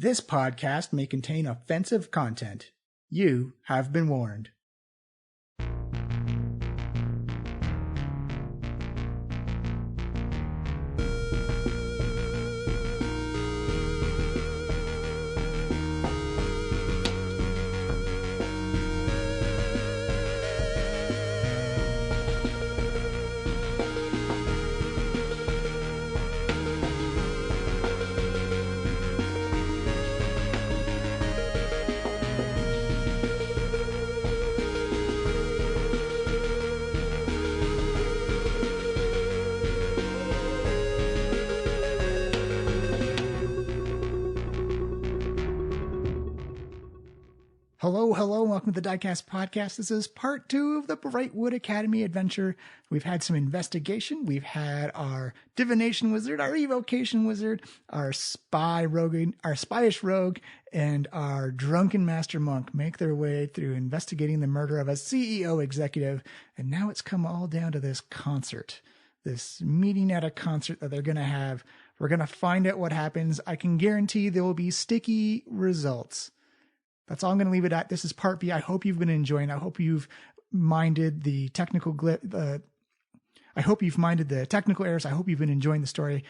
This podcast may contain offensive content. You have been warned. Hello, welcome to the Diecast podcast. This is part 2 of the Brightwood Academy adventure. We've had some investigation. We've had our divination wizard, our evocation wizard, our spyish rogue, and our drunken master monk make their way through investigating the murder of a CEO executive. And now it's come all down to this concert, this meeting at a concert that they're going to have. We're going to find out what happens. I can guarantee there will be sticky results. That's all I'm going to leave it at. This is part B. I hope you've been enjoying. I hope you've minded the technical I hope you've minded the technical errors. I hope you've been enjoying the story.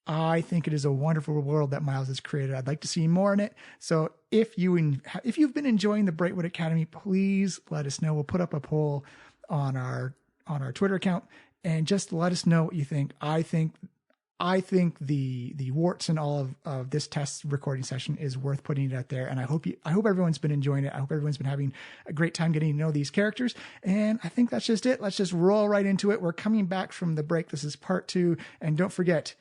I think it is a wonderful world that Miles has created. I'd like to see more in it. So if you've been enjoying the Brightwood Academy, please let us know. We'll put up a poll on our Twitter account and just let us know what you think. I think the warts and all of this test recording session is worth putting it out there. And I hope everyone's been enjoying it. I hope everyone's been having a great time getting to know these characters. And I think that's just it. Let's just roll right into it. We're coming back from the break. This is part 2. And don't forget,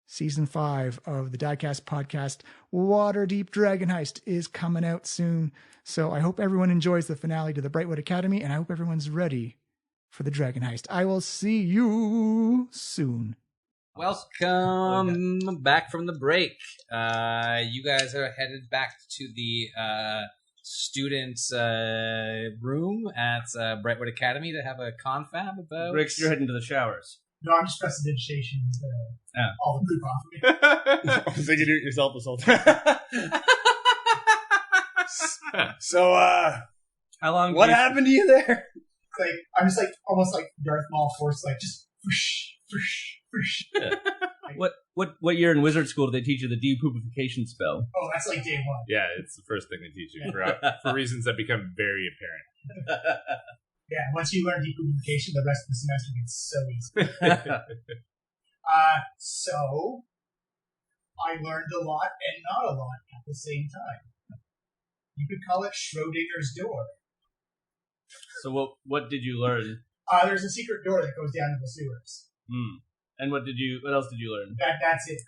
season 5 of the Diecast podcast, Waterdeep Dragon Heist, is coming out soon. So I hope everyone enjoys the finale to the Brightwood Academy. And I hope everyone's ready for the Dragon Heist. I will see you soon. Welcome back from the break. You guys are headed back to the students' room at Brightwood Academy to have a confab about... Rick's, you're heading to the showers. No, I'm just prestidigitation all the poop off of me. I was thinking do it yourself this whole time. So, how long? What happened to you there? Like, I'm just like, almost like Darth Maul force, like, just whoosh, whoosh. Yeah. What year in wizard school did they teach you the depupification spell? Oh, that's like day 1. Yeah, it's the first thing they teach you for reasons that become very apparent. Yeah, once you learn depupification, the rest of the semester gets so easy. So I learned a lot and not a lot at the same time. You could call it Schrodinger's door. So what did you learn? There's a secret door that goes down to the sewers. And what else did you learn? That's it.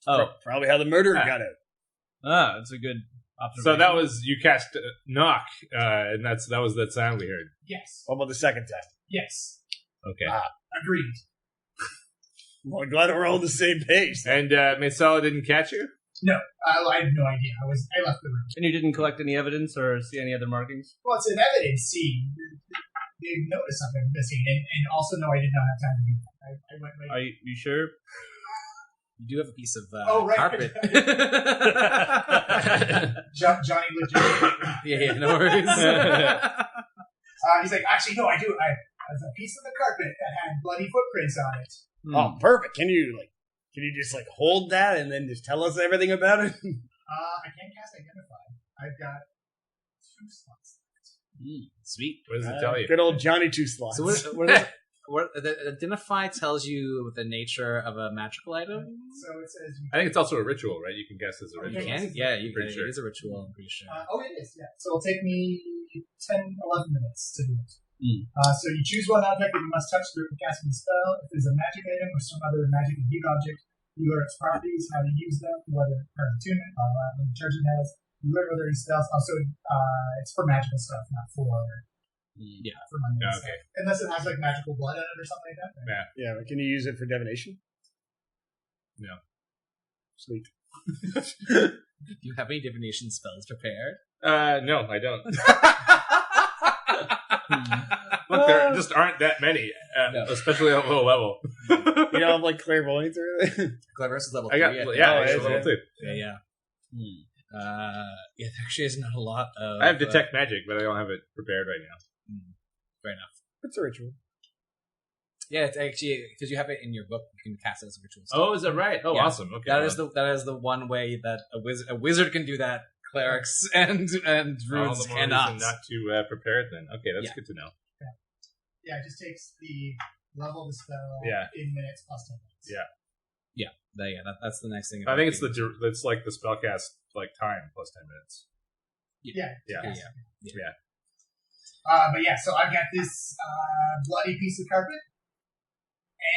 Oh, probably how the murderer got out. That's a good observation. So that was, you cast knock, and that was that sound we heard. Yes. What about the second test? Yes. Okay. Agreed. Well, I'm glad we're all on the same page. And Maysala didn't catch you? No, I had no idea. I left the room. And you didn't collect any evidence or see any other markings? Well, it's an evidence scene. They noticed something missing, and also no, I did not have time to do that. I went right. Are you sure? You do have a piece of carpet. Johnny legitimately. Yeah, no worries. He's like, actually, no, I do. I have a piece of the carpet that had bloody footprints on it. Oh, perfect. Can you just hold that and then just tell us everything about it? I can't cast Identify. I've got 2 slots. Sweet. What does it tell you? Good old Johnny 2 slots. So what the Identify tells you the nature of a magical item? So it says... I think it's also a ritual, right? You can guess as a ritual. You can? Yeah, pretty sure. It is a ritual, I'm pretty sure. It is, yeah. So it'll take me 10, 11 minutes to do it. So you choose one object that you must touch during casting the spell. If it is a magic item or some other magic imbued object, you learn its properties, how to use them, whether it requires attunement, what detergent it has. You learn whether it spells. Also, it's for magical stuff, not for... for mundane stuff. Unless it has like magical blood in it or something like that. Right? Yeah. Can you use it for divination? No. Sweet. Do you have any divination spells prepared? No, I don't. Look, there just aren't that many, especially at low level. You don't have like clairvoyance or anything? Cleverness is level I 3. got it's level 2. Yeah. There actually isn't a lot of... I have detect magic, but I don't have it prepared right now. Fair enough. It's a ritual. Yeah, it's actually because you have it in your book, you can cast it as a ritual. Oh, is that right? Oh, Yeah. awesome. Okay, That is the one way that a wizard can do that. Clerics and druids cannot. Not to prepare it then. Okay, that's Yeah. good to know. Yeah, it just takes the level of the spell Yeah. in minutes plus 10 minutes. Yeah. That's the next thing. I think it's like the spellcast like time plus 10 minutes. Yeah. But yeah, so I've got this bloody piece of carpet,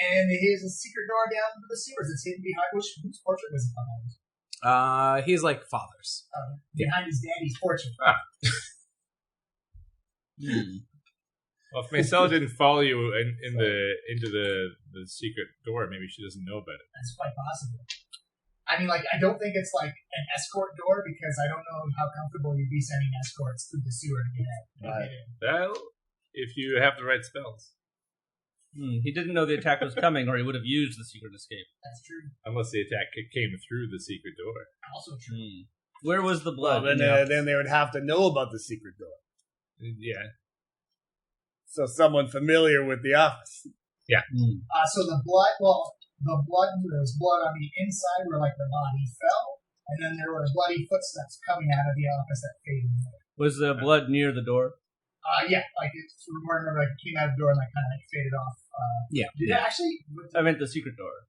and here's a secret door down to the sewers. It's hidden behind whose portrait was it behind? He's like father's. Behind his daddy's portrait. Well, if Maisel didn't follow you into the secret door, maybe she doesn't know about it. That's quite possible. I mean, I don't think it's like an escort door because I don't know how comfortable you'd be sending escorts through the sewer to get in. Well, if you have the right spells. He didn't know the attack was coming, or he would have used the secret escape. That's true. Unless the attack came through the secret door. Also true. Where was the blood? Well, then they would have to know about the secret door. Yeah. So someone familiar with the office. So the blood, there was blood on the inside where the body fell, and then there were bloody footsteps coming out of the office that faded away. Was the blood near the door? It came out of the door and kind of faded off. Did it actually? I meant the secret door.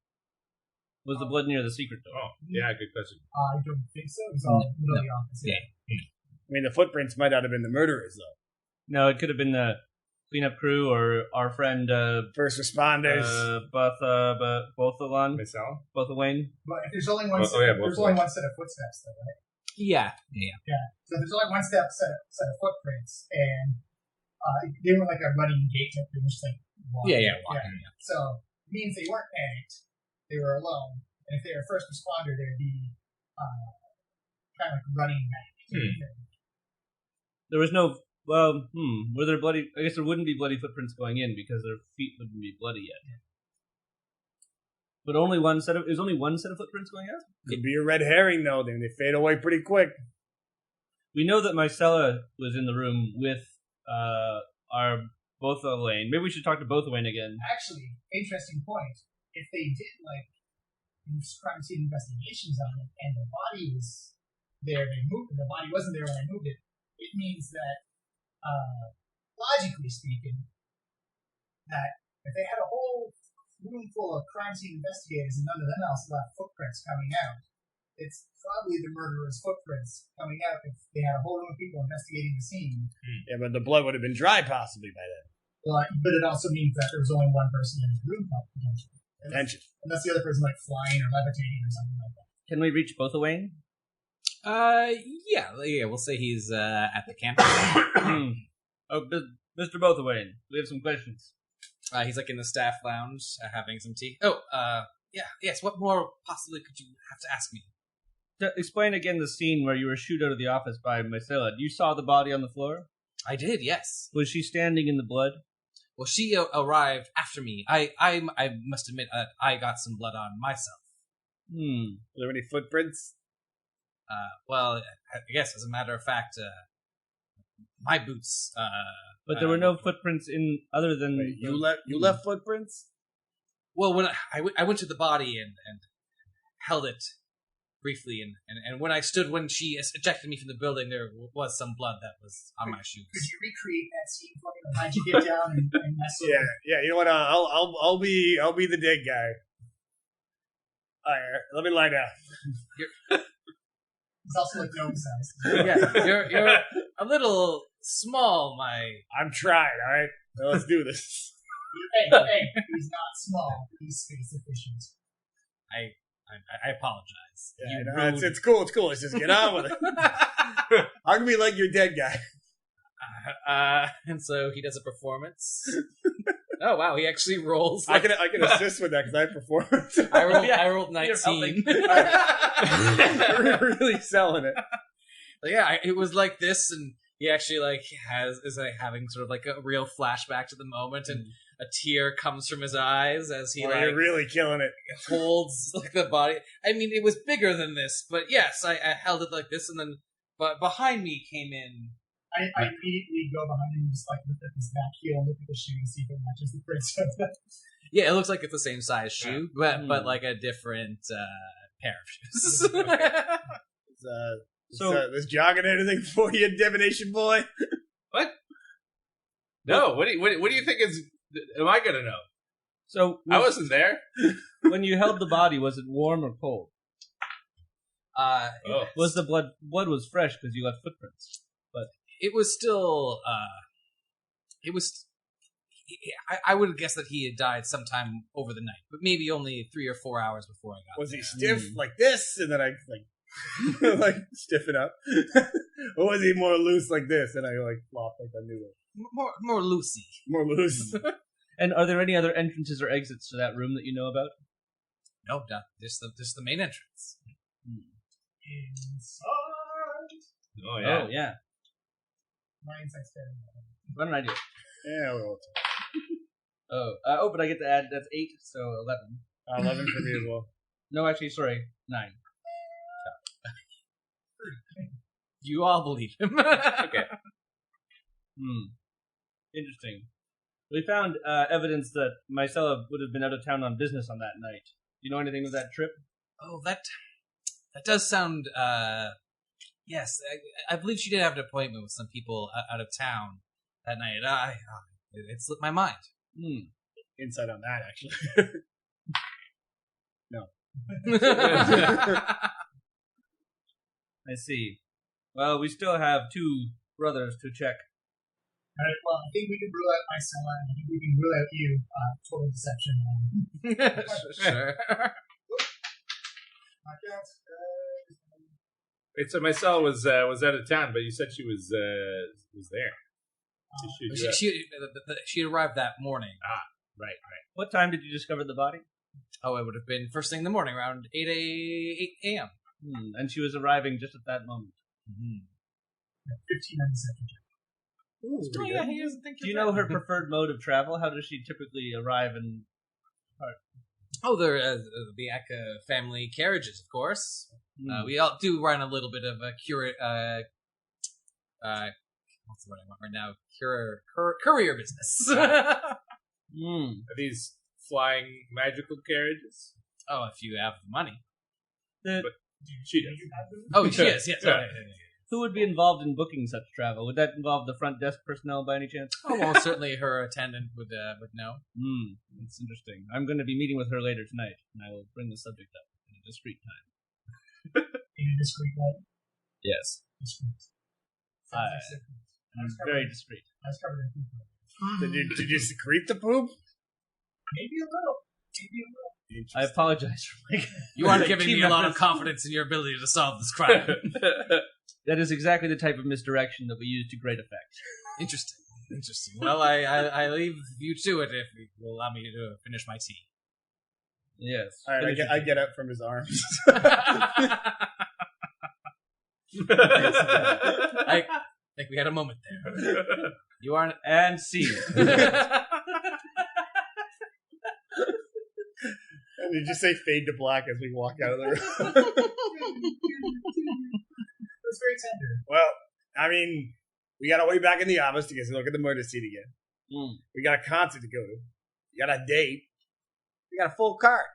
Was the blood near the secret door? Oh, yeah, good question. I don't think so. It was all middle of the office. Yeah. I mean, the footprints might not have been the murderers, though. No, it could have been the cleanup crew or our friend First responders. Bothalan, Maisel? But if there's only one, there's only one set of footsteps, though, right? Yeah. So there's only one set of footprints, and they were like a running gate type thing, just walking. Walking. So it means they weren't panicked; they were alone. And if they were a first responder, they'd be kind of running back. There was no. Well, were there bloody? I guess there wouldn't be bloody footprints going in because their feet wouldn't be bloody yet. But only one set of. There's only one set of footprints going out. Could be a red herring, though. Then they fade away pretty quick. We know that Marcella was in the room with our Bothalan. Maybe we should talk to Bothalan again. Actually, interesting point. If they did crime scene investigations on it, and the body was there, they moved it. The body wasn't there when I moved it. It means that, logically speaking, that if they had a whole room full of crime scene investigators and none of them else left footprints coming out, it's probably the murderer's footprints coming out if they had a whole room of people investigating the scene. Yeah, but the blood would have been dry possibly by then. But it also means that there was only one person in the room, potentially. Unless the other person flying or levitating or something like that. Can we reach Bothalan? We'll say he's at the campus. Oh, Mr. Bothalan, we have some questions. He's in the staff lounge having some tea. Oh, yes. What more possibly could you have to ask me? Explain again the scene where you were shooed out of the office by Marcella. You saw the body on the floor? I did, yes. Was she standing in the blood? Well, she arrived after me. I must admit that I got some blood on myself. Were there any footprints? Well, I guess as a matter of fact, my boots. But there were no footprints in other than Wait, you left footprints? Well, when I went to the body and held it briefly, and when I stood when she ejected me from the building, there was some blood that was on my shoes. Could you recreate that scene for me? How'd you get down and mess with it? Yeah. You know what? I'll be the dead guy. All right, let me lie down. It's also gnome size. Yeah, you're a little small, I'm trying. All right, now let's do this. Hey, he's not small. He's space efficient. I apologize. Yeah, it's cool. Let's just get on with it. I'm gonna be like your dead guy. And so he does a performance. Oh wow, he actually rolls. I can assist with that because I have performance. I rolled 19. We're really selling it. It was like this, and he actually is having sort of a real flashback to the moment, and a tear comes from his eyes as he You're really killing it. holds like the body. I mean, it was bigger than this, but yes, I held it like this, and then but behind me came in. I immediately go behind him and just like look at his back heel and look at the shoe and see if it matches the print. Yeah, it looks like it's the same size shoe, but like a different pair of shoes. This jogging anything for you, divination boy? What? No. What do you think is? Am I gonna know? So I wasn't there. when you held the body, was it warm or cold? Was the blood was fresh because you left footprints? But it was still. It was. I would guess that he had died sometime over the night, but maybe only 3 or 4 hours before I got Was there. he stiff like this, and then I like stiffen up, or was he more loose like this, and I like flop like I knew it? More loosey. More loose. and are there any other entrances or exits to that room that you know about? No, just the main entrance. Inside. Oh yeah. Oh yeah. My insight's fair. Run an idea. Yeah, we'll But I get to add, that's 8, so 11. 11 for me as well. No, actually, sorry, 9. You all believe him. Okay. Interesting. We found evidence that Mycella would have been out of town on business on that night. Do you know anything of that trip? Oh, that does sound. Yes, I believe she did have an appointment with some people out of town that night. It slipped my mind. Insight on that, actually. No. I see. Well, we still have 2 brothers to check. Alright, well, I think we can rule out Mycella, and I think we can rule out you. Total deception. Sure. Wait, so Mycella was out of town, but you said she was there. She arrived that morning. Right. What time did you discover the body? Oh, it would have been first thing in the morning, around 8 a.m. And she was arriving just at that moment. 15 on deception check. Oh, yeah, he doesn't think Do you know her preferred mode of travel? How does she typically arrive and depart? Oh, they're the Aka family carriages, of course. We all do run a little bit of a what's the word I want right now? Courier business. Are these flying magical carriages? Oh, if you have the money. But she does. Oh, she is. Yes. Yeah. Who would be involved in booking such travel? Would that involve the front desk personnel by any chance? Oh, well, certainly her attendant would know. That's interesting. I'm going to be meeting with her later tonight, and I will bring the subject up in a discreet time. In a discreet way? Yes. Discreet. I'm very discreet. I was covered in poop. Did you secrete the poop? Maybe a little. I apologize for my... You aren't giving me a lot of confidence in your ability to solve this crime. That is exactly the type of misdirection that we use to great effect. Interesting. Well, I leave you to it if you will allow me to finish my tea. Yes. All right, I get up from his arms. I think we had a moment there. You aren't... And see. And you just say fade to black as we walk out of the room. It's very tender. Well, I mean, we got to way back in the office to get to look at the murder scene again. We got a concert to go to. We got a date. We got a full cart.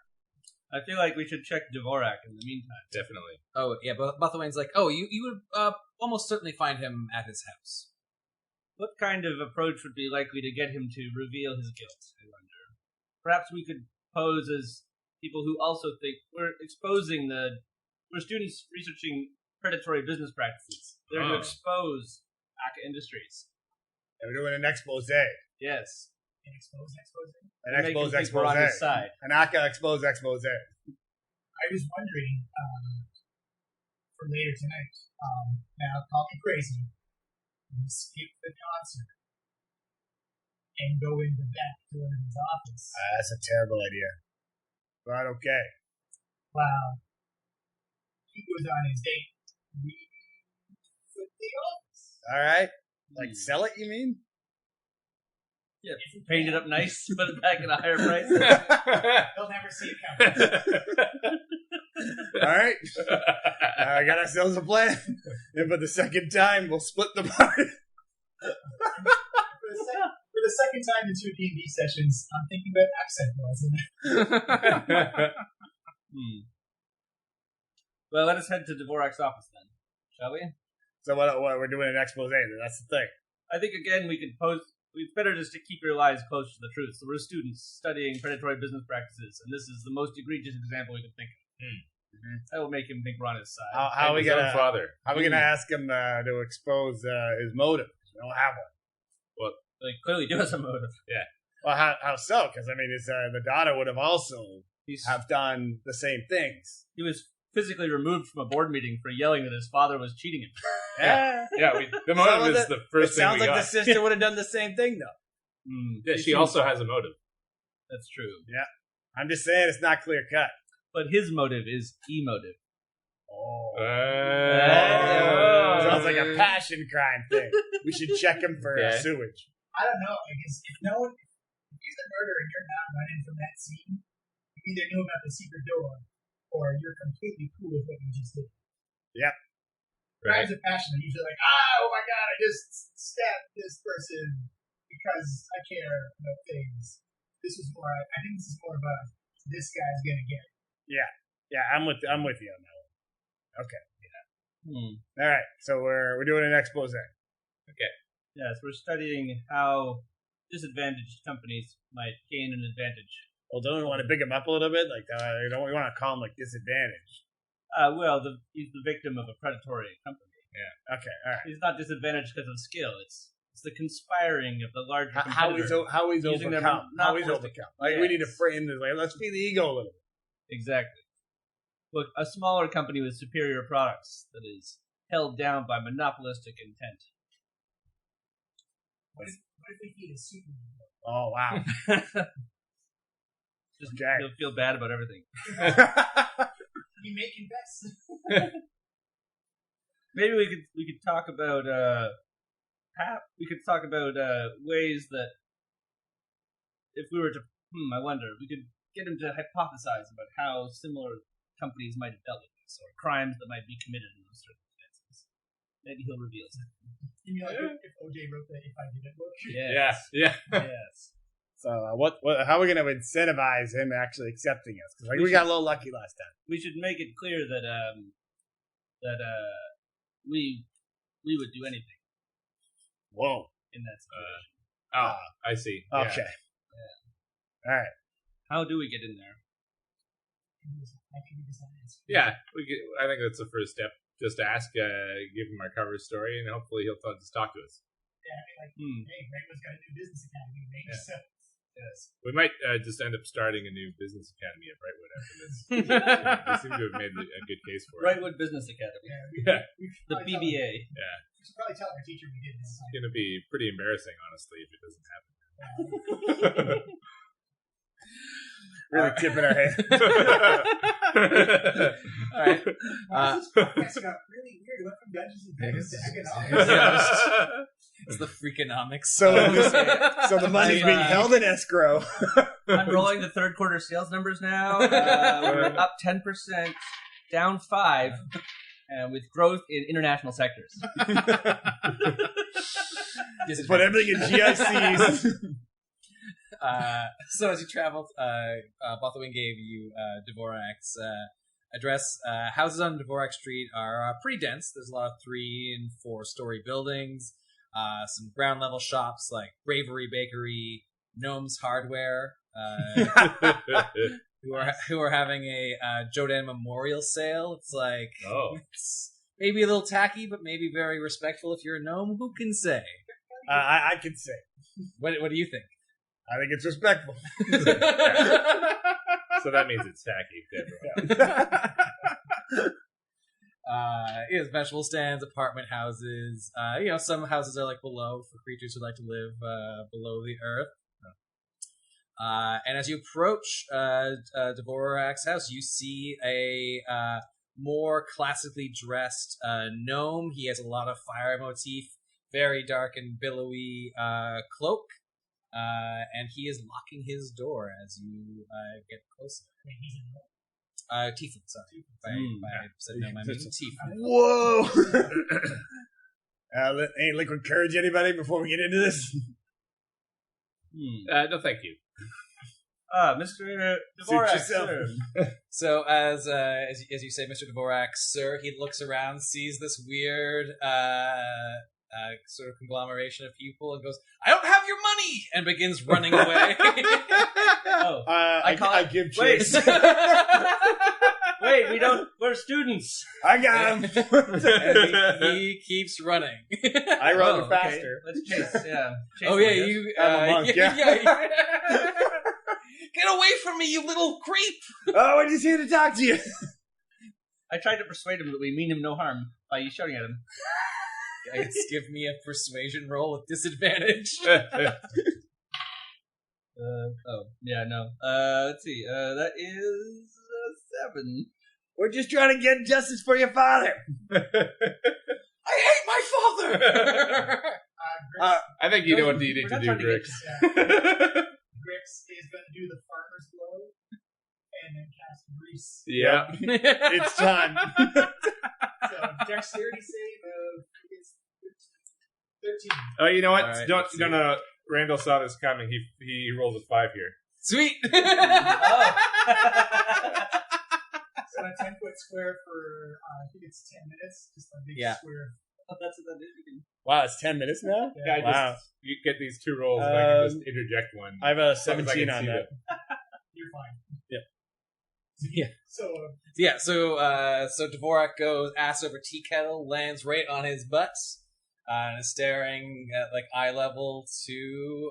I feel like we should check Dvorak in the meantime. Definitely. Oh, yeah, but Buthwain's like, oh, you would almost certainly find him at his house. What kind of approach would be likely to get him to reveal his guilt, I wonder? Perhaps we could pose as people who also think we're students researching predatory business practices. They're to expose Aka Industries. And we're doing an expose. Yes. An expose? An expose. We're on his side. An Aka expose. I was wondering, for later tonight, now call me crazy, we skip the concert and go in the back door of his office. That's a terrible idea. But okay. Wow. He goes on his date. We flip the office. All right. Like sell it, you mean? Yeah, paint it up nice, put it back at a higher price. They'll never see it coming. All right. I got ourselves a plan. And for the second time, we'll split the party. For the second time in 2 D&D sessions, I'm thinking about accent laws. Well, let us head to Dvorak's office then, shall we? So what we're doing an expose, that's the thing. I think, again, we could post... It's better just to keep your lies close to the truth. So we're students studying predatory business practices, and this is the most egregious example we can think of. That will make him think we're on his side. How are we gonna ask him to expose his motive? We don't have one. Well, he clearly does have a motive. Yeah. Well, how so? Because I mean, the daughter would have also have done the same things. He was physically removed from a board meeting for yelling that his father was cheating him. Yeah. The motive is the first thing we got. It sounds like the sister would have done the same thing, though. Yeah, she also has a motive. That's true. Yeah. I'm just saying it's not clear cut. But his motive is emotive. Sounds like a passion crime thing. We should check him for sewage. I don't know. I guess if he's the murderer and you're not running from that scene, you either knew about the secret door or you're completely cool with what you just did. Yep. Crimes of passion are usually like, oh my god, I just stabbed this person because I care about things. This is more. I think this is more about this guy's gonna get it. Yeah. I'm with you on that one. Okay. Yeah. All right. So we're doing an expose. Okay. Yes, we're studying how disadvantaged companies might gain an advantage. Well, don't we want to big him up a little bit? Like, don't we want to call him like disadvantaged? Well, he's the victim of a predatory company. Yeah. Okay. All right. He's not disadvantaged because of skill. It's the conspiring of the larger how he's overcome. How he's overcome. Like, we need to frame this. Like, let's feed the ego a little bit. Exactly. Look, a smaller company with superior products that is held down by monopolistic intent. What if we feed a super ego? Oh, wow. Just He'll feel bad about everything. He may confess. Maybe we could talk about ways that if we were to I wonder, we could get him to hypothesize about how similar companies might have dealt with this or crimes that might be committed in those circumstances. Maybe he'll reveal something. You mean like if OJ wrote the If I Did It book? Yes. Yeah. Yes. So how are we going to incentivize him actually accepting us? Because we got a little lucky last time. We should make it clear that we would do anything. Whoa. In that situation. I see. Okay. Yeah. All right. How do we get in there? Yeah, I think that's the first step. Just ask, give him our cover story, and hopefully he'll just talk to us. Yeah, hey, Brightwood's got a new business academy, mate. Yeah. So, yes. We might just end up starting a new business academy at Brightwood after this. We seem to have made a good case for it. Brightwood Business Academy. The BBA. We should probably tell our teacher we did this. It's going to be pretty embarrassing, honestly, if it doesn't happen. Really tipping our hand. All right. This podcast got really weird. It went from Dungeons and Dragons to economics. It's the freakonomics. So the money's being held in escrow. I'm rolling the third quarter sales numbers now. We're up 10%, down 5%, with growth in international sectors. Put everything in GICs. So as you traveled, Bothawin gave you Dvorak's address. Houses on Dvorak Street are pretty dense. There's a lot of 3- and 4-story buildings. Some ground level shops like Bravery Bakery, Gnome's Hardware, who are having a Jodan Memorial Sale. It's like it's maybe a little tacky, but maybe very respectful if you're a gnome. Who can say? I can say. What do you think? I think it's respectful. So that means it's tacky. Yes, vegetable stands, apartment houses. Some houses are like below for creatures who like to live below the earth. And as you approach Dvorak's house, you see a more classically dressed gnome. He has a lot of fire motif, very dark and billowy cloak. and he is locking his door as you get closer. Wait, he's in what? Tiefling, sorry. If I said no, I mean Tiefling. Whoa! Ain't liquid courage anybody before we get into this? No, thank you. Mr. Dvorak, sir. So as you say, Mr. Dvorak, sir, he looks around, sees this weird sort of conglomeration of people, and goes, "I don't have your money," and begins running away. I give chase. Wait, we don't. We're students. I got him. And he keeps running. I run faster. Okay. Let's chase. Yeah. Chase Oh yeah, one, yes. you. I'm a monk, yeah. Get away from me, you little creep! Oh, I just here to talk to you. I tried to persuade him that we mean him no harm by shouting at him. Guys, give me a persuasion roll with disadvantage. Let's see. That is 7. We're just trying to get justice for your father. I hate my father! I think you know what you need to do, Grix. Grix is going to do the farmer's blow and then cast grease. Yeah. It's time. So dexterity save of 13. Oh, you know what? All right, Don't. let's No. Randall saw this coming. He rolls a 5 here. Sweet! So a 10-foot square for, I think it's 10 minutes. Just a big square. Oh, that's what that is. Wow, it's 10 minutes now? Yeah, Wow. You get these 2 rolls, and I can just interject one. I have a As long as I 17 can on see that. You're fine. Yeah. So Dvorak goes ass over tea kettle, lands right on his butt, and is staring at like eye level to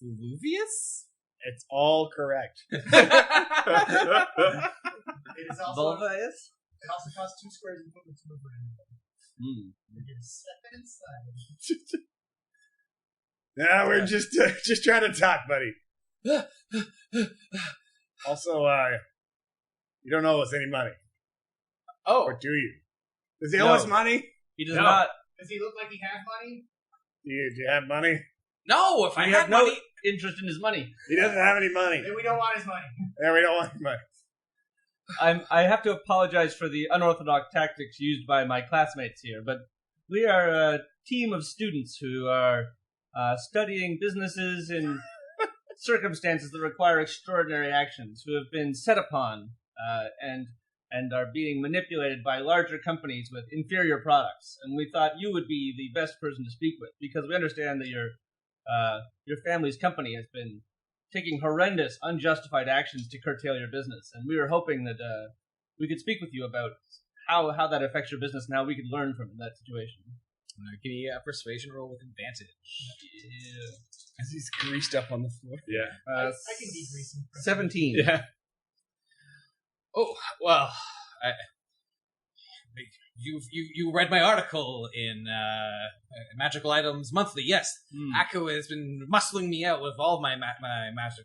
Voluvius? It's all correct. It is also, Volvius? it also costs 2 squares and put it to move around. It is 7 inside. No, we're just trying to talk, buddy. Also, you don't owe us any money. Oh, Or do you? Does he owe us money? He does No. not. Does he look like he has money? Do you have money? no! If I We had have no money, interest in his money. He doesn't have any money. Then we don't want his money. Yeah, we don't want any money. I have to apologize for the unorthodox tactics used by my classmates here, but we are a team of students who are studying businesses in circumstances that require extraordinary actions, who have been set upon and are being manipulated by larger companies with inferior products. And we thought you would be the best person to speak with, because we understand that your family's company has been taking horrendous, unjustified actions to curtail your business. And we were hoping that we could speak with you about how that affects your business and how we could learn from that situation. give me a persuasion roll with advantage. Yeah. As he's greased up on the floor. Yeah. I can decrease him. 17. Yeah. Oh well, you read my article in Magical Items Monthly. Yes, Akko has been muscling me out with all my master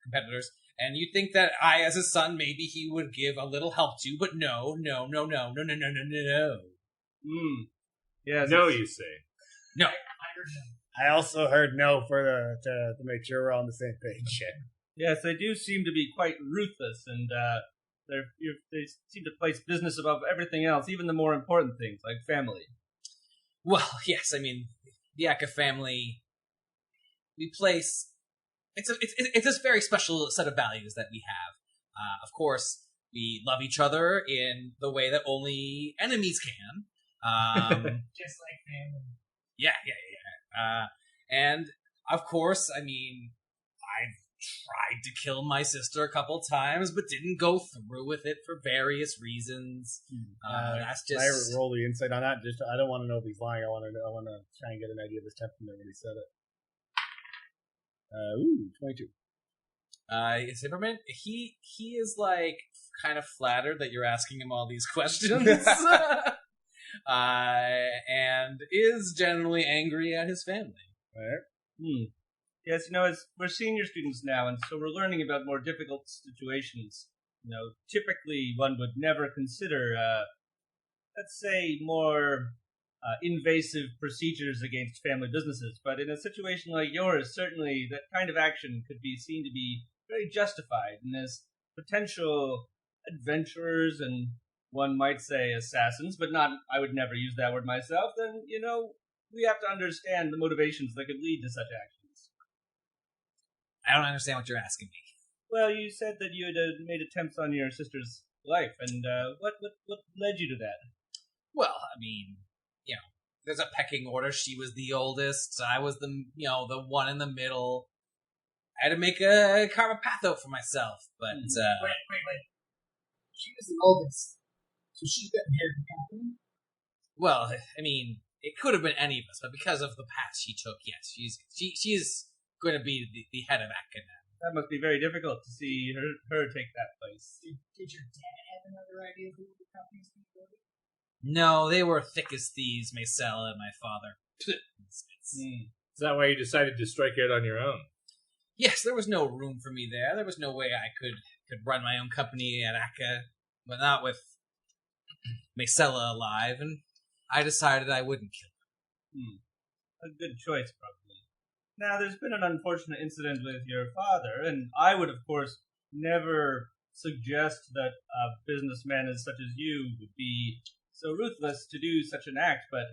competitors, and you'd think that I, as his son, maybe he would give a little help to, but no. Yes, No, you say. No. I heard no. I also heard no to make sure we're on the same page. Yes, they do seem to be quite ruthless, and they seem to place business above everything else, even the more important things like family. Well, yes, I mean, the Akka family, we place... It's a very special set of values that we have. Of course, we love each other in the way that only enemies can. Just like family. Yeah. And, of course, I mean, I've tried to kill my sister a couple times, but didn't go through with it for various reasons. That's just... Can I roll the insight on that? I don't want to know if he's lying. I want to try and get an idea of his temperament when he said it. 22. His temperament, he is like kind of flattered that you're asking him all these questions, and is generally angry at his family. Right. Yes, as we're senior students now, and so we're learning about more difficult situations. Typically one would never consider, let's say, more invasive procedures against family businesses. But in a situation like yours, certainly that kind of action could be seen to be very justified. And as potential adventurers and one might say assassins, but not, I would never use that word myself, then, we have to understand the motivations that could lead to such actions. I don't understand what you're asking me. Well, you said that you had made attempts on your sister's life, and what led you to that? Well, I mean, there's a pecking order. She was the oldest. I was the one in the middle. I had to carve a path out for myself, but... Wait. She was the oldest, so she's got inherited the company? Well, I mean, it could have been any of us, but because of the path she took, yes, she's going to be the head of Academy. That must be very difficult to see her take that place. Did your dad have another idea of who the company's going to go to? No, they were thick as thieves, Marcella and my father. Is that why you decided to strike out on your own? Yes, there was no room for me there. There was no way I could run my own company at Akka, but not with Marcella alive, and I decided I wouldn't kill her. A good choice, probably. Now, there's been an unfortunate incident with your father, and I would, of course, never suggest that a businessman as such as you would be so ruthless to do such an act, but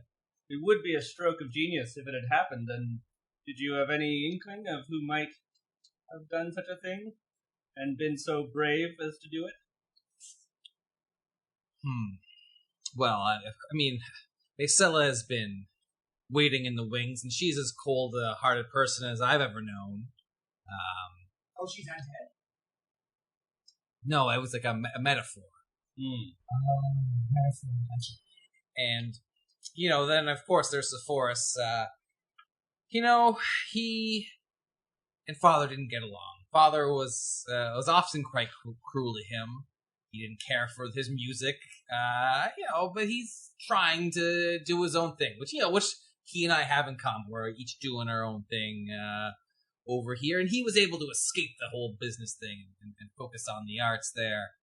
it would be a stroke of genius if it had happened. And did you have any inkling of who might have done such a thing and been so brave as to do it? Well, I mean, Marcella has been waiting in the wings, and she's as cold-hearted person as I've ever known. She's not dead? No, it was like a metaphor. Metaphor. And, then of course there's Sepphoris. He and Father didn't get along. Father was often quite cruel to him. He didn't care for his music, but he's trying to do his own thing, which he and I have in common. We're each doing our own thing over here, and he was able to escape the whole business thing and focus on the arts there.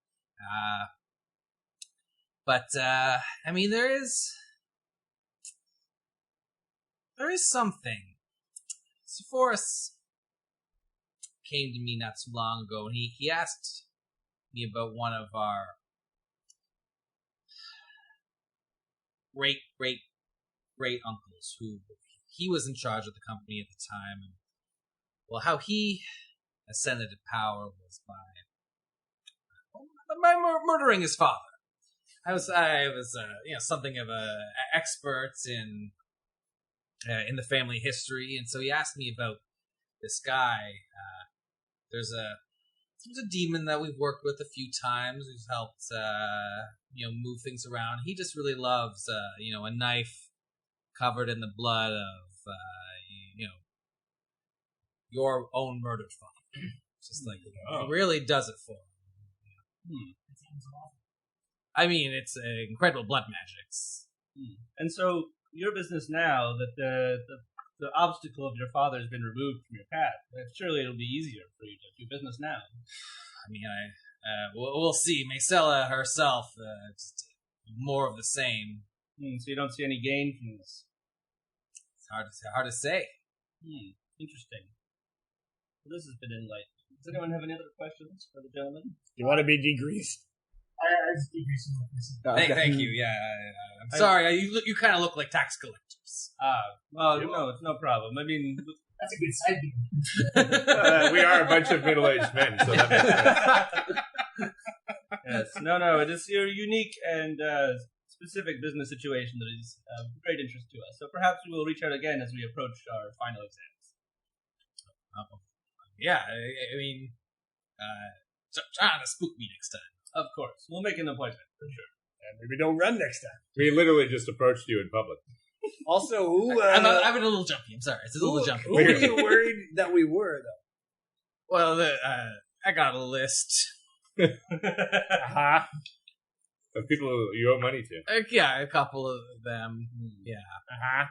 But I mean, there is something. Sepphoris came to me not too long ago, and he asked me about one of our great uncles, who he was in charge of the company at the time. And, well, how he ascended to power was by murdering his father. I was something of a expert in the family history, and so he asked me about this guy. There's a demon that we've worked with a few times, who's helped move things around. He just really loves a knife covered in the blood of your own murdered father. Just like he really does it for him. That sounds awful. I mean, it's incredible blood magics. And so, your business now, that the obstacle of your father has been removed from your path, surely it'll be easier for you to do business now. I mean, we'll see. Marcella herself, just more of the same. So you don't see any gain from this? It's hard to say. Interesting. Well, this has been enlightening. Does anyone have any other questions for the gentleman? You want to be degreased? I just decreased some of Thank you. Yeah, I'm sorry. You kind of look like tax collectors. Well, no, it's no problem. I mean, that's a good side view. We are a bunch of middle-aged men, so that makes sense. Yes, no, it is your unique and specific business situation that is of great interest to us. So perhaps we will reach out again as we approach our final exams. Yeah, I mean, try not to spook me next time. Of course. We'll make an appointment, for sure. And maybe don't run next time. We literally just approached you in public. Also, who... I'm a little jumpy. I'm sorry. It's a little jumpy. Who were you worried that we were, though? Well, I got a list. Uh-huh. Of people you owe money to. Yeah, a couple of them. Yeah. Uh-huh.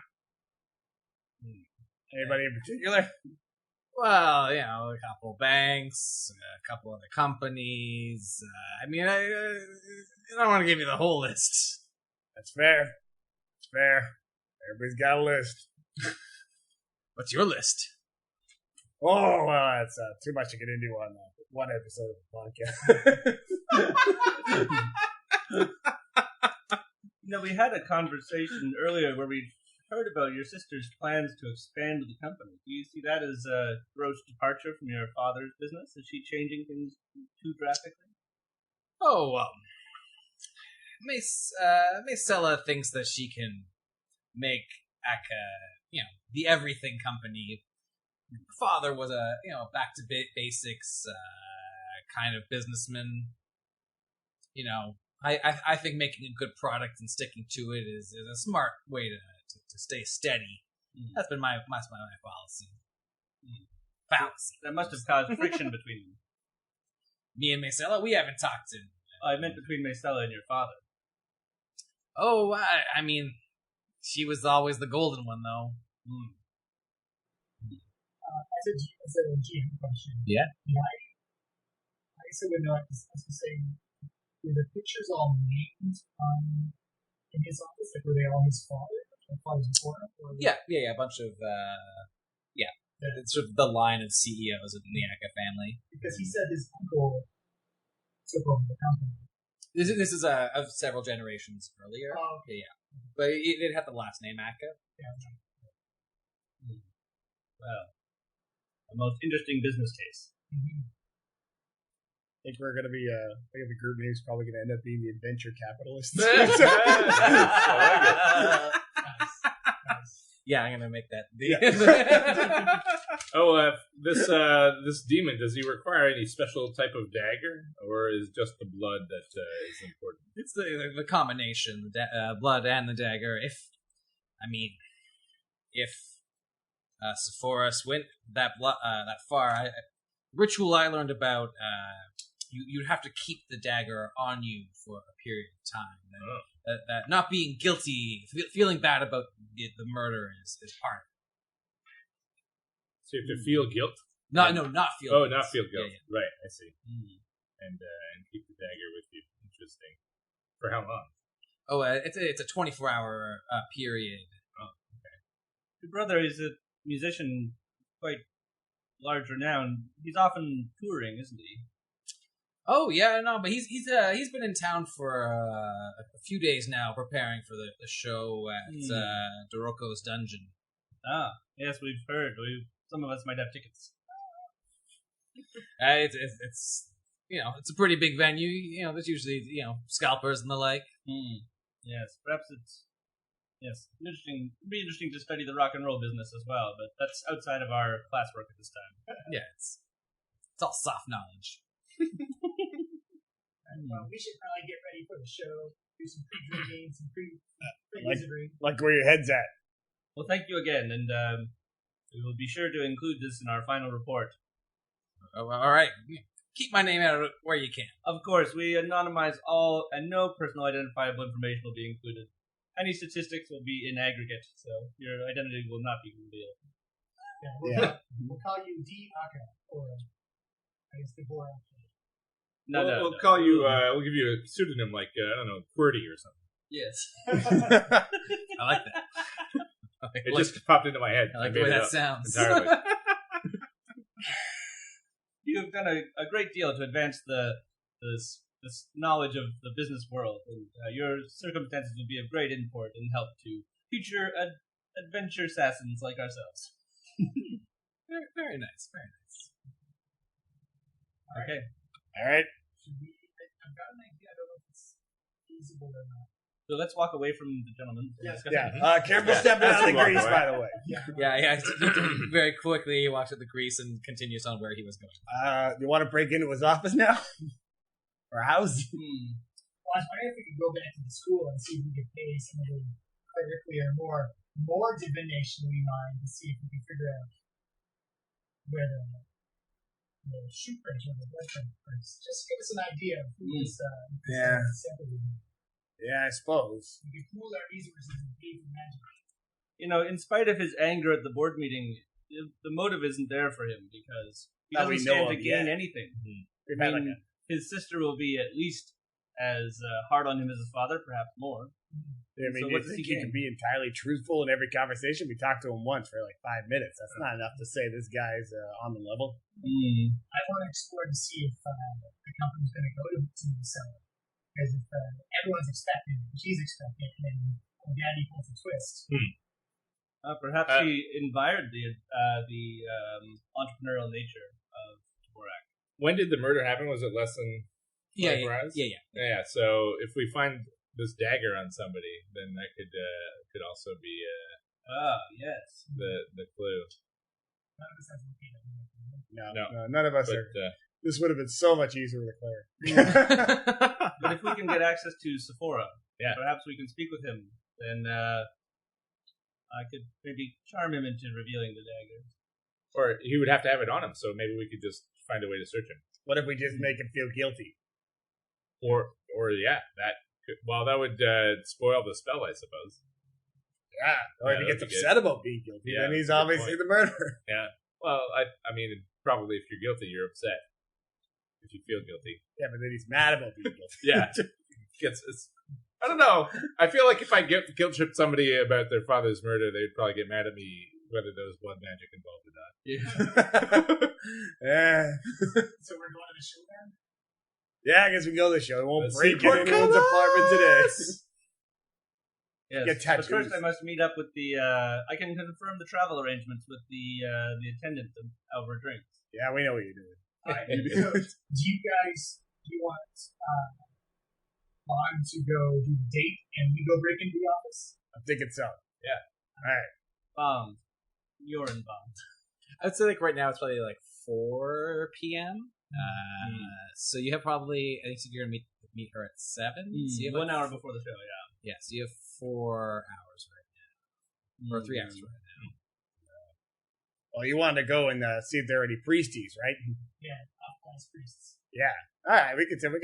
Anybody in particular? Well, a couple of banks, a couple other companies. I mean, I don't want to give you the whole list. That's fair. It's fair. Everybody's got a list. What's your list? Oh, well, that's too much to get into on one episode of the podcast. We had a conversation earlier where we heard about your sister's plans to expand the company. Do you see that as a gross departure from your father's business? Is she changing things too drastically? Oh, well. Marcella thinks that she can make Aka, the everything company. Father was a, back to basics kind of businessman. I think making a good product and sticking to it is a smart way to stay steady. That's been my policy. Fallacy. That must have caused friction between them. Me and Marcella, we haven't talked in. I meant between Marcella and your father. Oh, I mean, she was always the golden one, though. As a GM question. Yeah. I guess I would know. I was saying, were the pictures all named in his office? Like, were they all his father's before him? Yeah, a bunch of, It's sort of the line of CEOs of the Aka family. Because he said his uncle took over the company. This is of several generations earlier. Oh, okay. Yeah. But it had the last name Aka. Yeah. Well, a most interesting business case. Mm-hmm. I think we're going to be, I think the group name's probably going to end up being the Adventure Capitalists. Yeah, I'm gonna make that. This demon, does he require any special type of dagger, or is it just the blood that is important? It's the combination, the blood and the dagger. If Sephora's went that far, ritual I learned about, you'd have to keep the dagger on you for a period of time. That not being guilty, feeling bad about the murder is part of it. So you have to feel guilt? Not feel guilt. Not feel guilt. Yeah. Right, I see. And keep the dagger with you. Interesting. For how long? Oh, it's a 24-hour period. Oh, okay. Your brother is a musician, quite large renown. He's often touring, isn't he? Oh yeah, no, but he's been in town for a few days now, preparing for the show at Doroko's Dungeon. Ah, yes, we've heard. Some of us might have tickets. It's it's a pretty big venue. There's usually scalpers and the like. Yes, perhaps it'd be interesting to study the rock and roll business as well, but that's outside of our classwork at this time. Yeah, it's all soft knowledge. Well, we should probably get ready for the show. Do some pre-drinking, some pre-wizardry. Like where your head's at. Well, thank you again, and we will be sure to include this in our final report. All right, keep my name out of it where you can. Of course, we anonymize all, and no personal identifiable information will be included. Any statistics will be in aggregate, so your identity will not be revealed. We'll call you D. Aka, or I guess the boy. We'll call you. We'll give you a pseudonym like I don't know, QWERTY or something. Yes. I like that. It just popped into my head. I like the way that sounds. Entirely. You have done a great deal to advance this knowledge of the business world, and your circumstances will be of great import and help to future adventure assassins like ourselves. Very, very nice. Very nice. Okay. All right. I've got an idea. I don't know if it's feasible or not. So let's walk away from the gentleman. Yeah. Careful stepping out of the grease, by the way. Yeah. Very quickly, he walks at the grease and continues on where he was going. You want to break into his office now? Or house? Well, I was wondering if we could go back to the school and see if we could pay some of the clerically or more divinationally mind to see if we can figure out where the shoot range or the blood is. Just give us an idea of who this sample would be. Yeah, I suppose. We could pool our resources and pay for magic. In spite of his anger at the board meeting, the motive isn't there for him because he doesn't stand to gain anything. His His sister will be at least as hard on him as his father, perhaps more. I mean, So you what does think he he can gain? be entirely truthful in every conversation? We talked to him once for like 5 minutes. That's not enough to say this guy's on the level. I want to explore to see if the company's going to go to the seller. Because if everyone's expecting, she's expecting, and Daddy pulls a twist. Perhaps he admired the entrepreneurial nature of Dvorak. When did the murder happen? Was it less than 24 hours? Yeah. Yeah, so if we find this dagger on somebody, then that could also be Yes. the clue. None of us has located anything. No, none of us But are. This would have been so much easier with Claire. But if we can get access to Sephora, Yeah. perhaps we can speak with him. Then I could maybe charm him into revealing the dagger. or he would have to have it on him, so maybe we could just find a way to search him. What if we just make him feel guilty? Or yeah, that could, well, that would spoil the spell, I suppose. Yeah. Or if Yeah, he gets that'd be upset about being guilty, Yeah, then he's that's a good obviously point. the murderer. Yeah. Well, I mean, probably if you're guilty, you're upset. If you feel guilty. Yeah, but then he's mad about being guilty. Yeah. I don't know. I feel like if I guilt trip somebody about their father's murder, they'd probably get mad at me whether there was blood magic involved or not. Yeah. So we're going to the show then? Yeah, I guess we can go to the show. It won't Let's break see what anyone's apartment today. Yes. Get But tattoos. first, I must meet up with the. I can confirm the travel arrangements with the attendant over drinks. Yeah, we know what you're doing. Alright, so do you want Bond to go do the date and we go break into the office? I'm thinking so. Yeah. All right. Bombed. You're in bombed. I'd say like right now it's probably like 4 p.m. So you have probably, I think you're gonna meet her at 7. So you have 1 hour before the show. Yeah. Yeah, so you have 4 hours right now, or 3 hours right now. Well, you wanted to go and see if there are any priesties, right? Yeah, off-class priests. Yeah. All right, we can take a look.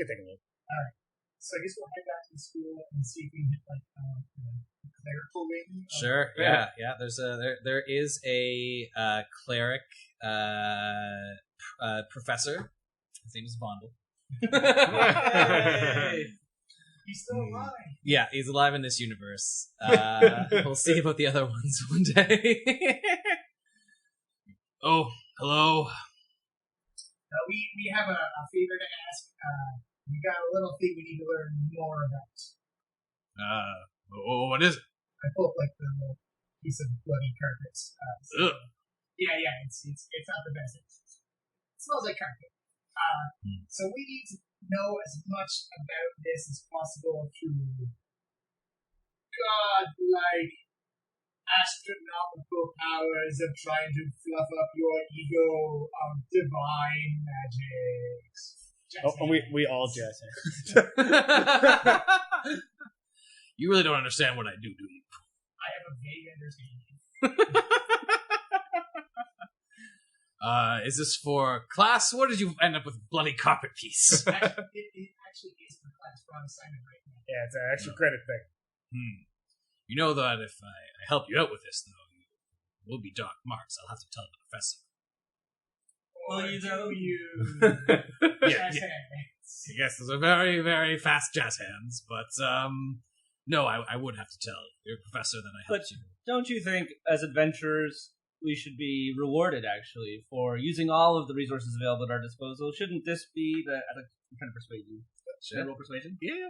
So I guess we'll head back to the school and see if we can hit like the clerical wing. Sure. Yeah. There is a cleric professor. His name is Vondel. He's still alive. Yeah, he's alive in this universe. We'll see about the other ones one day. Oh, hello. We have a favor to ask. We got a little thing we need to learn more about. What is it? I pull up like the little piece of bloody carpet. Ugh. Yeah, it's not the best. It smells like carpet. So we need to know as much about this as possible through godlike astronomical powers of trying to fluff up your ego of divine magics. We all jazz You really don't understand what I do you? I have a vague understanding. Is this for class? What did you end up with bloody carpet piece? It actually is for class. We're on assignment right now. Yeah, it's an extra credit thing. You know that if I help you out with this, though, you will be dark marks. I'll have to tell the professor. Or you do know? you Yeah. Yes, those are very, very fast jazz hands, but no, I would have to tell your professor that I helped you. Don't you think, as adventurers, we should be rewarded, actually, for using all of the resources available at our disposal? Shouldn't this be the... I'm trying to persuade you. Should I roll persuasion? Yeah.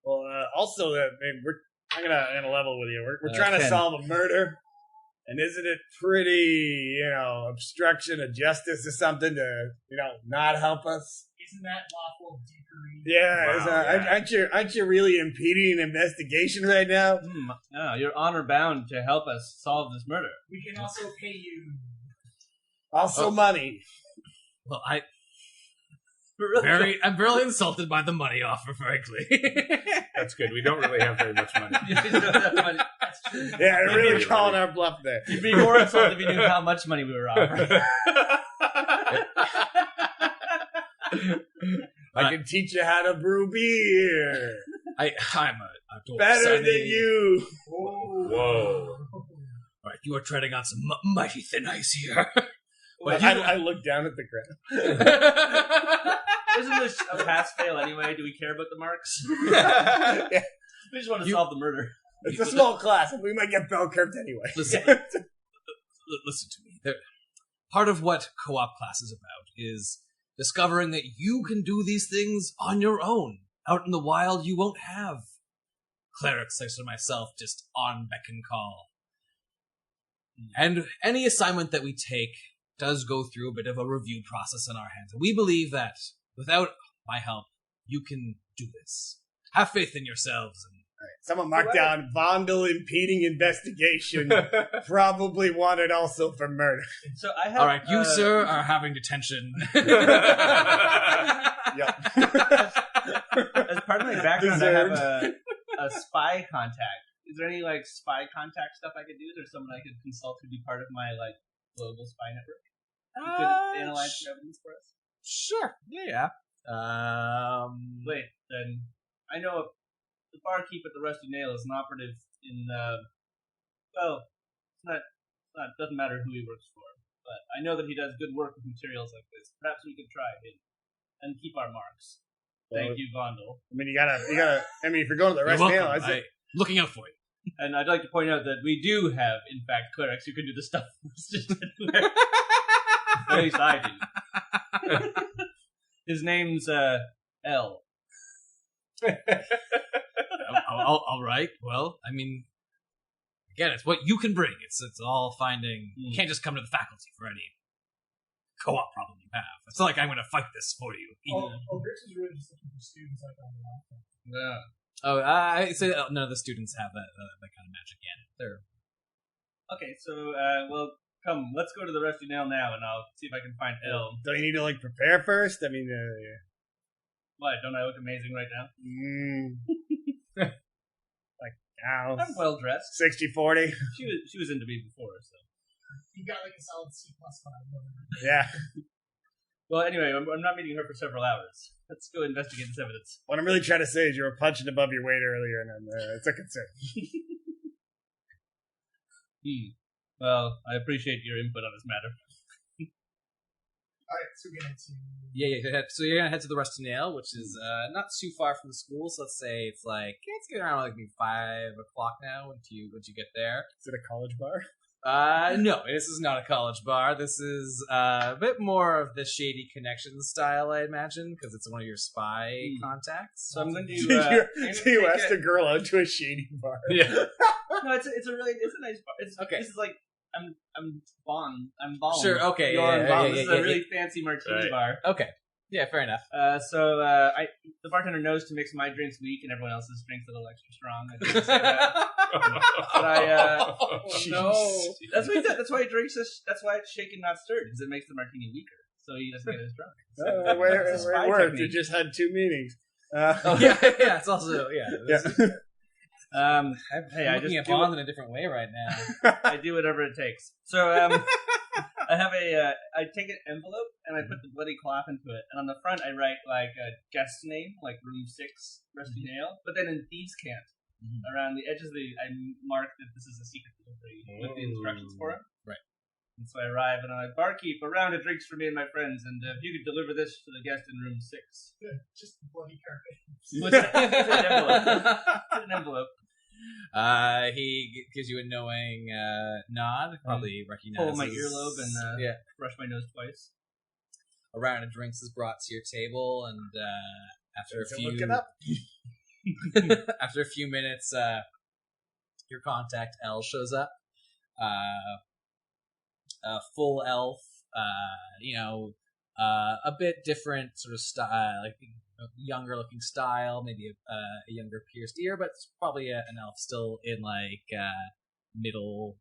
Well, also, I'm gonna level with you. We're trying to 10. solve a murder, and isn't it pretty, obstruction of justice or something to, not help us? Isn't that lawful dickery? Yeah, aren't you really impeding an investigation right now? No, you're honor bound to help us solve this murder. We can also pay you. Also, money. Well, I'm really insulted by the money offer, frankly. That's good. We don't really have very much money. That's true. Yeah, they're really calling our bluff there. You'd be more insulted if you knew how much money we were offering. I can teach you how to brew beer. I'm a dwarf. Better than you. Whoa. All right, you are treading on some mighty thin ice here. I look down at the ground. Isn't this a pass-fail anyway? Do we care about the marks? Yeah. We just want to solve the murder. It's a small class. We might get bell curved anyway. Listen to me. Part of what co-op class is about is discovering that you can do these things on your own. Out in the wild, you won't have clerics such as myself just on beck and call. And any assignment that we take does go through a bit of a review process on our hands. And we believe that without my help, you can do this. Have faith in yourselves. And someone marked down Vondel impeding investigation. Probably wanted also for murder. So I have. all right, you, sir, are having detention. Yep. As part of my background, Deserved. I have a spy contact. Is there any like spy contact stuff I could do? Is there someone I could consult who'd be part of my like global spy network? Who could analyze the evidence for us? Sure. Yeah. Wait, then I know the barkeep at the Rusty Nail is an operative in. Well, it's not. Doesn't matter who he works for, but I know that he does good work with materials like this. Perhaps we could try him and keep our marks. Thank you, Vondel. I mean, you gotta. I mean, if you're going to the You're rest welcome. nail, I say, Looking out for you. And I'd like to point out that we do have, in fact, clerics who can do the stuff. At least I do. His name's L. All right. Well, I mean, again, it's what you can bring. It's all finding. You can't just come to the faculty for any co-op problem you have. It's not like I'm going to fight this for you. Rich is really just looking for students like on the laptop. Yeah. Oh, I say none of the students have that kind of magic yet. They're Okay, so, well, come, let's go to the Rusty Nail now, and I'll see if I can find L. don't you need to like prepare first? I mean, What, don't I look amazing right now? like now, I'm well dressed. 60-40. She was into me before, so. You got like a solid C++. Yeah. Well, anyway, I'm not meeting her for several hours. Let's go investigate this evidence. What I'm really trying to say is you were punching above your weight earlier, and it's a concern. Well, I appreciate your input on this matter. Alright, so we're going to... yeah. So you're gonna head to the Rusty Nail, which is not too far from the school. So let's say it's like it's getting around like maybe 5 o'clock now. Once you get there. Is it a college bar? No, this is not a college bar. This is a bit more of the shady connections style, I imagine, because it's one of your spy contacts. So I'm going to. So you asked a girl out to a shady bar. Yeah. No, it's a nice bar. It's Okay. This is like I'm Bond. I'm Bond. Sure. Okay. You're on Bond. This is a yeah. really fancy martini bar. Okay. Yeah. Fair enough. So the bartender knows to mix my drinks weak and everyone else's drinks a little extra strong. I didn't say that. But No. That's what he said. That's why he drinks this. That's why it's shaken, not stirred, because it makes the martini weaker, so he doesn't get as drunk. Where It's a it spy worked. You technique. just had 2 meetings. Yeah. It's also Yeah. Hey, I'm I looking just at Bond in a different way right now. I do whatever it takes. So I have I take an envelope and I put the bloody cloth into it, and on the front I write like a guest name, like room 6, Rusty Nail, but then in thieves' cant. Around the edges I mark that this is a secret delivery with the instructions for it. Right. And so I arrive and I'm like, barkeep, a round of drinks for me and my friends, and if you could deliver this to the guest in room 6. Just bloody carpet. What's an envelope? Put an envelope. He gives you a knowing nod. Probably recognizes. Pull my earlobe and brush my nose twice. A round of drinks is brought to your table, and after a few Look it up. after a few minutes, your contact L shows up. A full elf, a bit different sort of style, like a younger looking style, maybe a younger pierced ear, but it's probably an elf still in like middle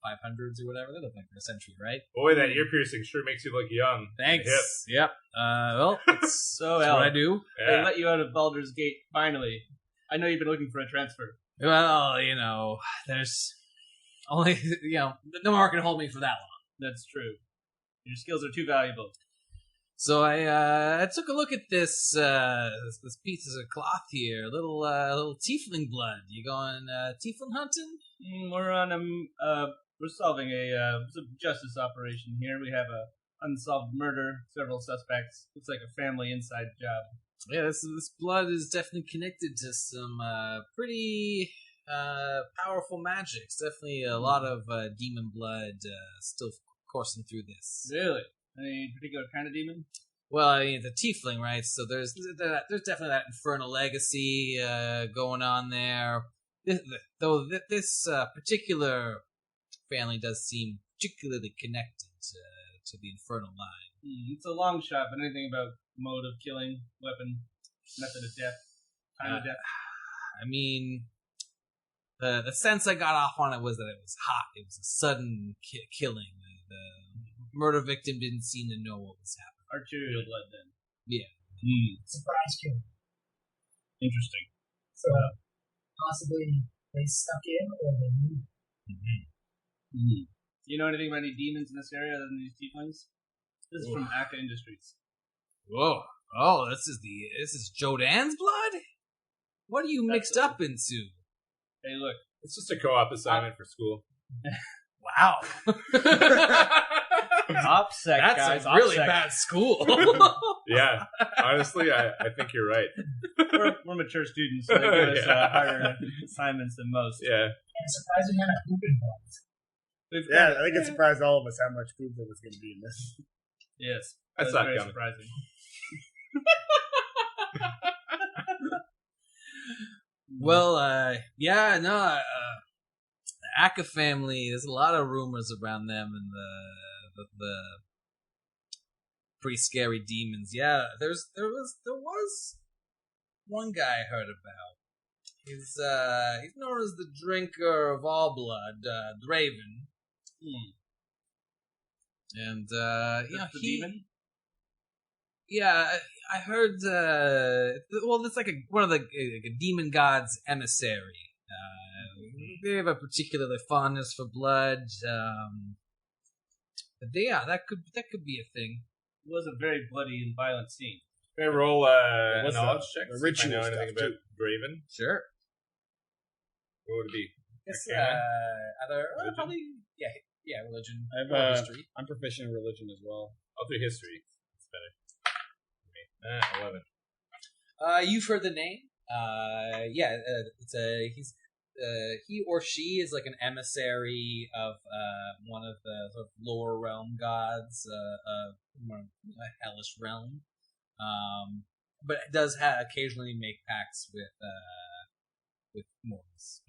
500s or whatever. They look like they're a century, right? Boy, that ear piercing sure makes you look young. Thanks. Hip. Yep. Well, that's So what I do. They Yeah. let you out of Baldur's Gate, finally. I know you've been looking for a transfer. Well, there's only, no one can hold me for that long. That's true. Your skills are too valuable. So I took a look at this pieces of cloth here, little tiefling blood. You going tiefling hunting? We're on we're solving a justice operation here. We have unsolved murder, several suspects. Looks like a family inside job. Yeah, this blood is definitely connected to some pretty powerful magics. Definitely a lot of demon blood still coursing through this. Really? Any particular kind of demon? Well, I mean, it's a tiefling, right? So there's definitely that infernal legacy going on there. Though this particular family does seem particularly connected to the infernal line. It's a long shot, but anything about mode of killing, weapon, method of death, time of death? I mean, the sense I got off on it was that it was hot. It was a sudden killing. The murder victim didn't seem to know what was happening. Arterial blood, then. Yeah. Surprise kill. Interesting. So possibly they stuck in or they moved. Do you know anything about any demons in this area other than these tieflings? This is from Aka Industries. Whoa! Oh, this is Jodan's blood. What are you mixed up into? Hey, look. It's just a co-op assignment for school. Wow. OPSEC, That's guys. a really OPSEC. bad school. Yeah, honestly, I think you're right. We're mature students, so they give us harder assignments than most. Yeah. And surprising amount of poop involved. Yeah, I think it surprised all of us how much food there was going to be in this. Yes. That's That was not very coming. surprising. Well, the Aka family. There's a lot of rumors around them and the pretty scary demons. Yeah, there was one guy I heard about. He's known as the drinker of all blood, the Raven. And The demon? Yeah, I heard. Well, it's like one of the a demon god's emissary. They have a particular fondness for blood. But yeah, that could be a thing. It was a very bloody and violent scene. Can I roll a What's knowledge the- check? the See if ritual I know stuff, anything about too. Raven? Sure. What would it be? Yes, Arcana? either Religion? probably religion. I have, or history. I'm proficient in religion as well. I'll do history. It's better. 11. You've heard the name. He or she is like an emissary of one of the sort of lower realm gods, a hellish realm. But it does occasionally make pacts with mortals.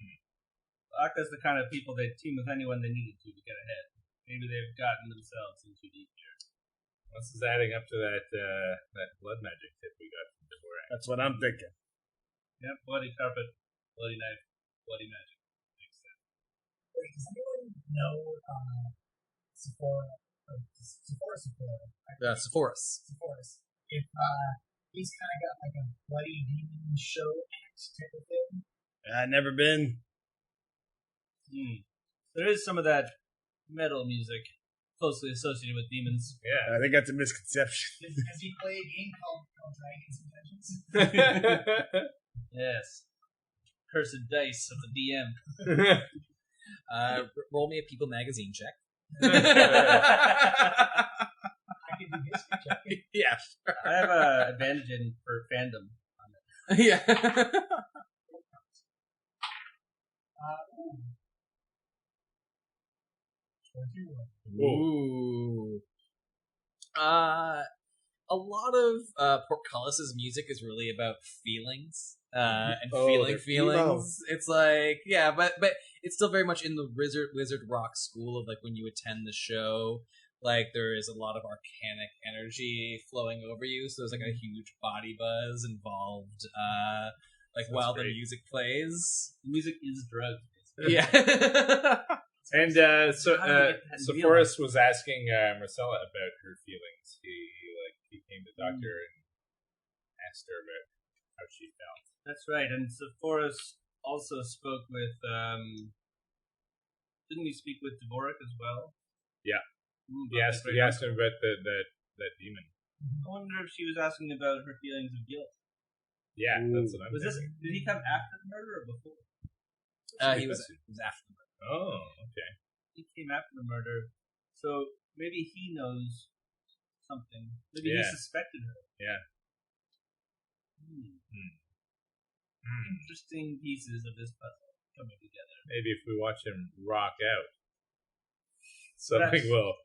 Aka's the kind of people they'd team with anyone they needed to get ahead. Maybe they've gotten themselves in too deep here. This is adding up to that blood magic tip we got from Dvorak. That's what I'm thinking. Yep, bloody carpet, bloody knife, bloody magic. Makes sense. Wait, does anyone know Sephora? Sepphoris. If he's kind of got like a bloody demon show act type of thing. Never been. There is some of that metal music closely associated with demons. Yeah. I think that's a misconception. Has he played a game called Dragons and Dungeons? Yes. Cursed dice of the DM. Roll me a People magazine check. I can do history check. Yeah. I have an advantage for fandom. Yeah. Ooh. 21. Ooh. A lot of Portcullis's music is really about feelings and feeling they're feelings. emo. It's like, yeah, but it's still very much in the wizard rock school of like when you attend the show, like there is a lot of arcanic energy flowing over you, so there's like a huge body buzz involved. Like That's while the great. music plays. Music is drugs. Yeah. And How do you get that Sepphoris was asking Marcella about her feelings. He came to the doctor and asked her about how she felt. That's right, and Sepphoris also spoke with, didn't he speak with Dvorak as well? Yeah. About He asked him about that demon. I wonder if she was asking about her feelings of guilt. Yeah, that's what I'm Was this? thinking. Did he come after the murder or before? He was after the murder. Oh, okay. He came after the murder, so maybe he knows something. Maybe he suspected her. Yeah. Interesting pieces of this puzzle coming together. Maybe if we watch him rock out, something will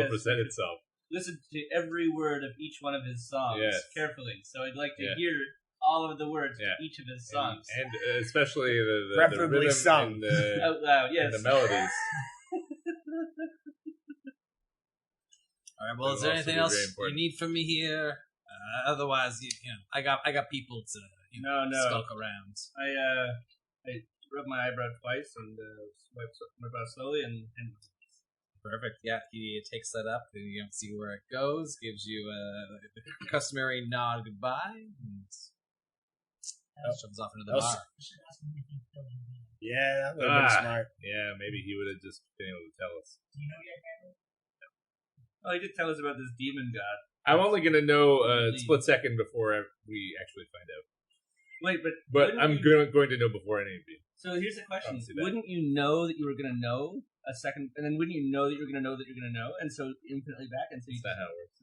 present itself. Listen to every word of each one of his songs carefully. So I'd like to hear all of the words to each of his songs. And especially the preferably rhythm sung. and the, out loud, yes. and the melodies. All right. Well, is there anything else you need from me here? Otherwise, you know, I got people to skulk around. I rub my eyebrow twice and wipe my brow slowly and Perfect. Yeah, he takes that up. And you don't see where it goes. Gives you a customary nod goodbye, and jumps off into the bar. Yeah, that would have been smart. Yeah, maybe he would have just been able to tell us. Do you know yet, Cameron? Oh, he did tell us about this demon god. I'm only going to know a split second before we actually find out. Wait, but I'm going to know before any of you. So here's the question: wouldn't you know that you were going to know a second, and then wouldn't you know that you're going to know that you're going to know, and so infinitely back? And so is that how it works?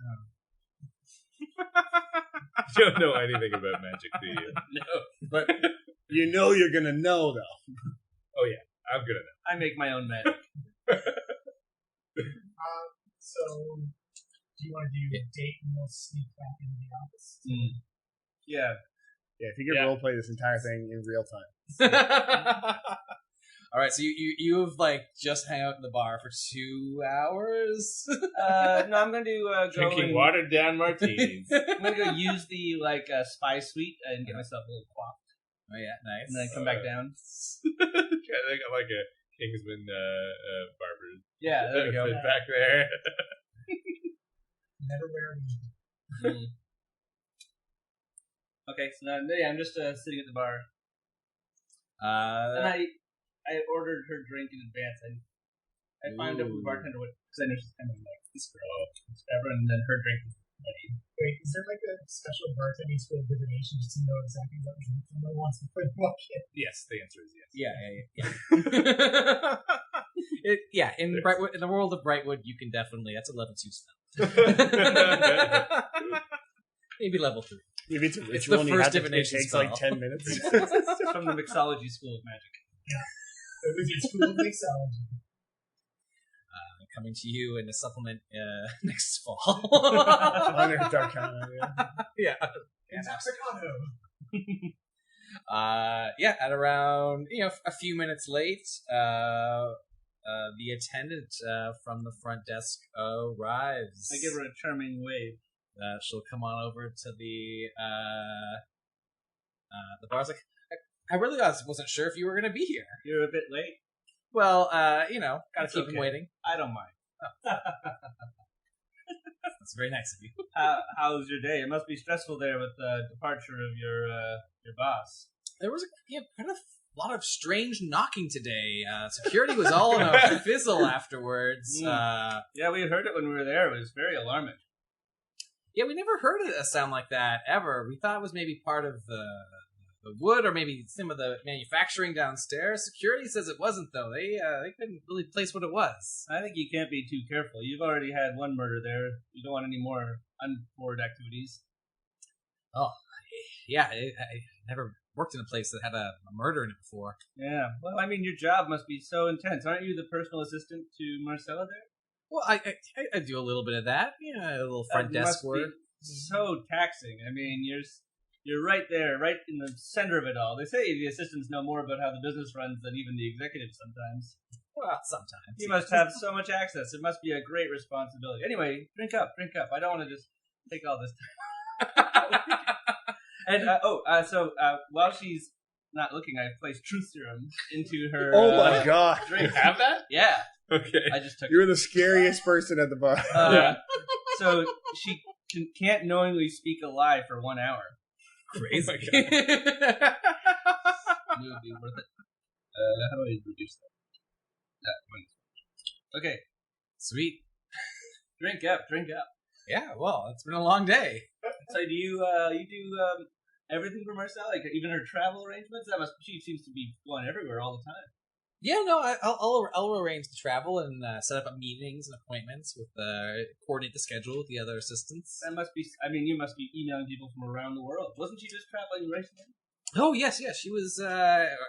You don't know anything about magic, do you? No, but you know you're going to know, though. Oh yeah, I'm going to know. I make my own magic. So, do you want to do a date and we'll sneak back into the office? Yeah. Yeah, if you could roleplay this entire thing in real time. All right, so you've like just hang out in the bar for 2 hours. No, I'm going to go drinking watered down martinis. I'm going to go use the spy suite and get myself a little quaffed. Oh yeah, nice. And then come back down. I got like a Kingsman barber. Yeah, there we go. Back there. Never wear them. Okay, so now, I'm just sitting at the bar. And I ordered her drink in advance. I found out from the bartender because I know she's kind of like this girl, whatever, and then her drink is ready. Wait, is there like a special bartending school of divination just to know exactly what drink someone wants to put in walk in? Yes, the answer is yes. Yeah. In Brightwood, in the world of Brightwood, you can definitely. That's a level 2 spell. Maybe level 3. Maybe it's a ritual. It's the first it divination takes spell. like 10 minutes. From the Mixology School of Magic. Yeah. The Wizard School of Mixology. Coming to you in a supplement next fall. Unearthed Arcana, yeah. Intoxicado. At around a few minutes late, the attendant from the front desk arrives. I give her a charming wave. She'll come on over to the bar's like, I really wasn't sure if you were going to be here. You're a bit late. Well, gotta keep him waiting. I don't mind. That's very nice of you. How's your day? It must be stressful there with the departure of your boss. There was quite a lot of strange knocking today. Security was all in a fizzle afterwards. Yeah, we heard it when we were there. It was very alarming. Yeah, we never heard a sound like that ever. We thought it was maybe part of the wood or maybe some of the manufacturing downstairs. Security says it wasn't, though. They couldn't really place what it was. I think you can't be too careful. You've already had one murder there. You don't want any more untoward activities. Oh, yeah. I never worked in a place that had a murder in it before. Yeah. Well, I mean, your job must be so intense. Aren't you the personal assistant to Marcella there? Well, I do a little bit of that. Yeah, a little front desk work. So taxing. I mean, you're right there, right in the center of it all. They say the assistants know more about how the business runs than even the executives sometimes. Well, sometimes. You must have so much access. It must be a great responsibility. Anyway, drink up. I don't want to just take all this time. And so while she's not looking, I placed truth serum into her. Oh my god! Drink. You have that? Yeah. Okay. I just took. You're the scariest person at the bar. So she can't knowingly speak a lie for 1 hour. Crazy. It would be worth it. How do I reduce that? Okay. Sweet. Drink up. Yeah, well, it's been a long day. So do you do everything for Marcel? Like even her travel arrangements? She seems to be going everywhere all the time. Yeah, no, I'll arrange the travel and set up meetings and appointments with coordinate the schedule with the other assistants. That must be. I mean, you must be emailing people from around the world. Wasn't she just traveling recently? Oh yes, she was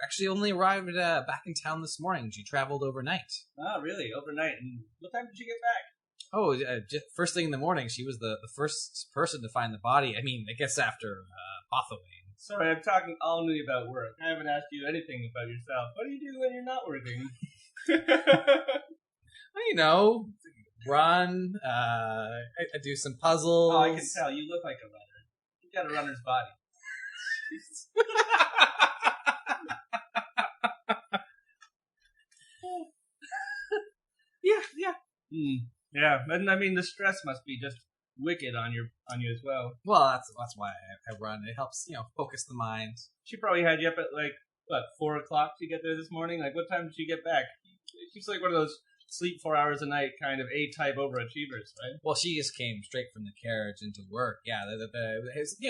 actually only arrived back in town this morning. She traveled overnight. Oh, really? Overnight? And what time did she get back? Oh, just first thing in the morning. She was the first person to find the body. I mean, I guess after Bothaway. Sorry, I'm talking only about work. I haven't asked you anything about yourself. What do you do when you're not working? Well, you know, run. I do some puzzles. Oh, I can tell. You look like a runner. You got a runner's body. Yeah. Yeah, and I mean the stress must be just wicked on you as well. Well, that's why I run. It helps, focus the mind. She probably had you up at 4 o'clock to get there this morning. Like, what time did she get back? She's like one of those sleep 4 hours a night kind of A-type overachievers, right? Well, she just came straight from the carriage into work. Yeah,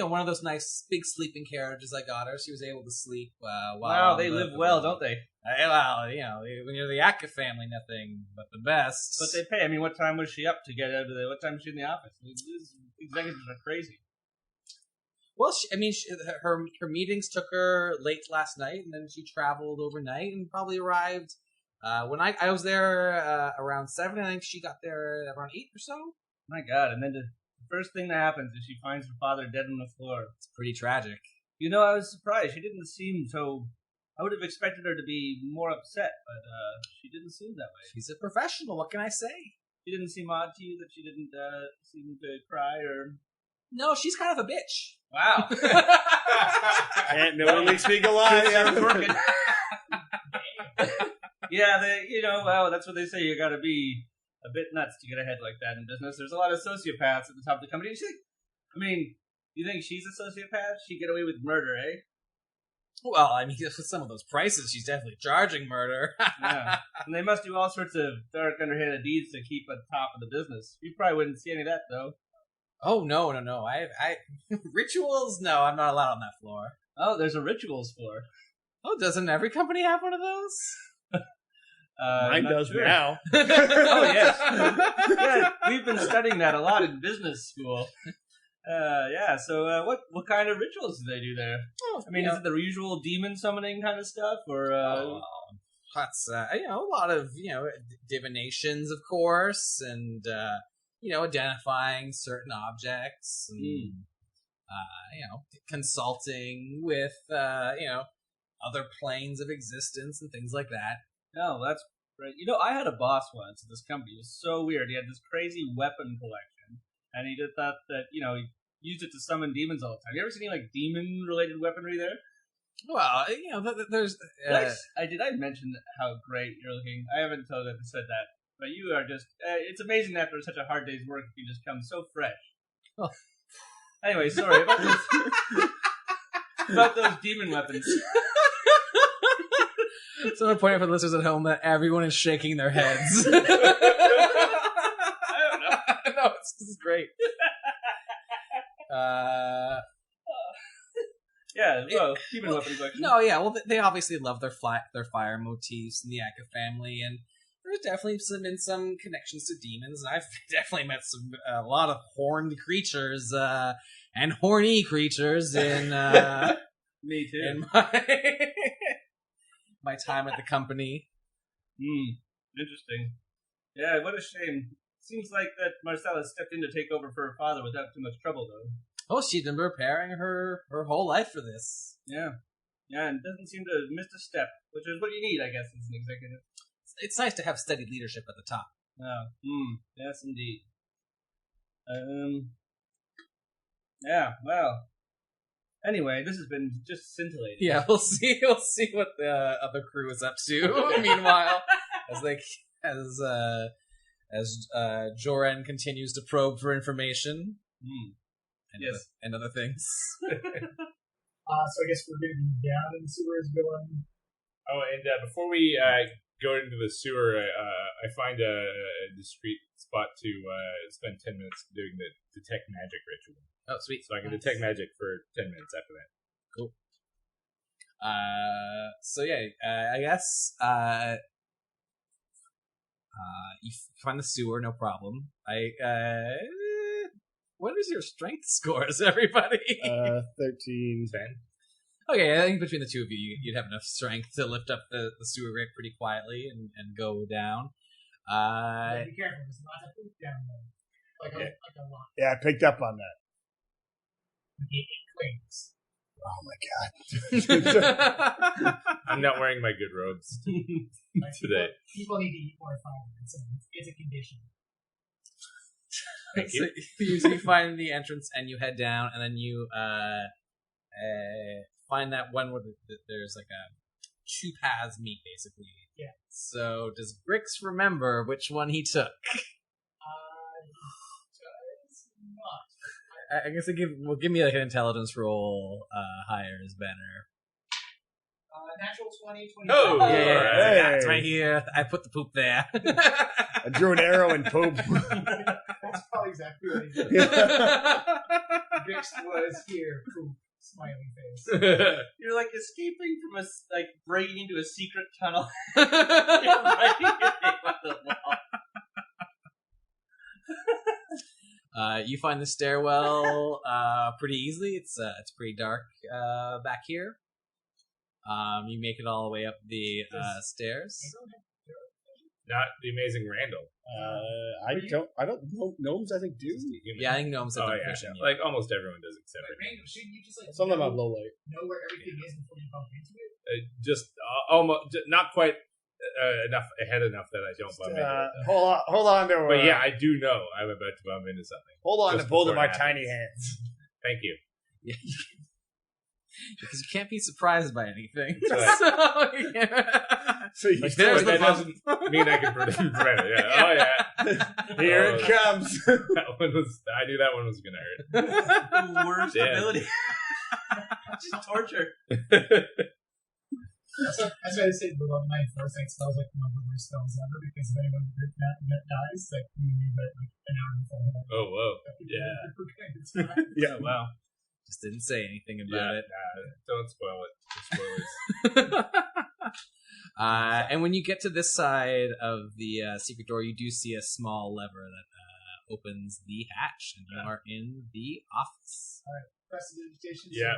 one of those nice big sleeping carriages I got her. She was able to sleep while. Wow, they live well, don't they? Well, when you're the Atka family, nothing but the best. But they pay. I mean, what time was she up to get out of there? What time was she in the office? These executives are crazy. Well, her meetings took her late last night, and then she traveled overnight and probably arrived. When I was there around 7, I think she got there around 8 or so. My God! And then the first thing that happens is she finds her father dead on the floor. It's pretty tragic. I was surprised. She didn't seem so. I would have expected her to be more upset, but she didn't seem that way. She's a professional. What can I say? She didn't seem odd to you that she didn't seem to cry or. No, she's kind of a bitch. Wow. Can't no one makes me go live. Yeah, well, that's what they say. You got to be a bit nuts to get ahead like that in business. There's a lot of sociopaths at the top of the company. You think she's a sociopath? She'd get away with murder, eh? Well, I mean, with some of those prices, she's definitely charging murder. Yeah. And they must do all sorts of dark, underhanded deeds to keep at the top of the business. You probably wouldn't see any of that, though. Oh, no. I rituals? No, I'm not allowed on that floor. Oh, there's a rituals floor. Oh, doesn't every company have one of those? Mine does now. Oh, yes. Yeah, we've been studying that a lot in business school. So what kind of rituals do they do there? Oh, I mean, is it the usual demon summoning kind of stuff, or that's a lot of divinations, of course, and identifying certain objects, and consulting with other planes of existence and things like that. Oh, that's right. I had a boss once at this company. It was so weird. He had this crazy weapon collection, and he just thought that he used it to summon demons all the time. You ever seen any demon-related weaponry there? Well, there's. Did I mention how great you're looking? I haven't said that, but you are just. It's amazing that after such a hard day's work, you just come so fresh. Oh. Anyway, sorry about this. About those demon weapons. So I'm pointing out for the listeners at home that everyone is shaking their heads. I don't know. No, this is great. Demon weapon collection. No, yeah, well, they obviously love their fire motifs in the Atka family, and there's definitely been some connections to demons, and I've definitely met a lot of horned creatures and horny creatures in me too. In my time at the company. Interesting. Yeah, what a shame. Seems like that Marcella stepped in to take over for her father without too much trouble, though. Oh, she's been preparing her whole life for this. Yeah, and doesn't seem to have missed a step, which is what you need, I guess, as an executive. It's nice to have steady leadership at the top. Oh, yes, indeed. Yeah, well. Anyway, this has been just scintillating. Yeah, we'll see what the other crew is up to. Meanwhile, as Joren continues to probe for information. And other things. So I guess we're going to be down in the sewers going. Oh, and before we go into the sewer, I find a discreet spot to spend 10 minutes doing the detect magic ritual. Oh, sweet. So I can detect magic for 10 minutes after that. Cool. So yeah, I guess you find the sewer, no problem. What is your strength scores, everybody? 13. 10. Okay, I think between the two of you, you'd have enough strength to lift up the sewer grate pretty quietly and go down. Be careful, there's lots of poop down there. Like a lot. Yeah, I picked up on that. It clings. Oh my god. I'm not wearing my good robes today. People need to eat more fiber. It's a condition. Thank you. So you find the entrance and you head down, and then you find that one where there's like a 2 paths meet, basically. Yeah. So does Brix remember which one he took? Does not. I guess give me like an intelligence roll. Higher is better. Natural 20, 20. Oh, Hey. That's right here. I put the poop there. I drew an arrow and poop. That's probably exactly what he did. Vix was here. Poop. Smiley face. You're like escaping from breaking into a secret tunnel. You're writing your name on the wall. You find the stairwell pretty easily. It's pretty dark back here. You make it all the way up the stairs. Not the amazing Randall. I don't know. Gnomes, I think, do. Yeah, I think gnomes have Oh, been yeah, fishing. yeah. Like almost everyone does except for me. Random, shouldn't you just Some of them have low light. know where everything is before you bump into it? Just almost not quite enough ahead enough that I don't bump into it. Hold on to. But yeah, I do know I'm about to bump into something. hold on just to both of before my it tiny happens. hands. Thank you. Because you can't be surprised by anything. Right. So you Like, still there's That the doesn't mean I can prevent it. Yeah. Oh yeah. here it comes. That one was. I knew that one was gonna hurt. The worst Yeah. ability. Just torture. That's why I say below 9 foresight spells like one of the worst spells ever, because if anyone that dies, like you need like an hour before that. Oh whoa. Yeah. Yeah. Wow. Just didn't say anything about it. Don't spoil it. Spoilers. And when you get to this side of the secret door, you do see a small lever that opens the hatch, and you are in the office. Prestidigitation. Yeah.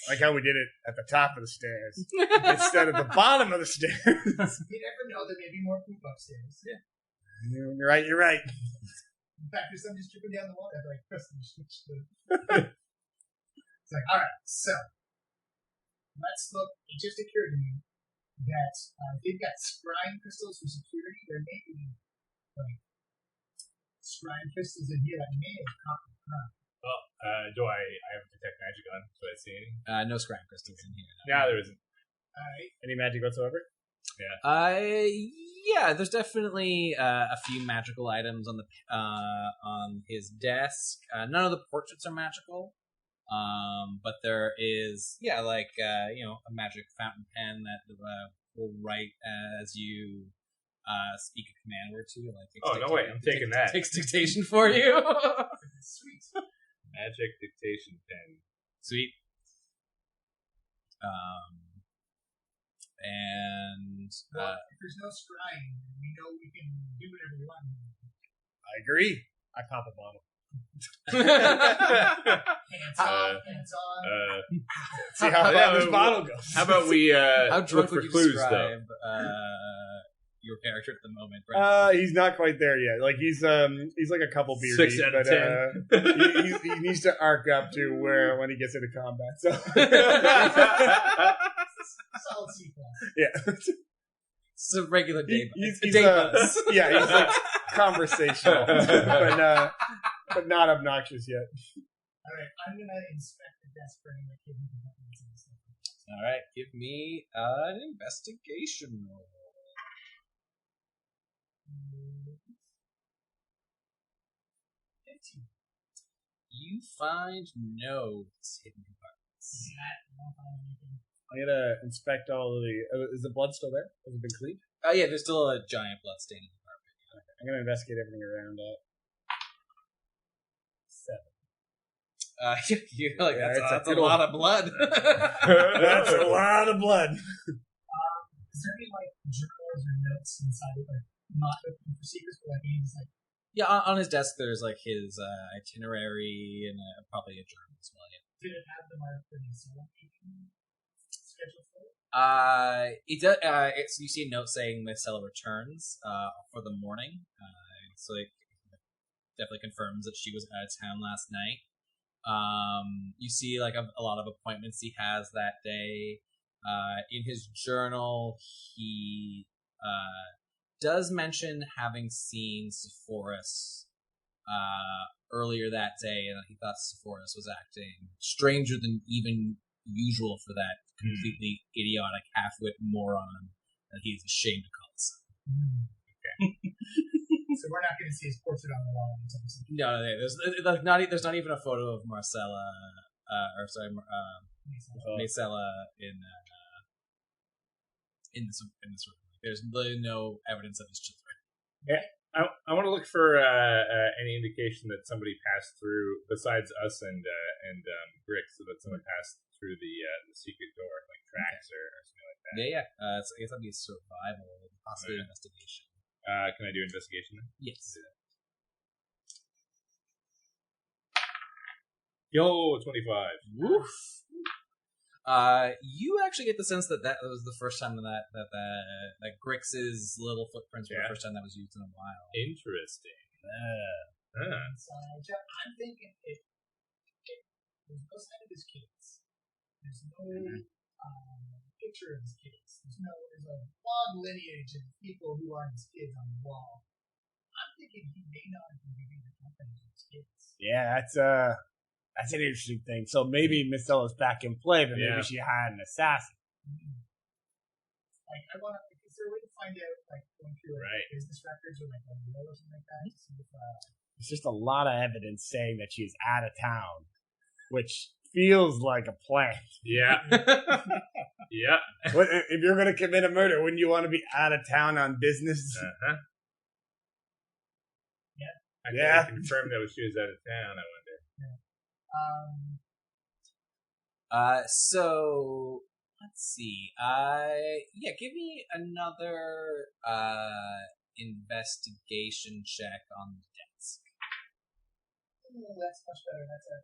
Like how we did it at the top of the stairs instead of the bottom of the stairs. You never know, there may be more poop upstairs. Yeah. You're right. You're right. In fact, there's some just dripping down the wall. They're like prestidigitation. It's like, alright, so let's look. It just occurred to me that they've got scrying crystals for security. There may be like scrying crystals in here that may have caught the crime. Well, do I have detect magic on? Do I see any? No scrying crystals in here. No, there isn't. Alright. Any magic whatsoever? Yeah, there's definitely a few magical items on his desk. None of the portraits are magical, but there is a magic fountain pen that will write as you speak a command word to. Like, No way! I'm taking that. Takes dictation for you. Sweet. Magic dictation pen. Sweet. And Well, if there's no scrying, we know we can do whatever we want. I agree. I pop a bottle. Hands off, hands on. See how far this bottle goes. How about we how look drunk for would you clues, describe your character at the moment? He's not quite there yet. Like he's like a couple beers 6 deep, out of but he needs to arc up to where when he gets into combat. So Solid C+. yeah, It's a regular day. he's buzz. yeah, he's like conversational, but not obnoxious yet. Alright, I'm gonna inspect the desk for any hidden compartments and stuff. All right, give me an investigation roll. You find no hidden compartments. I'm gonna inspect all of the. Is the blood still there? Has it been cleaned? Oh yeah, there's still a giant blood stain in the carpet. I'm gonna investigate everything around it. 7. You're like, Yeah, that's a lot of blood. That's a lot of blood. Is there any like journals or notes inside it, like not looking for secrets, but like he's like Yeah, on his desk there's like his itinerary and probably a journal as well. Yeah. did it have the mark for the solo schedule for it? It does. You see a note saying Marcella returns for the morning. So it definitely confirms that she was out of town last night. You see like a lot of appointments he has that day. In his journal, he does mention having seen Sepphoris earlier that day, and he thought Sepphoris was acting stranger than even usual for that completely idiotic half-wit moron that he's ashamed to call himself. So we're not going to see his portrait on the wall anytime soon. No, there's not even a photo of Marcella, Marcella in this room. There's literally no evidence of his children. Yeah, I want to look for any indication that somebody passed through besides us and Brick, so that someone passed through the secret door, like tracks or something like that. Yeah. I guess that'd be survival, possibly investigation. Can I do investigation then? Yes. Yo, 25. Woof. You actually get the sense that was the first time that Grix's little footprints were the first time that was used in a while. Interesting. So I'm thinking there's no sign of his kids. There's no picture of his kids. There's a long lineage of people who are his kids on the wall. I'm thinking he may not have been giving the company to his kids. Yeah, that's an interesting thing. So maybe Miss Ella's back in play, but maybe she hired an assassin. Like, I want to, is there a way to find out, like, going through business records or like a will or something like that? To see if, There's just a lot of evidence saying that she's out of town, which feels like a plan. Yeah. Yeah. If you're going to commit a murder, wouldn't you want to be out of town on business? Uh-huh. Yeah. I can confirm that she was out of town, I wonder. So let's see. Give me another investigation check on the desk. That's much better. That's a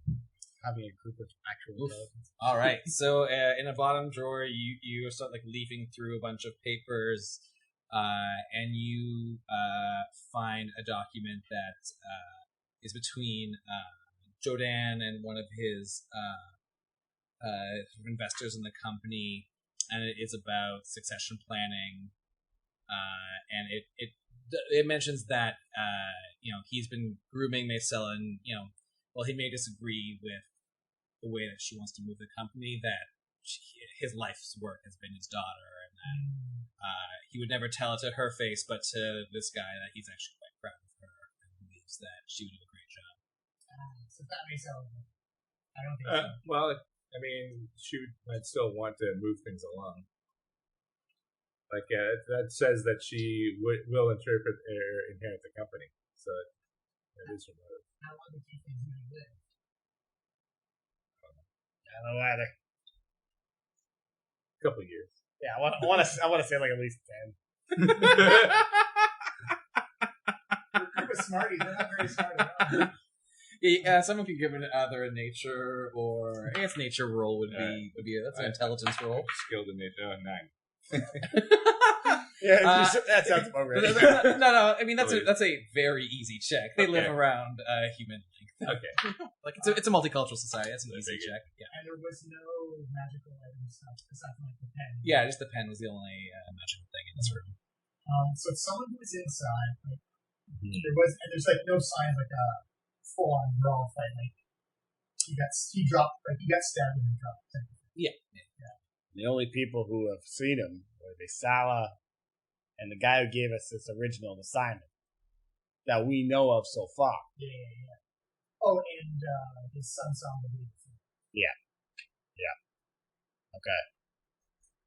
20. Having a group of actual intelligence. All right. So in a bottom drawer, you start like leafing through a bunch of papers, and you find a document that is between Jodan and one of his investors in the company, and it is about succession planning. And it mentions that he's been grooming Marcella, and while he may disagree with the way that she wants to move the company, that his life's work has been his daughter, and that he would never tell it to her face, but to this guy, that he's actually quite proud of her and believes that she would do a great job. So that makes sense. I don't think so. Well, I mean, she might still want to move things along. Like, that says that she will inherit the company. So it is her motive. How long do you think he would live? I don't know either. A couple of years. Yeah, I want to say like at least 10. You're a smarty. They're not very smart at all. Yeah, someone could give it either a nature or I guess nature roll would be that's an intelligence roll. Skilled in nature. 9. Yeah, that sounds about right. No. I mean that's a very easy check. They live around human length. Okay. Like it's a multicultural society. That's an easy check. Yeah. And there was no magical items aside from like the pen. Yeah, just the pen was the only magical thing in this room. So it's someone who was inside. Like, there's like no sign of like a full-on brawl fight. Like he got stabbed and dropped. Yeah. The only people who have seen him were Sala and the guy who gave us this original assignment that we know of so far. Yeah. Oh, and his son saw him the day before. Yeah. Okay.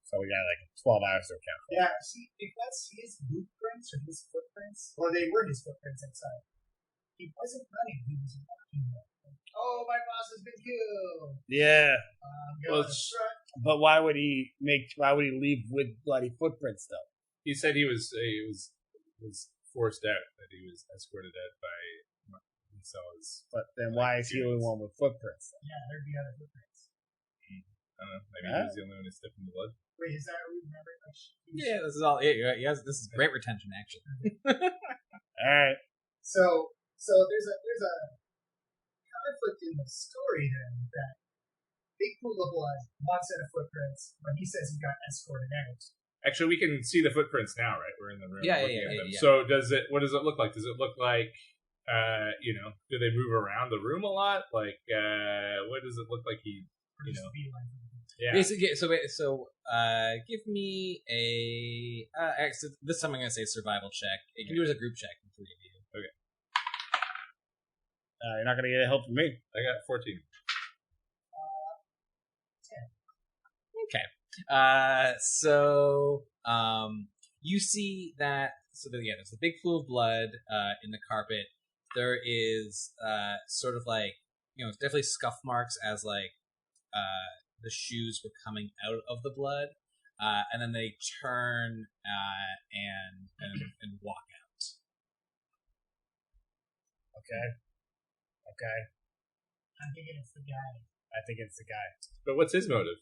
So we got like 12 hours to account for. Yeah, see, if that's his boot prints or his footprints, or they were his footprints outside. He wasn't running. He was walking. Oh, my boss has been killed. Yeah. Well, But why would he leave with bloody footprints though? He said he was forced out. That he was escorted out by Marcella's. But then why is he the only one with footprints? yeah, there'd be other footprints. I don't know. Maybe he was the only one who stepped in the blood. Wait, is that what we remember? Yeah, this is all. Yeah, yes, this is great retention, actually. All right. So there's a conflict in the story then that big pool of blood, one set of footprints, when he says he got escorted out. Actually, we can see the footprints now, right? We're in the room. Yeah, looking yeah, at them. yeah. So what does it look like? Does it look like, do they move around the room a lot? Like, what does it look like yeah. Basically, give me a. Actually, this time I'm going to say survival check. You can do it as a group check for 3 of you. Okay. You're not gonna get help from me. I got 14. 10. Okay. You see that. So there's a big pool of blood in the carpet. There is sort of like definitely scuff marks as like the shoes were coming out of the blood, and then they turn and walk out. Okay. I'm thinking it's the guy. I think it's the guy. But what's his motive?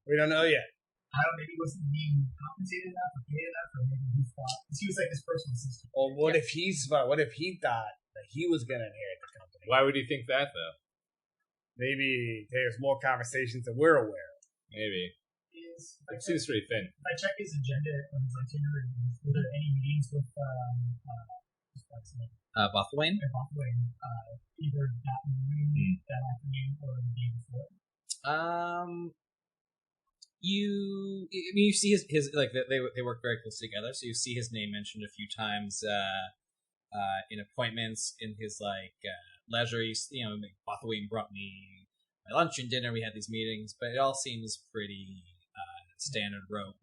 We don't know yet. I don't know, maybe he wasn't being compensated enough or paid enough, or maybe he thought, because he was like his personal assistant. Or what if he thought that he was gonna inherit the company? Why would he think that, though? Maybe there's more conversations that we're aware of. Maybe. It seems pretty thin. If I check his agenda or his itinerary, were there any meetings with Bothwain? Either that morning, that afternoon, or the day before? You see his like they work very close together, so you see his name mentioned a few times in appointments in his leisure. Bothwain brought me my lunch and dinner. We had these meetings, but it all seems pretty standard rote.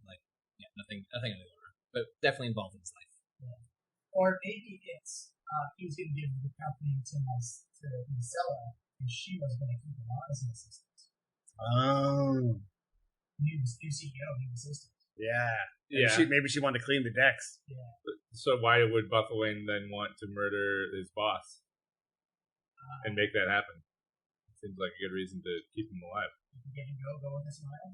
Nothing out of the order, but definitely involved in his life. Yeah. Or maybe it's he was going to give the company to Marcella, and she was going to keep him on as an assistant. Oh. He was new CEO, he was assistant. Yeah. Yeah. Maybe she wanted to clean the decks. Yeah. So why would Bothwain then want to murder his boss and make that happen? Seems like a good reason to keep him alive. Get him go with a smile.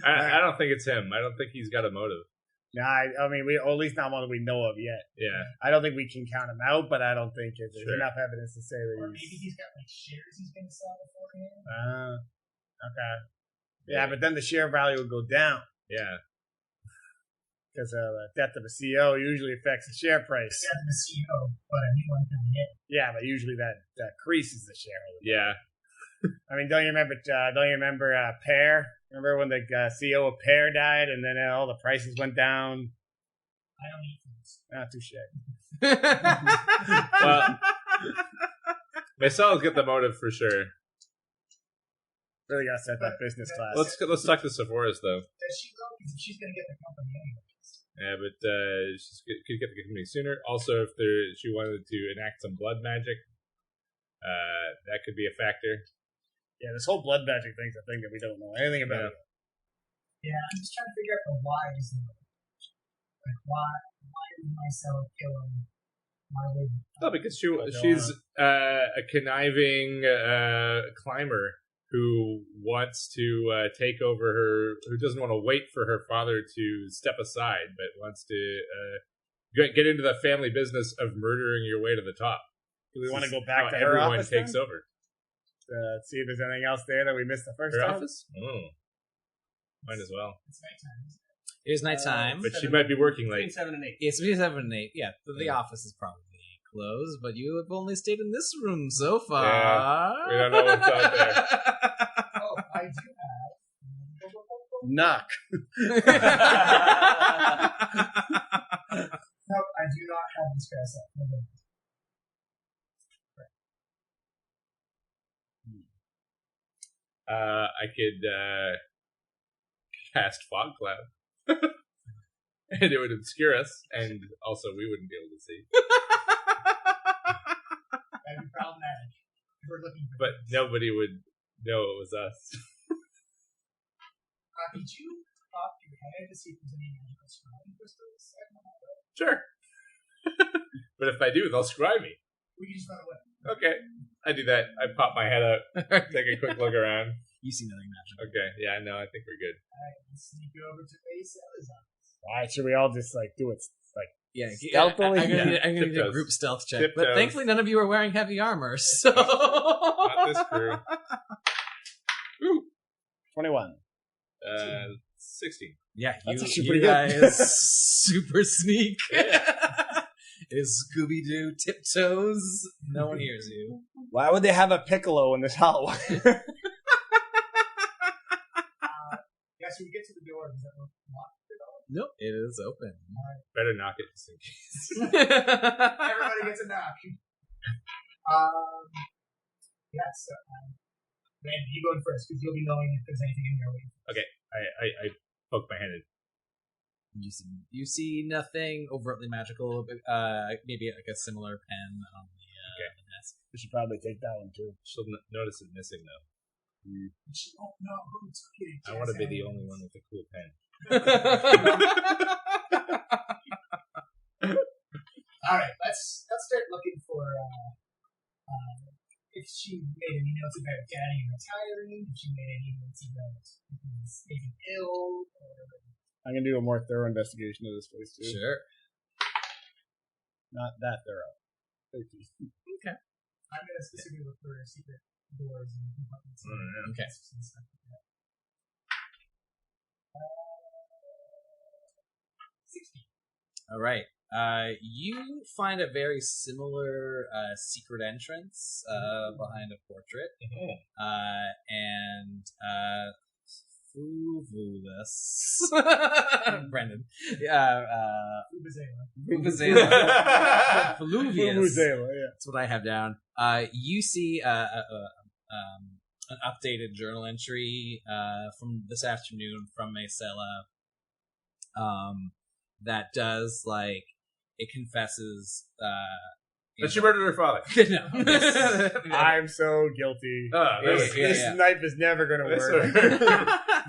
I don't think it's him. I don't think he's got a motive. No, I mean, or at least not one that we know of yet. Yeah. I don't think we can count him out, but I don't think there's enough evidence to say that or maybe he's got shares he's going to sell beforehand. Okay. Yeah, but then the share value will go down. Yeah. Because the death of a CEO usually affects the share price. The death of the CEO, but a new one coming in. Yeah, but usually that increases the shareholder. Yeah. I mean, don't you remember Pear? Remember when the CEO of Pear died, and then all the prices went down? I don't eat foods. Not too shit. Well, Marcella's got the motive for sure. Really gotta set that business class. Let's talk to Sephora's though. Does she go? Because she's going to get the company anyways. Yeah, but she could get the company sooner. Also, if she wanted to enact some blood magic, that could be a factor. Yeah, this whole blood magic thing's a thing that we don't know anything about. Yeah, I'm just trying to figure out the whys. Like, why did Marcella kill him? Why would... Oh, because she's a conniving climber who wants to take over who doesn't want to wait for her father to step aside, but wants to get into the family business of murdering your way to the top. Do we want to go back to her everyone office takes then? over? See if there's anything else there that we missed the first Her time? office? Oh. Might as well. It's nighttime, isn't it? It is nighttime. But she might be working late. Between 7 and 8. It's between 7 and 8. Yeah, the office is probably closed, but you have only stayed in this room so far. Yeah, we don't know what's out there. Oh, I do have... Knock. No, I do not have this grass up. I could cast fog cloud, and it would obscure us, and also we wouldn't be able to see. That'd be problematic. If we're looking for But things. nobody would know it was us. Could you pop your head to see if there's any magical scrying crystals? Sure. But if I do, they'll scry me. We can just run away. Okay. I do that. I pop my head up, take a quick look around. You see nothing magical. Okay. Yeah, no, I think we're good. Alright, let's sneak over to Acella's office. Alright, should we all just like do it like Yeah, Stealthily? I'm gonna Yeah. need a Tiptoes. group stealth check, Tiptoes. but thankfully none of you are wearing heavy armor, so Not this crew. 21? 16. yeah, That's you, actually you pretty good. guys super sneak. Is Scooby Doo tiptoes? No one hears you. Why would they have a piccolo in this hallway? Yeah, so we get to the door. Does that look locked at all? Nope, it is open. Better knock it just in case. Everybody gets a knock. Yeah, so Randy, you go in first because you'll be knowing if there's anything in your way. I poke my head in. You see nothing overtly magical, but maybe like a similar pen on the desk. We should probably take that one too. She'll notice it missing, though. She won't know who took it. I want to be the only one with a cool pen. All right, let's start looking for if she made any notes about Daddy retiring, if she made any notes about if he was maybe ill, or I'm gonna do a more thorough investigation of this place too. Sure. Not that thorough. 13. I'm gonna specifically look for secret doors and compartments. And Okay. desks and stuff like that. 16. All right. You find a very similar secret entrance behind a portrait, and Fuvulus, Brendan, Fuvuzela, Fluvius. Yeah. That's what I have down. You see an updated journal entry from this afternoon from Marcella that does like it confesses But she murdered her father. no. I'm so guilty. This Yeah. knife is never gonna work.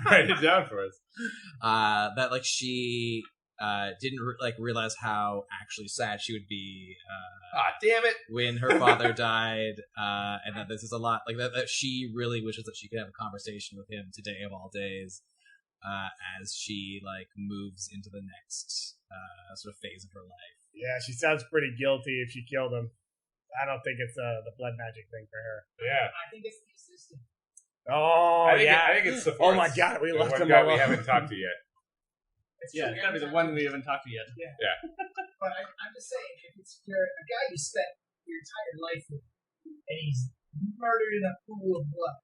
Write it down for us. That like she didn't realize how actually sad she would be Damn it. when her father died, and that this is a lot like that she really wishes that she could have a conversation with him today of all days, as she like moves into the next sort of phase of her life. Yeah, she sounds pretty guilty if she killed him. I don't think it's the blood magic thing for her. Yeah. I think it's the assistant. Oh, I think yeah. it's the Oh fourth. my god, we The left one him guy all we alone. haven't talked to yet. It's Yeah, true, it's gotta be the one we haven't talked to yet. But I'm just saying, if it's a guy you spent your entire life with, and he's murdered in a pool of blood,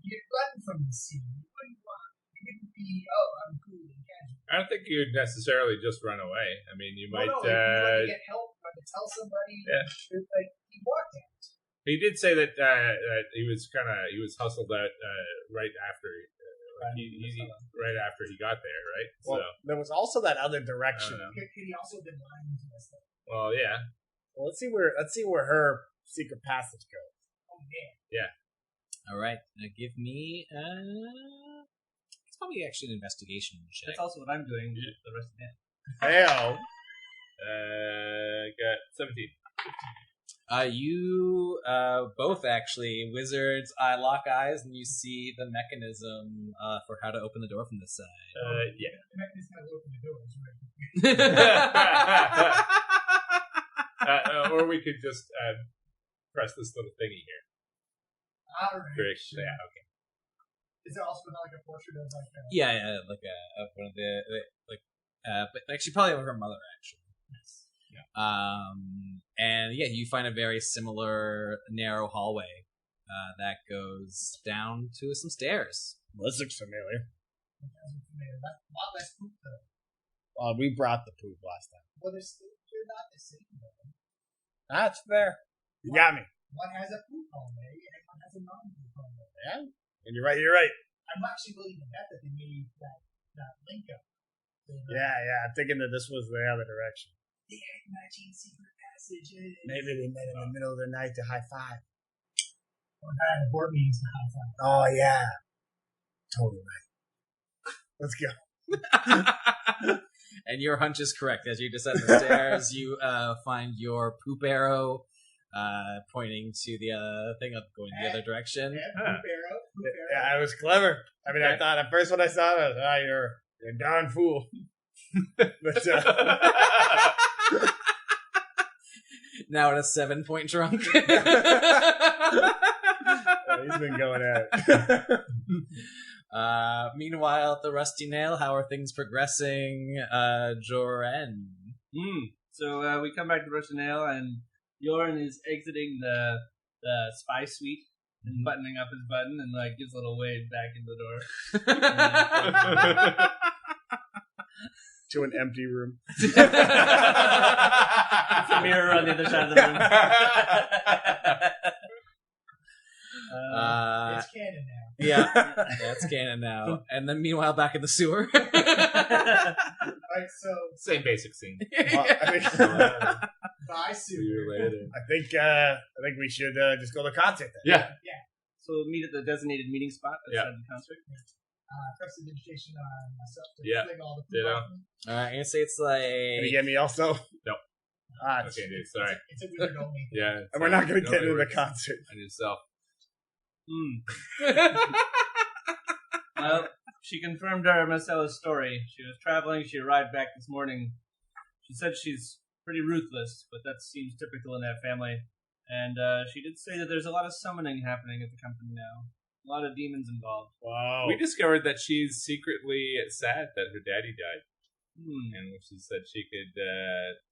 you'd run from the scene. You wouldn't want. You wouldn't be, oh, I'm cool and casual. I don't think you'd necessarily just run away. I mean, you might. No, you want to get help, want to tell somebody. Yeah. Like, he walked out. He did say that he was hustled out right after right after he got there, right? Well, there was also that other direction. I don't know. Could he also been lying to us? Well, yeah. Well, let's see where her secret passage goes. Oh, man. All right, now give me it's probably actually an investigation check. That's also what I'm doing the rest of the day. Heyo. Got 17. You both actually wizards lock eyes and you see the mechanism for how to open the door from this side. Yeah. The mechanism has opened the doors, right? Or we could just press this little thingy here. All right. Very, yeah, okay. Is there also like a portrait of like a... Yeah, like one of the but actually probably of her mother actually. And yeah, you find a very similar narrow hallway that goes down to some stairs. This looks familiar. That's a lot less poop though. We brought the poop last time. Well, they're not the same though. That's fair. You got me. One has a poop hallway and one has a non-poop hallway. Yeah. And you're right. I'm actually willing to bet that they made that link up. Yeah. I'm thinking that this was the other direction. They had matching secret passages. messages. Maybe they met in the middle of the night to high five. Or had a board meetings to high five. Oh yeah, totally right. Let's go. And your hunch is correct. As you descend the stairs, you find your poop arrow pointing to the thing of going the other direction. Yeah, poop arrow. Yeah, I was clever. I mean, I thought at first when I saw it, I was, you're a darn fool. But now at a 7-point drunk. he's been going at it. Meanwhile, at the Rusty Nail, how are things progressing, Joren? So we come back to Rusty Nail, and Yoren is exiting the spy suite and buttoning up his button, and like gives a little wave back into the door. To an empty room. It's a mirror on the other side of the room. It's canon now. Yeah, that's canon now. And then meanwhile, back in the sewer. Right, so Same basic scene. Well, I think, bye, Sue. I think we should just go to the concert then. Yeah. So we'll meet at the designated meeting spot outside the concert. Prestidigitation on myself to Yeah. fling all the Ditto. poop off me. I'm gonna say it's like. Can you get me also? No. Okay, dude. Sorry. It's a wizard only. Yeah. And we're not going to get into the concert. I need self. Well, she confirmed our Marcella's story. She was traveling. She arrived back this morning. She said she's pretty ruthless, but that seems typical in that family. And she did say that there's a lot of summoning happening at the company now. A lot of demons involved. Wow. We discovered that she's secretly sad that her daddy died, and she said she could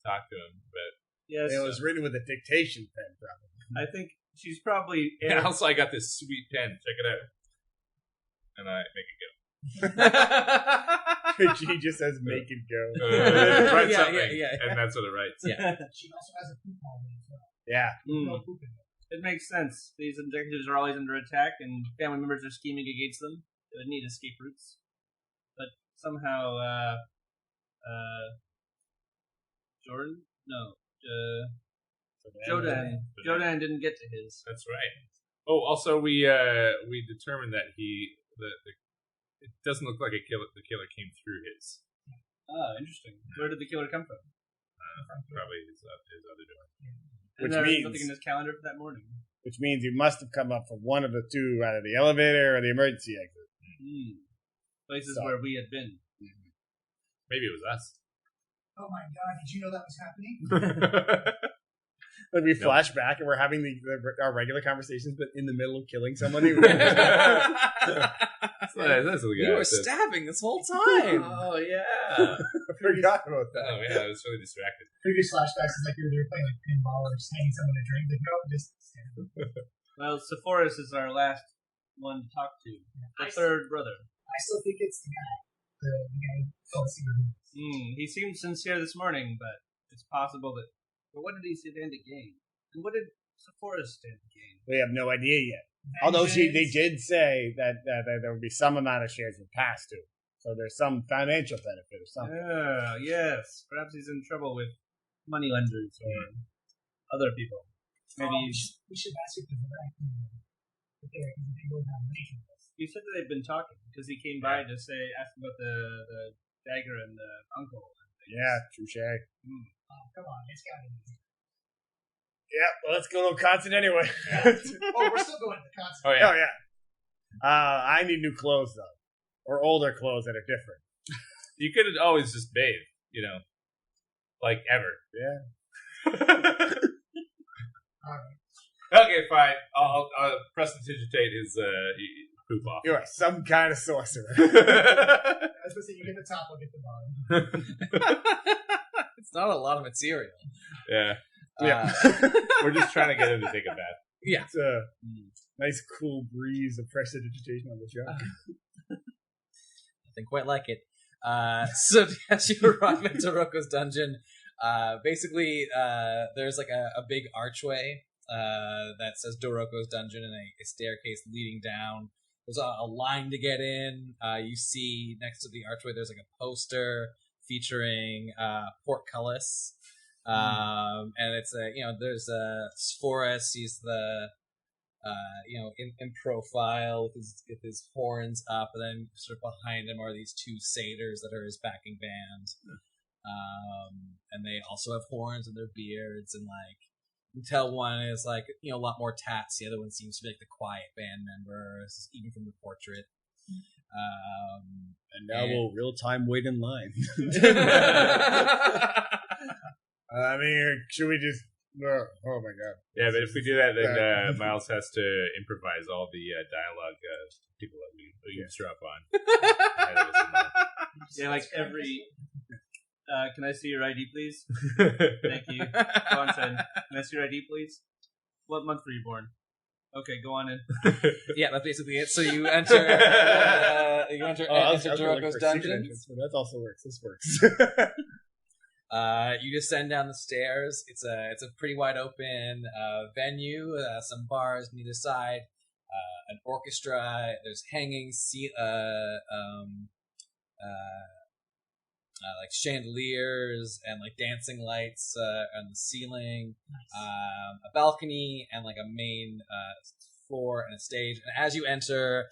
talk to him, but Yes, It was written with a dictation pen, probably. I think she's probably. yeah. Also, I got this sweet pen. Check it out, and I make it go. He just says make it go. Write Yeah, something, yeah. and that's what it writes. Yeah. She also has a poop hallway as well. Yeah. No poop in it. It makes sense. These executives are always under attack, and family members are scheming against them. They would need escape routes. But somehow, Jordan? No. Jodan didn't get to his. That's right. Oh, also we determined that it doesn't look like the killer came through his. Ah, interesting. Where did the killer come from? Probably his other door. And Which there was means- nothing in his calendar for that morning. Which means you must have come up from one of the two, either the elevator or the emergency exit. Places So- where we had been. Maybe it was us. Oh my god, did you know that was happening? Like we flash back and we're having our regular conversations, but in the middle of killing somebody. That's what You were stabbing this whole time. Oh, yeah. I forgot about that. Oh yeah, I was really distracted. Previous flashbacks is like you were playing like pinball or just handing someone a drink. Like, no, just stand. Well, Sepphoris is our last one to talk to. The third brother. I still think it's the guy. The guy who fell asleep. He seemed sincere this morning, but it's possible that. But what did he stand to gain? And what did Sepphoris stand to gain? We have no idea yet. Although they did say that there would be some amount of shares would pass to. So there's some financial benefit or something. Yes. Perhaps he's in trouble with moneylenders or other people. Maybe we should ask if there's a right if they both have money from this. he said that they've been talking because he came by to ask about the dagger and the uncle. And things. Yeah, touche. Oh, come on, it's gotta be. Yeah, well, let's go to a concert anyway. Oh, we're still going to the concert. Oh yeah. Oh, yeah. I need new clothes, though. Or older clothes that are different. You could always just bathe, like ever. Yeah. Alright. Okay, fine. I'll prestidigitate his poop off. You are some kind of sorcerer. I was gonna say, you get the top, I'll get the bottom. It's not a lot of material. Yeah. We're just trying to get him to take a bath. Yeah. It's a nice cool breeze of prestidigitation on the show. Nothing quite like it. So as you arrive into Roko's dungeon, basically there's like a big archway that says Doroko's dungeon and a staircase leading down. There's a line to get in. You see next to the archway there's like a poster featuring portcullis. And it's there's Sphoras. He's the in profile with his horns up, and then sort of behind him are these two satyrs that are his backing band. And they also have horns in their beards, and like you can tell one is like a lot more tats. The other one seems to be like the quiet band member, even from the portrait. And now we'll real time wait in line. I mean, should we just? Oh my god! Yeah, but if we do that, then Miles has to improvise all the dialogue people that we eavesdrop on. Yeah, like every. Can I see your ID, please? Thank you. Go on, Ted. Can I see your ID, please? What month were you born? Okay, go on in. Yeah, that's basically it. So you enter. Enter Joroko's dungeon. That also works. This works. You descend down the stairs. It's a pretty wide open venue. Some bars on either side. An orchestra. There's hanging like chandeliers and like dancing lights on the ceiling. A balcony and like a main floor and a stage. And as you enter,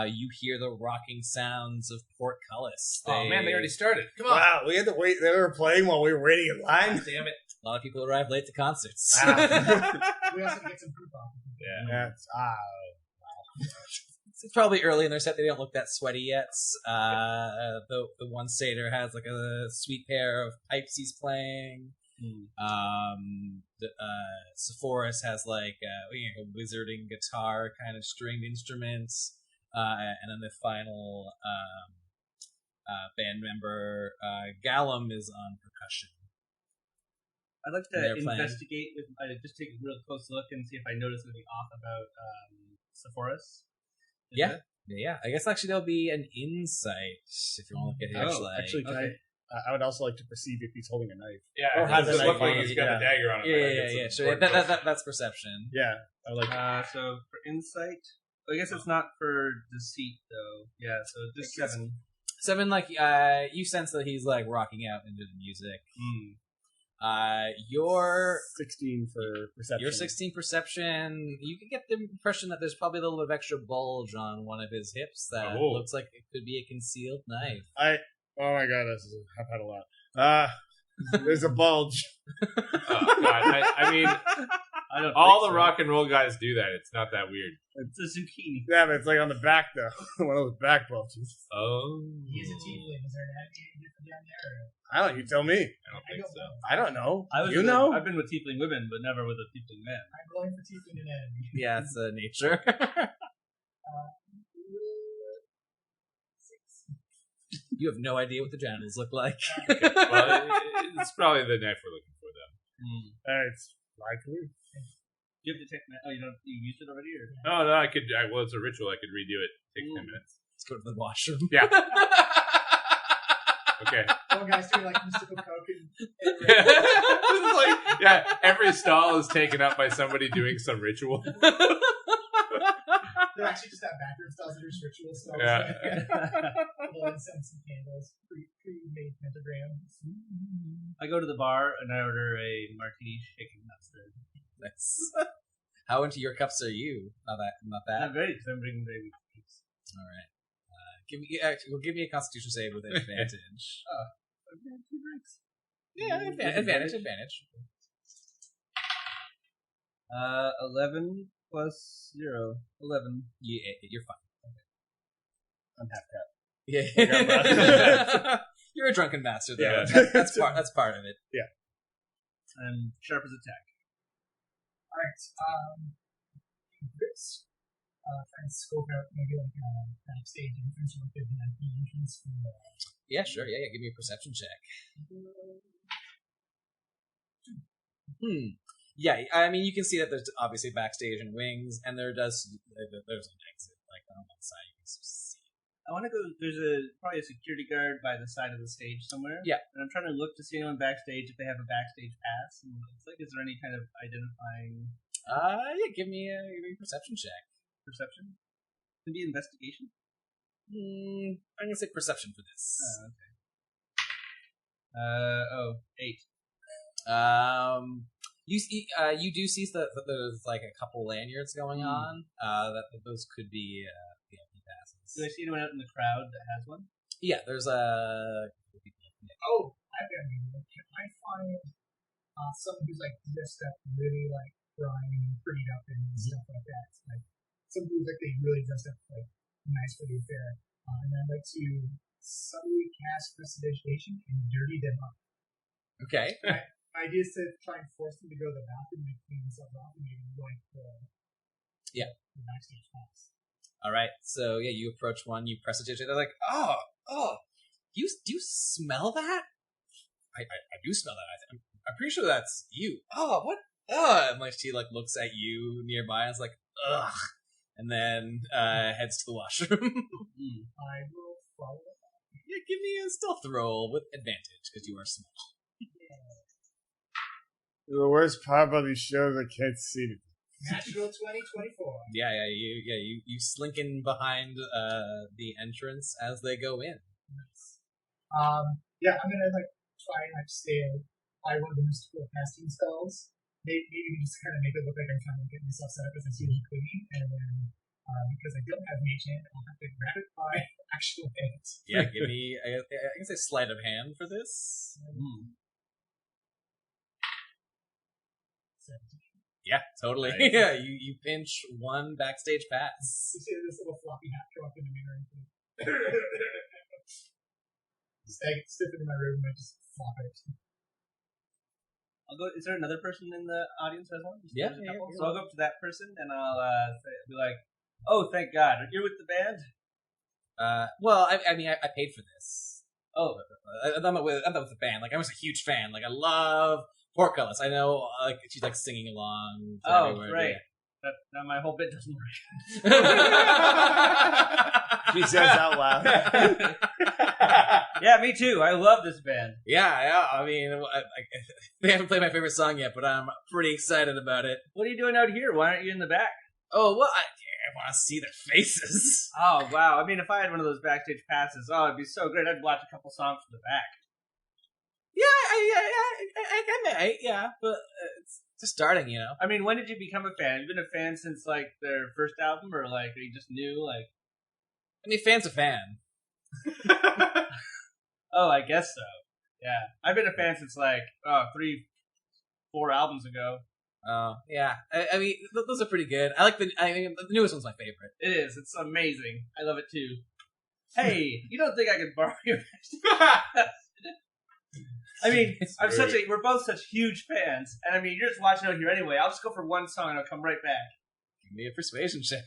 you hear the rocking sounds of Portcullis. Oh man, they already started. Come on! Wow, we had to wait. They were playing while we were waiting in line. Damn it! A lot of people arrive late to concerts. We also get some proof off. Yeah. It's probably early in their set. They don't look that sweaty yet. The one satyr has like a sweet pair of pipes he's playing. Sephoras has like a wizarding guitar kind of stringed instruments. And then the final band member, Gallum, is on percussion. I'd like to investigate. Just take a real close look and see if I notice anything off about Sephoras. Yeah. I guess actually there'll be an insight if you want to look at his. Actually, I would also like to perceive if he's holding a knife. Yeah, or has a knife. Look like he's got a dagger on him. Yeah. Sure. That's perception. Yeah, I like. So for insight, I guess it's not for deceit though. Yeah, so just 7. 7, like you sense that he's like rocking out into the music. Your 16 for perception. Your 16 perception. You can get the impression that there's probably a little bit of extra bulge on one of his hips that looks like it could be a concealed knife. Oh my god, I've had a lot. There's a bulge. Oh god, I mean, all the rock and roll guys do that. It's not that weird. It's a zucchini. Yeah, but it's like on the back though. One of those back bulges. Oh. He's a tiefling. Is there anything different down there? I don't. You tell me. I don't think so. I don't know. I've been with tiefling women, but never with a tiefling man. I'm going for tiefling anatomy. Yeah, it's nature. 6. You have no idea what the genitals look like. Okay. Well, it's probably the knife we're looking for, though. It's likely. Do you have to take? Oh, you used it already, or? No, I could. Well, it's a ritual. I could redo it. Take 10 minutes. Let's go to the washroom. Yeah. Okay. One guy's doing like mystical coke and This is like, yeah, every stall is taken up by somebody doing some ritual. they're actually just that bathroom stalls that are ritual stalls. Yeah. Little incense and candles, pre-made pentagrams. I go to the bar and I order a martini shaken not stirred. Nice. How into your cups are you? Not that. Not very, because I'm bringing baby cakes. All right. Give me a Constitution save with advantage. I've had 2 drinks. Yeah, advantage. 11 plus 0. 11. Yeah, you're fine. I'm half cut. Yeah. You're a drunken master, though. Yeah. That's part of it. Yeah. I'm sharp as a tack. Alright, Chris, try and scope out maybe like a backstage entrance or like a VIP entrance for Yeah, sure. Yeah. Give me a perception check. Yeah, I mean, you can see that there's obviously backstage and wings, and there's an exit like on one side. You can see. I want to go. There's probably a security guard by the side of the stage somewhere. Yeah. And I'm trying to look to see anyone backstage if they have a backstage pass. And it's like, is there any kind of identifying? Yeah. Give me a perception check. Perception? Can it be investigation? I'm gonna say perception for this. Okay. 8. You do see that there's like a couple lanyards going on. That those could be VIP passes. Do I see anyone out in the crowd that has one? Yeah, there's a. Oh, I've got an idea. Can I find someone who's like dressed up really like grimy, prettied up and stuff like that? Like someone who's like they really dressed up like nice for the affair. And I'd like to subtly cast prestidigitation and dirty them up. Okay. My idea is to try and force them to go to the bathroom and clean themselves off and maybe like the backstage pass. All right. So yeah, you approach one, you press it. They're like, oh, do you smell that? I do smell that. I'm pretty sure that's you. Oh, what? And like she like looks at you nearby and is like, ugh, and then heads to the washroom. I will follow it. Yeah, give me a stealth roll with advantage because you are small. The worst part about these shows, I can't see it. Natural 2024. Yeah, you slink in behind the entrance as they go in. Nice. Yeah, I'm gonna like try and like stay by one of the mystical casting spells. Maybe just kind of make it look like I'm trying to get myself set up as a healing queen, and then because I don't have mage hand, I'll have to rapid fire actual hands. Yeah, give me I can say sleight of hand for this. 17. Yeah, totally. Nice. Yeah, you pinch one backstage pass. You see this little floppy hat come up in the mirror and stiff into my room and I just flop it. I'll go. Is there another person in the audience as well? Yeah. So I'll go up to that person and I'll be like, "Oh, thank God, you're with the band." Well, I mean, I paid for this. Oh, I'm not with the band. Like, I was a huge fan. Like, I love Portcullis. I know, like, she's like singing along. Oh, everywhere. right. Now my whole bit doesn't work. She says out loud. Yeah, me too. I love this band. Yeah. I mean, they haven't played my favorite song yet, but I'm pretty excited about it. What are you doing out here? Why aren't you in the back? Oh, well, I want to see their faces. Oh, wow. I mean, if I had one of those backstage passes, it'd be so great. I'd watch a couple songs from the back. Yeah, but it's just starting, you know. I mean, when did you become a fan? You've been a fan since, like, their first album, or, like, are you just new? Like, I mean, fan's a fan. Oh, I guess so. Yeah. I've been a fan since, like, 3-4 albums ago. Oh, yeah. I mean, those are pretty good. I mean, the newest one's my favorite. It is. It's amazing. I love it, too. Hey, you don't think I could borrow your I mean, we're both such huge fans, and I mean, you're just watching out here anyway. I'll just go for one song and I'll come right back. Give me a persuasion check.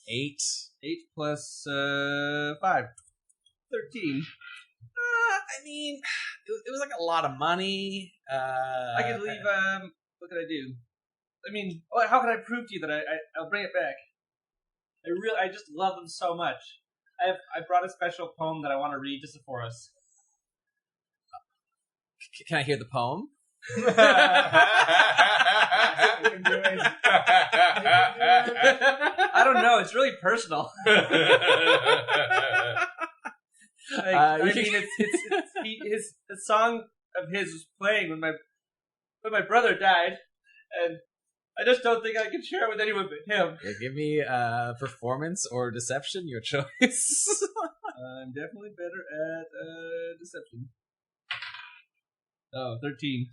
8. 8 plus 5. 13. I mean, it was like a lot of money. I could leave, what could I do? I mean, how can I prove to you that I'll bring it back? I just love them so much. I brought a special poem that I want to read just for us. Can I hear the poem? I don't know. It's really personal. I mean, it's the song of his was playing when my brother died, and I just don't think I can share it with anyone but him. Yeah, give me performance or deception, your choice. I'm definitely better at deception. Oh, 13.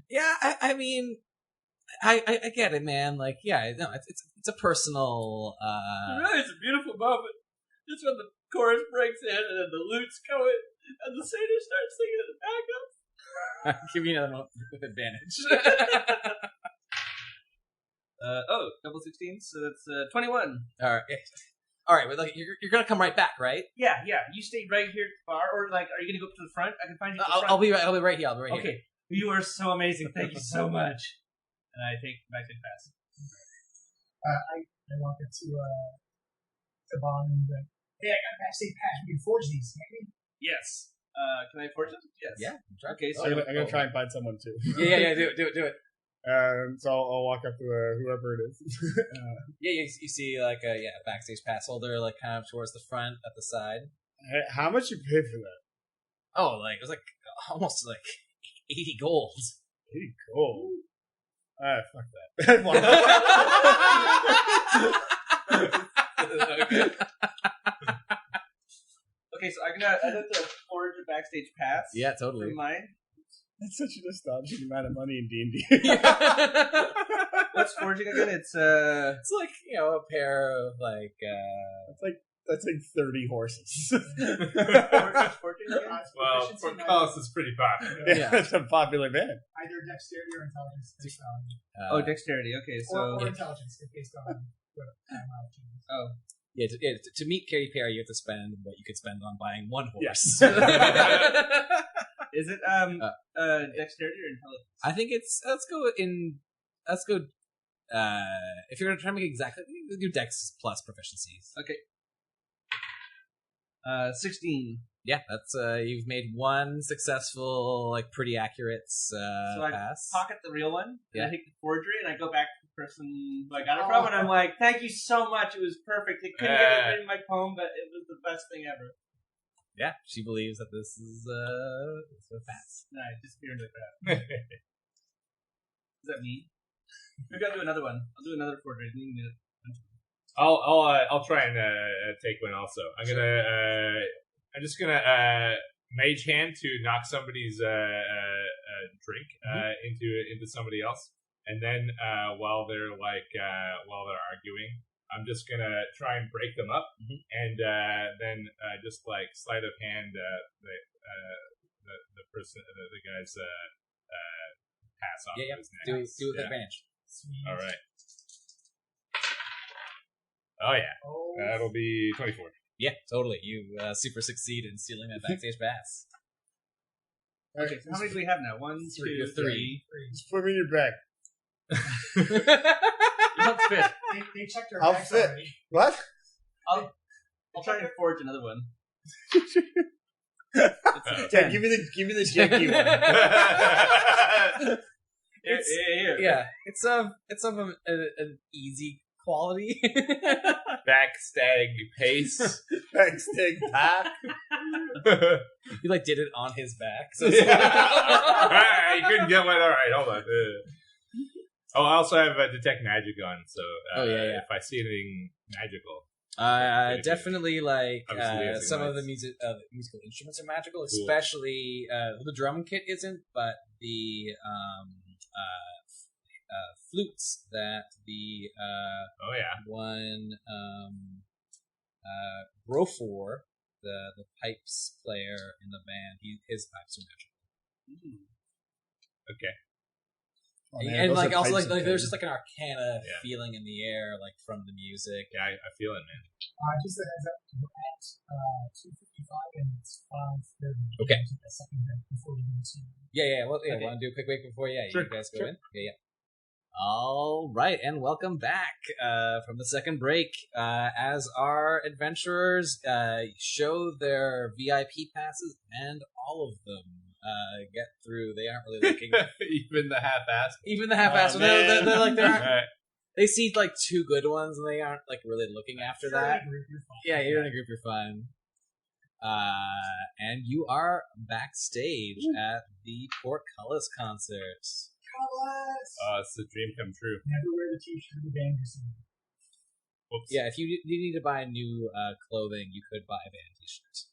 Yeah, I mean, I get it, man. Like, yeah, no, it's a personal. Really, it's a beautiful moment. Just when the chorus breaks in and then the lute's going and the satyr starts singing in the backup. Give me another one with advantage. Double 16, so that's 21. All right. But like, you're gonna come right back, right? Yeah. You stay right here at the bar, or like, are you gonna go up to the front? I can find you. At the front. I'll be right here. Okay, you are so amazing. Thank you so much. And I take back to pass. I walk up to Bond and like, hey, I got a backstage pass. We can forge these, maybe. Yes. Can I forge them? Yes. Yeah. Okay. So I'm gonna try and find someone too. Yeah. Do it. So I'll walk up to whoever it is. Yeah, you see like a backstage pass holder, like kind of towards the front at the side. How much you pay for that? Oh, like it was like almost like 80 gold. 80 gold. Fuck that. Okay, so I have to forge a backstage pass. Yeah, totally. For mine. That's such an astonishing amount of money in D&D. What's forging again? It's like, you know, a pair of like that's like 30 horses. forging again? Well, for Collis, it's pretty popular. Yeah, it's a popular band. Either dexterity or intelligence based on dexterity. Okay, so or intelligence based on what milestones. oh. Yeah, to meet Carrie Perry, you have to spend what you could spend on buying one horse. Is it dexterity or intelligence? I think it's let's go. If you're trying to make exactly, do dex plus proficiencies. Okay. 16. Yeah, that's you've made one successful, like pretty accurate so I pass. Pocket the real one, and Yeah. I take the forgery, and I go back to the person who I got it from, and I'm like, "Thank you so much. It was perfect. They couldn't get it in my poem, but it was the best thing ever." Yeah, she believes that this is a pass. Nah, I disappeared like that. Is that me? Maybe I'll do another one. I'll do another forgery. I'll try and take one also. I'm just gonna mage hand to knock somebody's drink into somebody else, and then while they're arguing, I'm just gonna try and break them up, and then just like sleight of hand the person the guy's pass off. Yeah, his neck. do it with advantage. Sweet. All right. Oh yeah, that'll be 24. Yeah, totally. You super succeed in stealing that backstage pass. Okay, so how many do we have now? 1, 2, 3. Just put me in your bag. You don't fit. They checked our I'll bags fit. already. What? I'll try and forge another one. Yeah, give me the janky one. Here. Yeah, it's of an easy quality. Backstag pace. Backstage pack. He like did it on his back. So You couldn't get one. All right, hold on. I also have a detect magic on, so if I see anything magical, definitely like Obviously, some of the lights. musical instruments are magical, especially the drum kit isn't, but the flutes that the one Brofor, the pipes player in the band, his pipes are magical. okay. Oh, man, And those like are also pipes like of there's pain. just like an arcana feeling in the air, like from the music. Yeah, I feel it, man. Just a heads up, we're at 2:55 and it's 5:30. Okay. A second break before we go to. Yeah. Well, Okay. want to do a quick break before? Yeah, Sure, you guys go sure. in. Yeah. All right, and welcome back from the second break. As our adventurers show their VIP passes, and all of them get through. They aren't really looking. Even the half-assed. Even the half-assed. Oh, they're like they're. Alright. They see like two good ones, and they aren't like really looking after that. Yeah, you're in a group. You're fine. And you are backstage at the Portcullis concert. It's a dream come true. Never wear the t-shirt of the band you're singing. Whoops. Yeah, if you need to buy new clothing, you could buy a band t-shirt.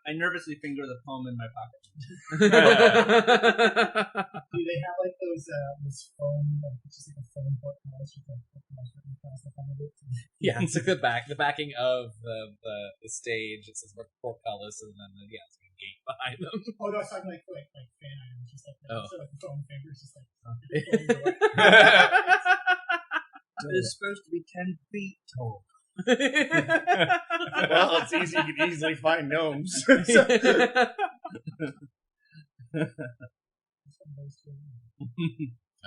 I nervously finger the poem in my pocket. Do they have like those foam, like it's just like a foam portcullis with like portcullis written across the front of it? Yeah, it's like the backing of the stage. It says Portcullis, and then it's like a gate behind them. Oh no, I was talking like fan items, just like Oh. so like the foam fingers, just like. It's supposed to be 10 feet tall. Well, it's easy. You can easily find gnomes. All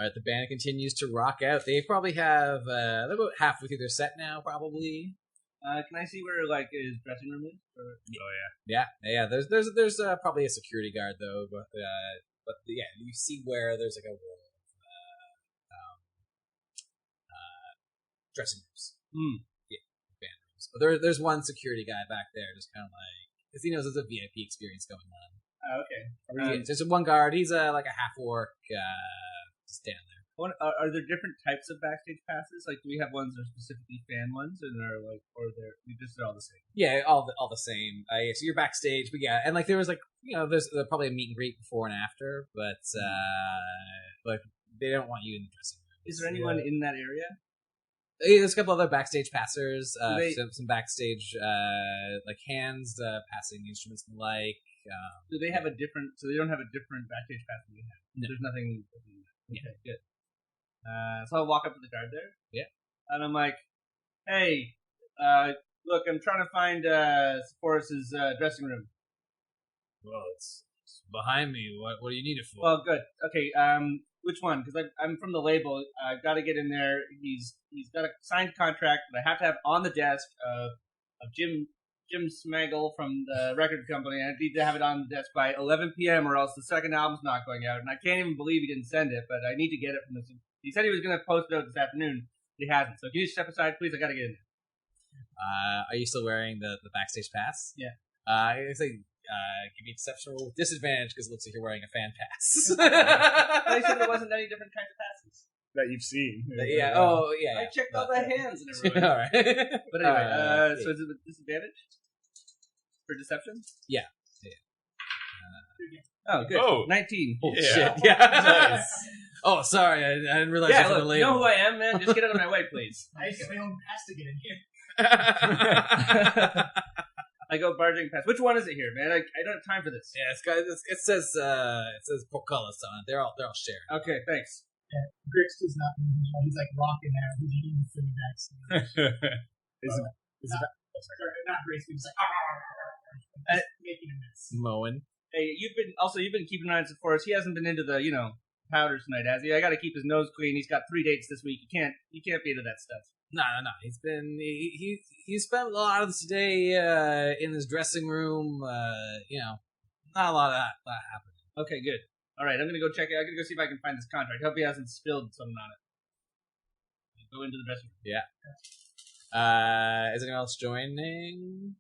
right, the band continues to rock out. They probably have they're about halfway through their set now, probably. Can I see where like his dressing room is? Or... Yeah. There's probably a security guard though, but you see where there's like a row of dressing rooms. Yeah, band rooms. But there's one security guy back there, just kind of like, because he knows there's a VIP experience going on. Okay. There's one guard. He's like a half orc, just down there. Are there different types of backstage passes? Like, do we have ones that are specifically fan ones, and are like, or they're all the same? Yeah, all the same. So you're backstage, but yeah, and like there was like there's probably a meet and greet before and after, but like they don't want you in the dressing room. Is there anyone in that area? There's a couple other backstage passers, some backstage like hands passing instruments and the like. Do they have a different? So they don't have a different backstage pass than we have. No. There's nothing. Okay, good. So I'll walk up to the guard there. Yeah. And I'm like, hey, look, I'm trying to find Forrest's dressing room. Well, it's behind me. What do you need it for? Well, good. Okay. Which one? Because I'm from the label. I've got to get in there. He's got a signed contract that I have to have on the desk of Jim Smaggle from the record company. I need to have it on the desk by 11 p.m. or else the second album's not going out. And I can't even believe he didn't send it, but I need to get it from this. He said he was going to post it out this afternoon, but he hasn't. So can you step aside, please? I got to get in there. Are you still wearing the backstage pass? Yeah. I say give me deception roll with disadvantage because it looks like you're wearing a fan pass. I said there wasn't any different kinds of passes. That you've seen. Yeah. Oh, yeah. I checked all the hands and everything. All right. But anyway, so is it with disadvantage for deception? Yeah. Oh, good. Oh. 19. Oh, Yeah. shit. Yeah. Oh, sorry. I didn't realize Yeah, you're look, from the you know label. who I am, man? Just get out of my way, please. I used to get my own pass to get in here. I go barging past. Which one is it here, man? I don't have time for this. Yeah, it says portcullis on it. They're all sharing. Okay, thanks. Yeah, Grix does not mean he's like rocking out. He's eating the food backstage. Sorry, not Grix, but he's like making a mess. Mowing. Hey, you've been keeping an eye on Forrest. He hasn't been into the powder tonight, has he? I got to keep his nose clean. He's got 3 dates this week. You can't be into that stuff. No. He spent a lot of this day in his dressing room. Not a lot of that happened. Okay, good. All right, I'm gonna go check it. I'm gonna go see if I can find this contract. Hope he hasn't spilled something on it. Go into the dressing room. Yeah. Is anyone else joining?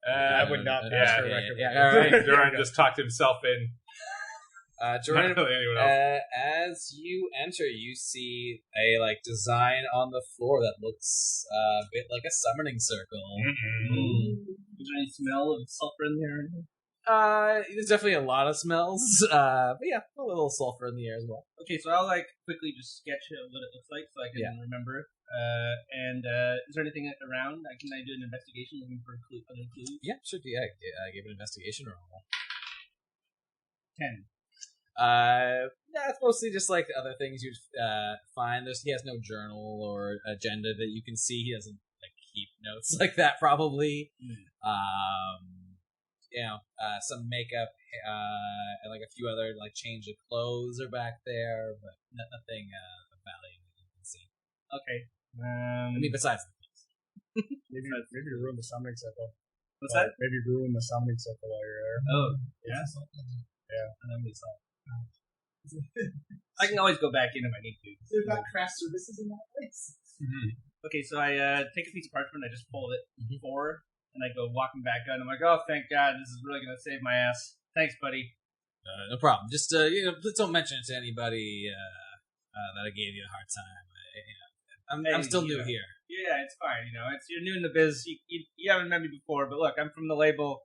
I would not. Yeah. All right. Duran just talked himself in. Jordan, Not really anyone else. as you enter, you see a design on the floor that looks a bit like a summoning circle. Is there any smell of sulfur in the air? There's definitely a lot of smells. But yeah, a little sulfur in the air as well. Okay, so I'll quickly just sketch what it looks like so I can remember. And is there anything around? Can I do an investigation looking for other clues? Yeah, sure. Yeah, give an investigation roll. 10. It's mostly just like other things you'd find. He has no journal or agenda that you can see. He doesn't keep notes like that, probably. Some makeup and a few other change of clothes are back there, but nothing of value that you can see. Okay. Besides the clothes. Maybe ruin the summoning circle. What's that? Maybe ruin the summoning circle while you're there. Oh, yeah. I can always go back in if I need to. They've got craft services in that place. Okay, so I take a piece of parchment, I just fold it forward, and I go walking back out. And I'm like, oh, thank God, this is really going to save my ass. Thanks, buddy. No problem. Just please don't mention it to anybody that I gave you a hard time. I'm still new here. Yeah, it's fine. You're new in the biz. You haven't met me before, but look, I'm from the label.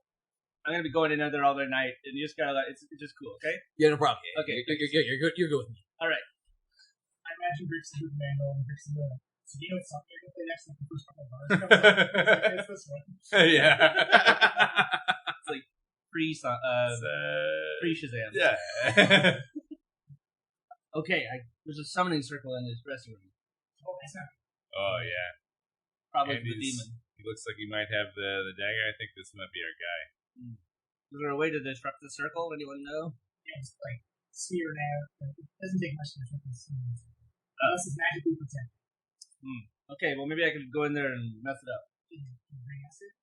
I'm gonna be going in there all day night, and you just gotta it's just cool, okay? Yeah, no problem. Okay, you're good with me. All right. I imagine Grix is with Mandel and Grix is the. So do you know what song you're gonna play next? The first couple of bars. It's this one. Yeah. It's like pre-Shazam. Yeah. Okay, there's a summoning circle in his dressing room. Oh, that's not. Oh yeah. Probably And the demon. He looks like he might have the dagger. I think this might be our guy. Is there a way to disrupt the circle? Anyone know? Yeah, it's smear it out. It doesn't take much to disrupt this. Unless it's magically protected. Okay, well maybe I could go in there and mess it up. Can you bring acid?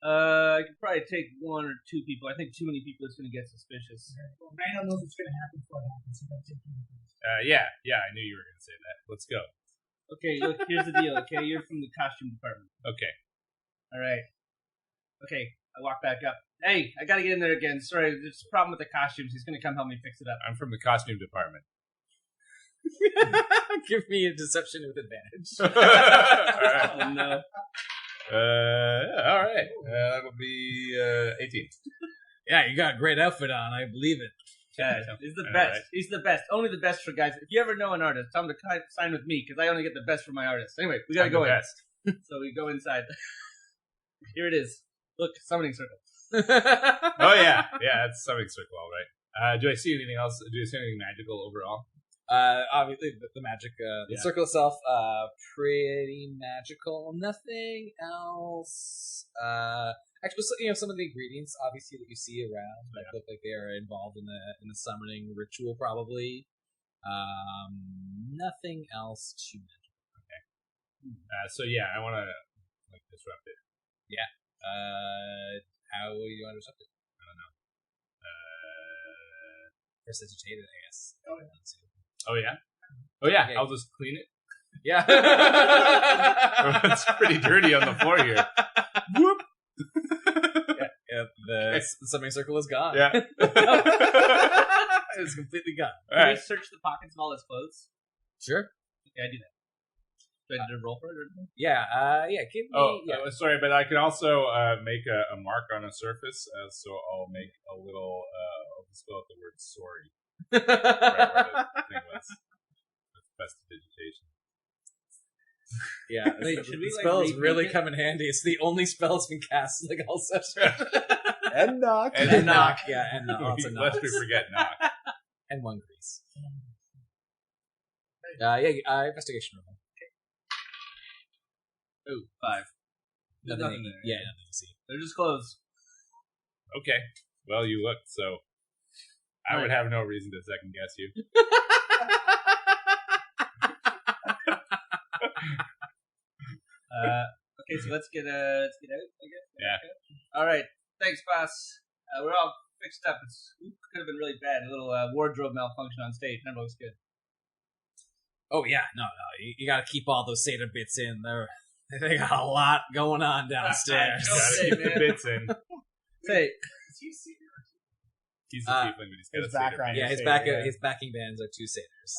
I could probably take 1 or 2 people. I think too many people is going to get suspicious. Well, Randall knows what's going to happen before it happens. So take Yeah, I knew you were going to say that. Let's go. Okay, look, here's the deal, okay? You're from the costume department. Okay. All right. Okay, I walk back up. Hey, I gotta get in there again. Sorry, there's a problem with the costumes. He's gonna come help me fix it up. I'm from the costume department. Give me a deception with advantage. Oh, no. All right. That'll be 18. Yeah, you got a great outfit on. I believe it. Yeah, he's the All best. right. He's the best. Only the best for guys. If you ever know an artist, tell him to sign with me because I only get the best for my artists. Anyway, we gotta I'm go the in. best. So we go inside. Here it is. Look, summoning circle. Oh yeah, that's summoning circle, all right. Do I see anything else? Do I see anything magical overall? Obviously, the magic, the circle itself, pretty magical. Nothing else. Actually, some of the ingredients, obviously, that you see around, that look like they are involved in the summoning ritual, probably. Nothing else too magical. Okay. So yeah, I want to disrupt it. Yeah. How will you want to disrupt it? I don't know. Prestidigitate it, I guess. Oh yeah. Oh yeah. Yeah. I'll just clean it. Yeah. It's pretty dirty on the floor here. Whoop. The summoning circle is gone. Yeah. It's completely gone. All Can we right. search the pockets of all his clothes? Sure. Okay, I do that. Do I need to roll for it? Or anything? Yeah. Give me. Sorry, but I can also make a mark on a surface. So I'll make a little. I'll spell out the word sorry. Right where the thing was. That's prestidigitation. Yeah. Wait, the should we, spells like, really remake it? come in handy. It's the only spell that's been cast like all sessions. And knock. And knock. Yeah, and knock. Lots of Lest knocks. we forget knock. And one grease. Investigation roll. Ooh, 5. There's Nothing nothing there. Yeah, nothing to see. They're just clothes. Okay. Well, you looked, so I would Right. have no reason to second guess you. Okay, so let's get out, I guess. Yeah. All right. Thanks, boss. We're all fixed up. It could have been really bad. A little wardrobe malfunction on stage. Never looks good. Oh, yeah. No. You got to keep all those Seder bits in. They got a lot going on downstairs. Don't Gotta say, keep the man. bits in. Say, He's the tiefling, but he's got His a Seder background. bit. Yeah, his backing bands are 2 Seders.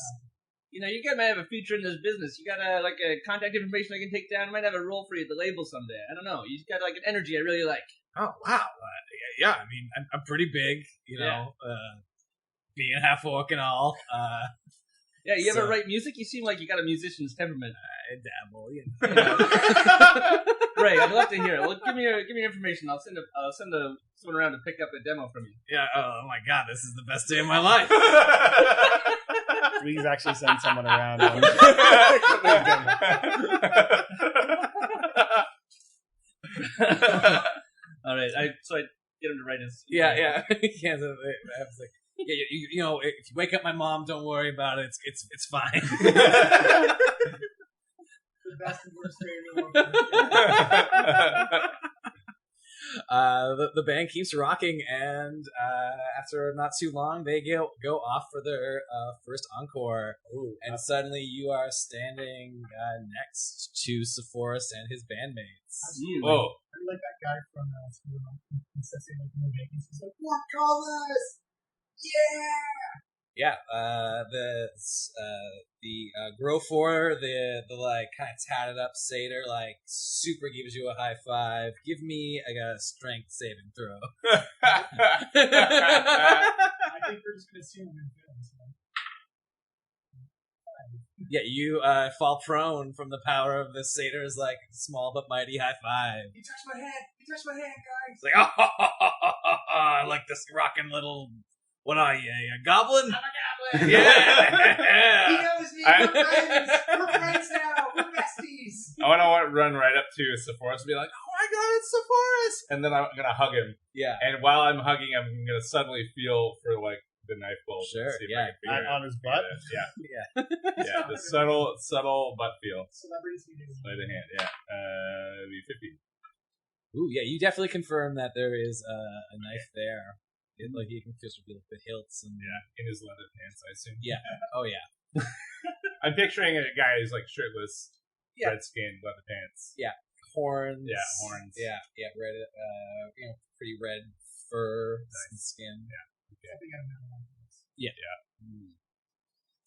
you know, you guys might have a future in this business. You got a contact information I can take down. I might have a role for you at the label someday. I don't know. You got an energy I really like. Oh, wow. Yeah, I mean, I'm pretty big, being half orc and all. Yeah, you ever So- write music? You seem like you got a musician's temperament. I dabble, Ray, I'd love to hear it. Well, give me your information. I'll send someone around to pick up a demo from you. Yeah, oh my god, this is the best day of my life. Please actually send someone around. All right, so I get him to write his. Yeah. I was like, if you wake up my mom, don't worry about it. It's fine. The best and worst day in the world. The band keeps rocking, and after not too long, they go off for their first encore. And suddenly you are standing next to Sepphoris and his bandmates. Whoa. I like that guy from school. He says he like no vacancies. He's like, what colors? Yeah. Yeah, the Grofor, the like kind of tatted up satyr, like super gives you a high five. Give me a strength saving throw. I think we're just gonna see him in films. Yeah, you fall prone from the power of the satyr's like small but mighty high five. He touched my hand. He touched my hand, guys. It's like, I like this rocking little. What are you, a goblin? I'm a goblin. Yeah. He knows me. We're friends. We're friends now. We're besties. I want to run right up to Sepphoris and be like, oh my god, it's Sepphoris! And then I'm going to hug him. Yeah. And while I'm hugging him, I'm going to suddenly feel for like the knife bolt. Sure, and see if yeah. I can figure On it. his butt? Yeah. Yeah. Yeah, the subtle butt feel. Celebrities need to. Sleight of hand, yeah. It'd be 50. Ooh, yeah, you definitely confirm that there is a knife there. Like you can just feel the hilts and Yeah, in his leather pants, I assume. Yeah. Oh yeah. I'm picturing a guy who's like shirtless, Yeah. red skin, leather pants. horns. Yeah, horns. Yeah, red. Pretty red fur and skin. Yeah.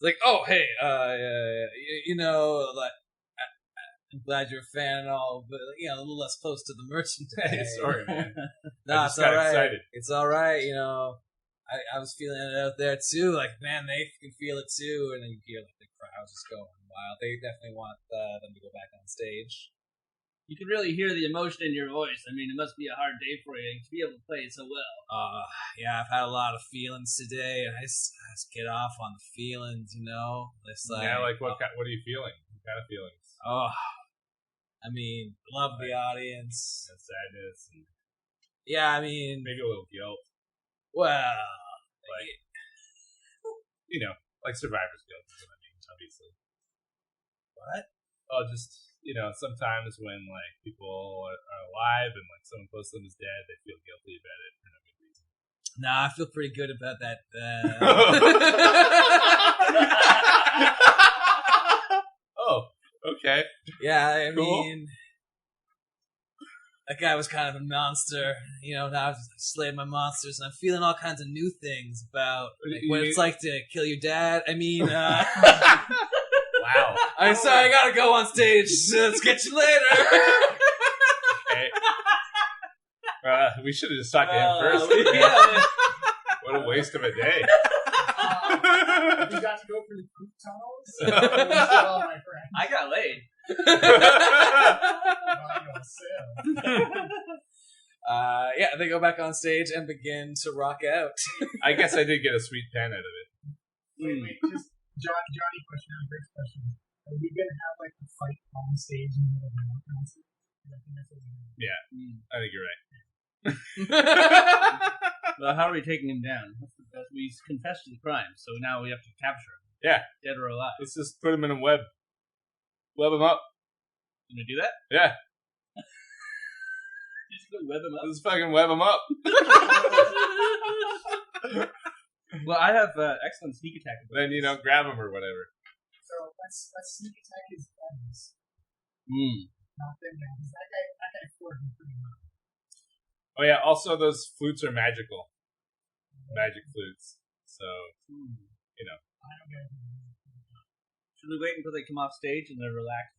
Like, oh, hey, like, I'm glad you're a fan and all, but a little less close to the merchandise. Sorry, man. No, I it's just got all right. excited. It's all right. I was feeling it out there too. Like, man, they can feel it too. And then you hear like the crowds just going wild. They definitely want them to go back on stage. You can really hear the emotion in your voice. I mean, it must be a hard day for you to be able to play it so well. Yeah, I've had a lot of feelings today, and I just get off on the feelings, It's like, Yeah, like what are you feeling? What kind of feelings? Oh, I mean, love the audience. And sadness. And yeah, I mean, maybe a little guilt. Well, like survivor's guilt is what I mean, obviously. What? Oh, just, sometimes when, like, people are alive and, like, someone close to them is dead, they feel guilty about it for no good reason. Nah, I feel pretty good about that. Oh, okay. Yeah, I Cool. mean, that guy was kind of a monster. Now I've slayed my monsters, and I'm feeling all kinds of new things about what it's like to kill your dad. I mean, Wow. I'm sorry, I gotta go on stage. Let's get you later. Okay. We should have just talked to him first. Yeah. What a waste of a day. You got to go through the poop tunnels? Oh, my friend. I got laid. Yeah, they go back on stage and begin to rock out. I guess I did get a sweet pen out of it. Wait, just Johnny question, great question. Are we going to have like a fight on stage in the middle of the concert? Yeah, I think you're right. Well, how are we taking him down? We confessed to the crime, so now we have to capture him. Yeah. Dead or alive. Let's just put him in a web. Web him up. You gonna do that? Yeah. Just gonna web him up? Let's fucking web him up. Well, I have excellent sneak attack. Then, grab him or whatever. So let's sneak attack his friends. Not them now, because that guy floored me pretty well. Oh, yeah, also those flutes are magical. Magic flutes. So, I don't get it. Should we wait until they come off stage and they're relaxed?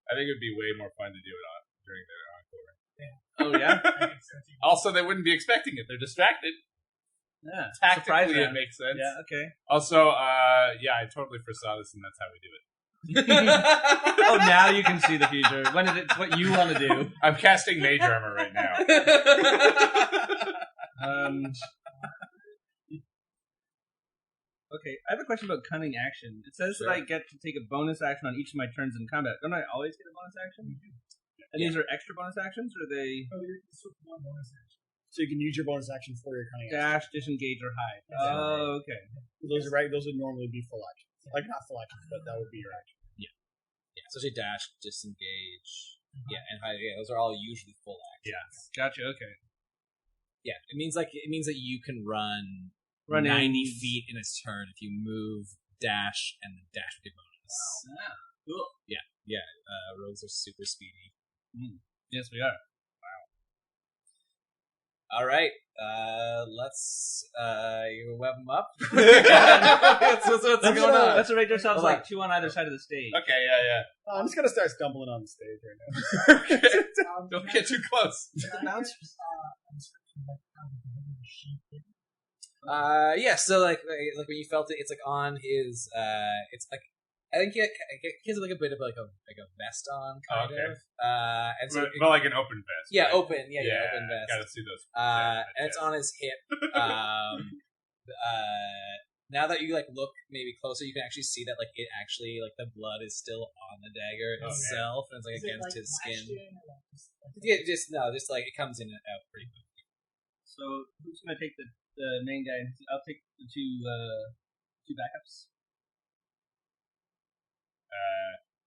I think it would be way more fun to do it during their encore. Oh, yeah? I think so too. Also, they wouldn't be expecting it. They're distracted. Yeah. Tactically, Surprise it makes sense. Yeah, okay. Also, I totally foresaw this, and that's how we do it. Oh, now you can see the future. When it's what you want to do. I'm casting mage armor right now. Okay, I have a question about cunning action. It says that I get to take a bonus action on each of my turns in combat. Don't I always get a bonus action? And these are extra bonus actions, or are they Oh, you're just one bonus action. So you can use your bonus action for your cunning action. dash, disengage, or hide? Oh, okay. Those are right. Those would normally be full actions. Like not full actions, but that would be your action. Yeah, especially dash, disengage. Yeah, and hide. Yeah, those are all usually full actions. Yeah. Gotcha. Okay. Yeah, it means that you can run 90 feet in its turn if you move, dash, and then dash with your bonus. Ah, cool. Yeah. Rogues are super speedy. Yes, we are. All right, let's you web them up. What's going on? Let's arrange ourselves Hold on. like two on either side of the stage. Okay, yeah. I'm just gonna start stumbling on the stage right now. Don't get too close. Yeah. So like when you felt it, it's like on his. It's like I think he has like a bit of like a vest on, kind Okay. of. And so But like an open vest. yeah, right? open. Yeah, open vest. Gotta see those. And it's on his hip. Now that you like look maybe closer, you can actually see that like it actually like the blood is still on the dagger itself, and it's like against his skin. Yeah, just like it comes in and out pretty quickly. So who's gonna take the main guy? I'll take the two backups.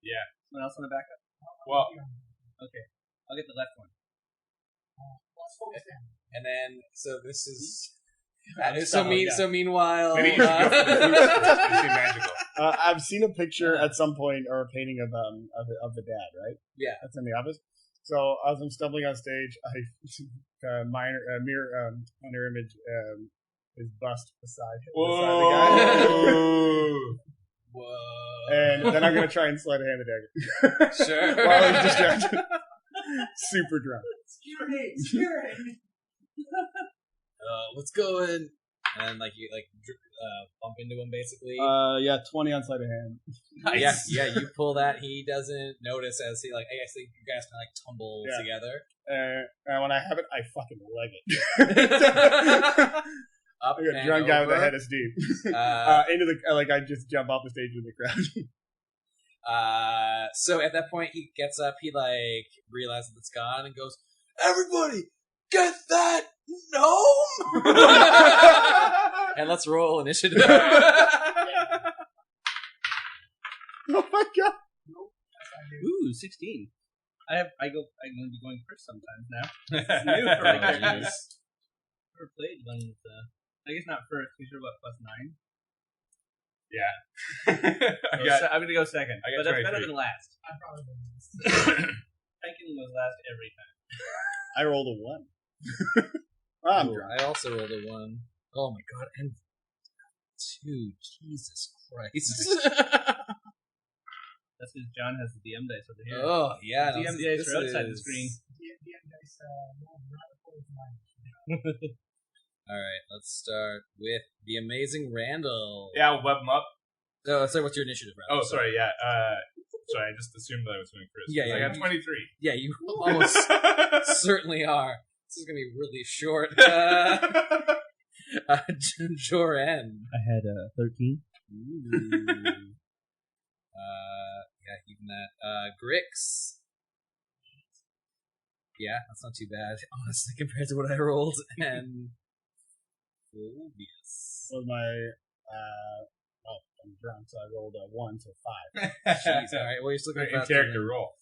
Yeah. Someone else on the backup? Well, Okay, I'll get the left one. And then so this is I'm so solid, so meanwhile maybe you should go for the flutes. They seem magical. I've seen a picture at some point or a painting of the dad, right? Yeah. That's in the office. So as I'm stumbling on stage, I mirror image his bust beside the guy. Whoa. And then I'm gonna try and slide a hand the dagger. Sure. While he's distracted. Super drunk. Spirit. What's going? And like you bump into him basically. Yeah, 20 on sleight of hand. Nice. Yeah. You pull that. He doesn't notice as he I think you guys kind of tumble together. And when I have it, I fucking leg it. Up like a and drunk guy with a over. head of steam. Into the I just jump off the stage with the crowd. So at that point, he gets up. He realizes it's gone and goes, "Everybody, get that gnome!" And let's roll initiative. Oh my god! Ooh, 16. I'm going to be going first sometimes now. It's new for my characters. Never played one with I guess not first. We sure what +9. Yeah. I'm going to go second. I got But that's better 23. than last. I'm probably the last. Hiking was last every time. I rolled a 1. I'm Ooh, drunk. I also rolled a 1. Oh my god, and 2. Jesus Christ. That's because John has the DM dice over here. Oh, yeah. DM dice are outside the screen. DM dice rolled right according to mine. Alright, let's start with the amazing Randall. Yeah, I'll web them up. Oh, sorry, what's your initiative, Randall? Oh, sorry, yeah. Sorry, I just assumed that I was going first. Yeah, I yeah. got 23. Yeah, you almost certainly are. This is going to be really short. Joren. I had 13. Ooh. Yeah, even that. Grix. Yeah, that's not too bad, honestly, compared to what I rolled. And Phobius. Was my I'm drunk, so I rolled a 1, so 5. Jeez, all right. Well, you're still going In faster character than- roll.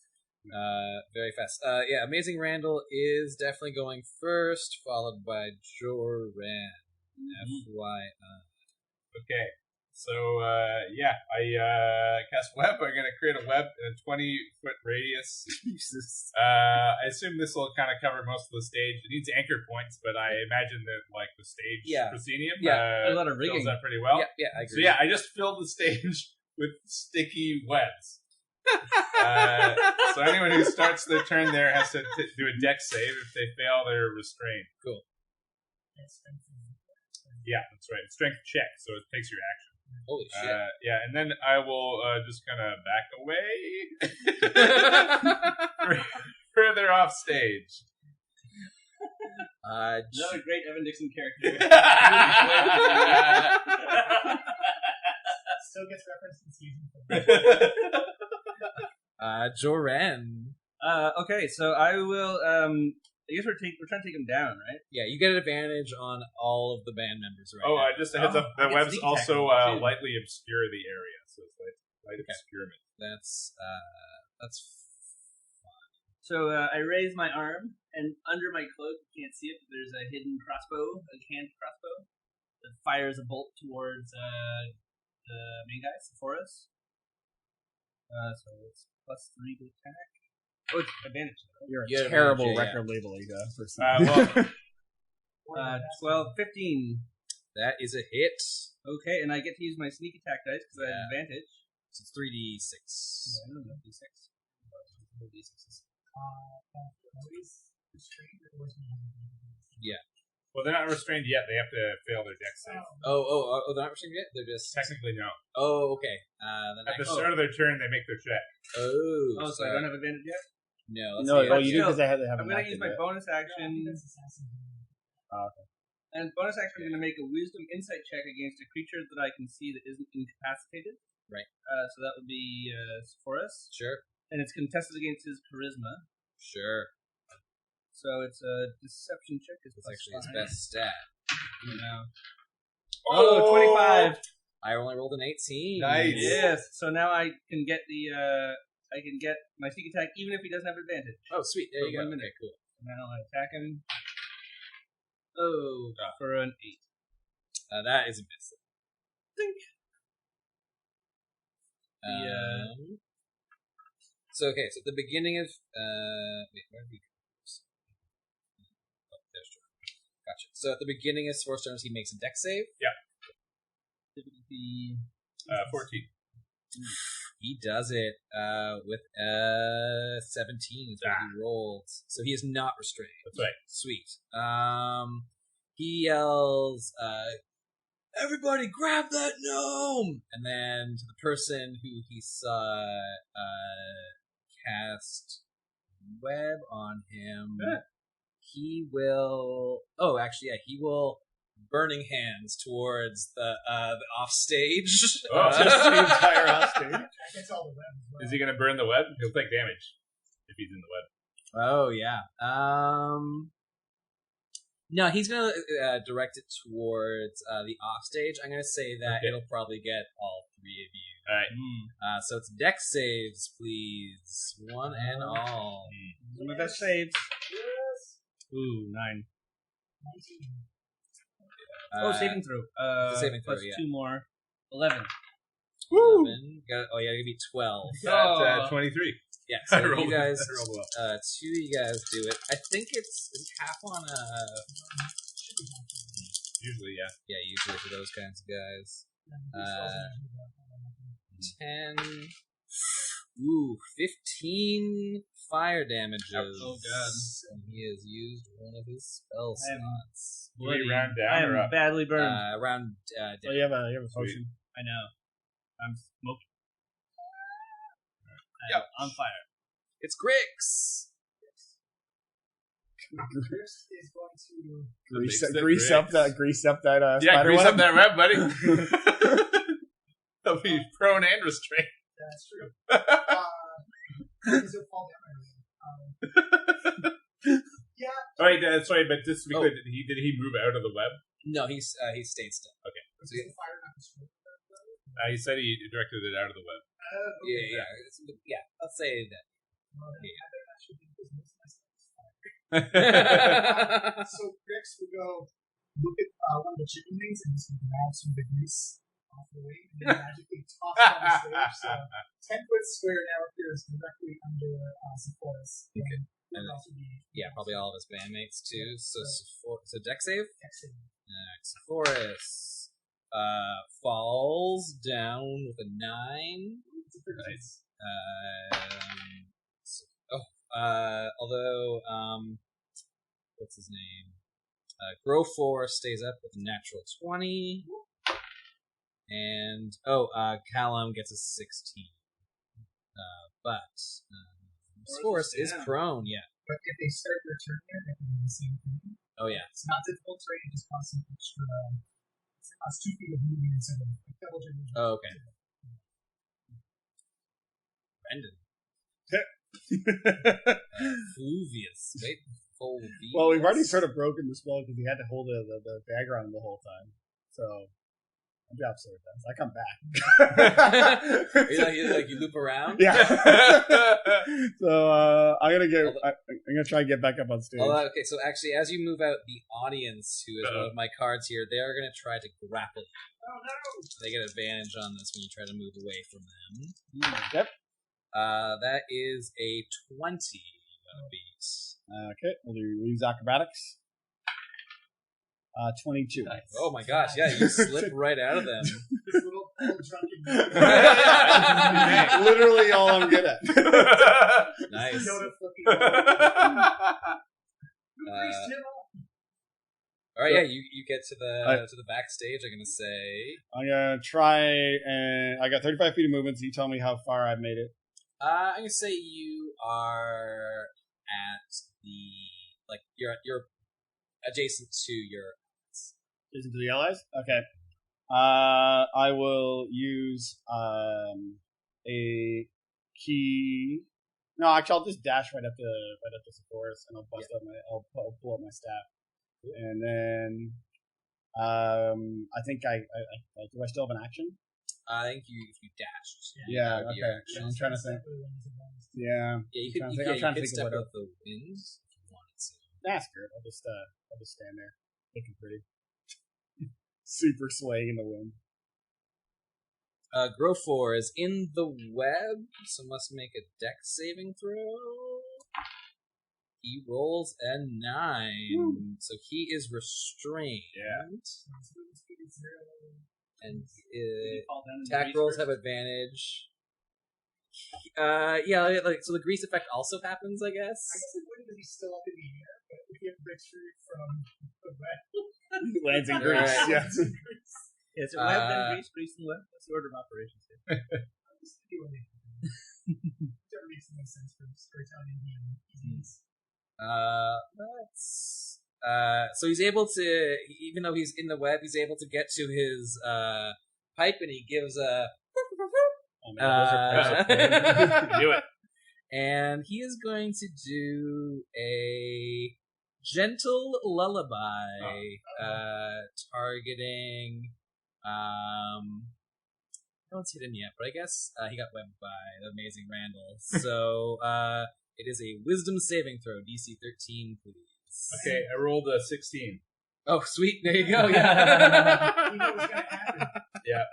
very fast. Yeah, Amazing Randall is definitely going first, followed by Joran. FYI. Okay. So, yeah, I cast web. I'm going to create a web in a 20-foot radius. Jesus. I assume this will kind of cover most of the stage. It needs anchor points, but I imagine that, the stage proscenium A lot of rigging. fills that pretty well. Yeah, I So, agree. yeah, I just filled the stage with sticky webs. So anyone who starts their turn there has to do a dex save. If they fail, they're restrained. Yeah, that's right. Strength check, so it takes your action. Holy shit. Yeah, and then I will just kind of back away further off stage. Another great Evan Dixon character. Still gets referenced in season 4. Joran. Okay, so I will. I guess we're trying to take him down, right? Yeah, you get an advantage on all of the band members right now. Just a heads up. The I get webs sneak also attack too. lightly obscure the area, so it's light obscurement. That's So I raise my arm, and under my cloak, you can't see it, but there's a hidden crossbow, a hand crossbow, that fires a bolt towards the main guy, Sephora's. So it's +3 to attack. Oh, it's advantage. You're a You have terrible advantage, record labeling person. 12, 15. that is a hit. Okay, and I get to use my sneak attack dice because I have advantage. So it's 3d6. I don't know, D6. Yeah. Well, they're not restrained yet. They have to fail their dex save. Oh, they're not restrained yet? They're just... Technically, no. Oh, okay. At the start of their turn, they make their check. Oh, Oh, so I don't have advantage yet? No, let's No, see. well, you do still, because they have I'm going to use my bonus action. Okay. And bonus action, I'm going to make a wisdom insight check against a creature that I can see that isn't incapacitated. Right. So that would be Sephora's. Sure. And it's contested against his charisma. Sure. So it's a deception check. That's actually his best stat. No. Oh, 25. I only rolled an 18. Nice. Yes. So now I can get I can get my sneak attack even if he doesn't have advantage. Oh, sweet. There For you go. 1 minute. Okay, cool. Now I attack him. Oh, for an 8. That is a miss. So at the beginning of wait, where did we go? Oh, there's Jordan. Gotcha. So at the beginning of Force turns, he makes a dex save. Yeah. The 14. He does it with 17 is what he rolled. So he is not restrained. That's right. Sweet. He yells, everybody grab that gnome! And then to the person who he saw cast web on him, he will... Oh, actually, yeah, he will burning hands towards the offstage. Oh, Just the entire offstage. I guess all the web as well. Is he going to burn the web? He'll take damage if he's in the web. Oh, yeah. No, he's going to direct it towards the offstage. I'm going to say that it'll probably get all three of you. All right. So it's dex saves, please. One and all. Some of that saves. Yes. Ooh, 9. 19. Saving throw. Saving throw, plus yeah. 2 more. 11. 11. Oh, yeah, it'll be 12. That's 23. Yeah, so I rolled you guys, I rolled well. 2 of you guys do it. I think it's half on Usually, yeah. yeah, usually for those kinds of guys. 10. Ooh, 15 fire damages. Oh, God. And he has used one of his spell slots. Do we round I down am or up? badly burned. Around Oh, down. you have a potion. I know. I'm smoking. Yep. I'm on fire. It's Grix! Chris is going to. Grease up that Yeah, spider grease web. up that web, buddy. He'll be prone and restrained. That's true. He's a fall down. Yeah. All right, sorry, but just to be clear, did he move out of the web? No, he stayed still. Okay. So the fire not destroyed that, He said he directed it out of the web. Yeah. Let's say that. Well, then I better not shoot him because most of my stuff is fire. Yeah. So Grix will go look at one of the chicken wings and just grab some of the grease off the wing and then magically toss it on the stage. So 10-foot square now appears directly under Sephora's. Okay. And also be Probably all of his bandmates too. So deck save? excellent. Forest falls down with a 9. It's a pretty Nice. Although what's his name? Grow4 stays up with a natural 20. And Callum gets a 16. But Forest is prone, yeah. But if they start their turn here, they can do the same thing. Oh yeah. It's not difficult terrain, just costs some extra. It costs 2 feet of movement instead of double jumping. Oh, okay. Brendan. Fluvius. Wait. Well, we've already sort of broken the spell because he had to hold the dagger on him the whole time. So I'm job sword then. So I come back. you loop around? Yeah. So I'm gonna try and get back up on stage. Okay, so actually, as you move out, the audience, who is one of my cards here, they are going to try to grapple you. Oh no! They get advantage on this when you try to move away from them. Yep. That is a 20 beat. Okay, we'll use acrobatics. 22. Nice. Oh my gosh, yeah, you slip right out of them. This little old drunken Literally all I'm good at. Nice. Alright, yeah, you get to the backstage, I'm gonna say. I'm gonna try and I got 35 feet of movement, so you tell me how far I've made it. I'm gonna say you are at you're adjacent to your Isn't to the allies? Okay. I will use a key. No, actually, I'll just dash right up to Sephora's, and I'll bust up I'll pull up my staff, and then I think do I still have an action? I think if you dashed. Yeah. that would be Okay. your action. I'm trying to think. Yeah. Yeah, you I'm could trying to think step of what out the wind if you wanted to. That's good. I'll just stand there, looking pretty, super swaying in the wind. Grofor is in the web, so must make a dex saving throw. He rolls a 9, so he is restrained. Yeah. And Fall down in the attack grease rolls first? have advantage. So the grease effect also happens, I guess. I guess it wouldn't be still up in the air, but if you have breaks free from the web, Lands in Greece. Right. Yeah. Is it web then grease? Grease and web? What's the order of operations here? I'm just doing it. Whichever makes the most sense for storytelling and easiness. So he's able to, even though he's in the web, he's able to get to his pipe, and he gives a. Oh, man, Do it. And he is going to do a gentle lullaby, targeting. No one's hit him yet, but I guess he got webbed by the amazing Randall. So it is a wisdom saving throw, DC 13, please. Okay, I rolled a 16. Oh, sweet. There you go. Yeah. You know what's going to happen. Yeah.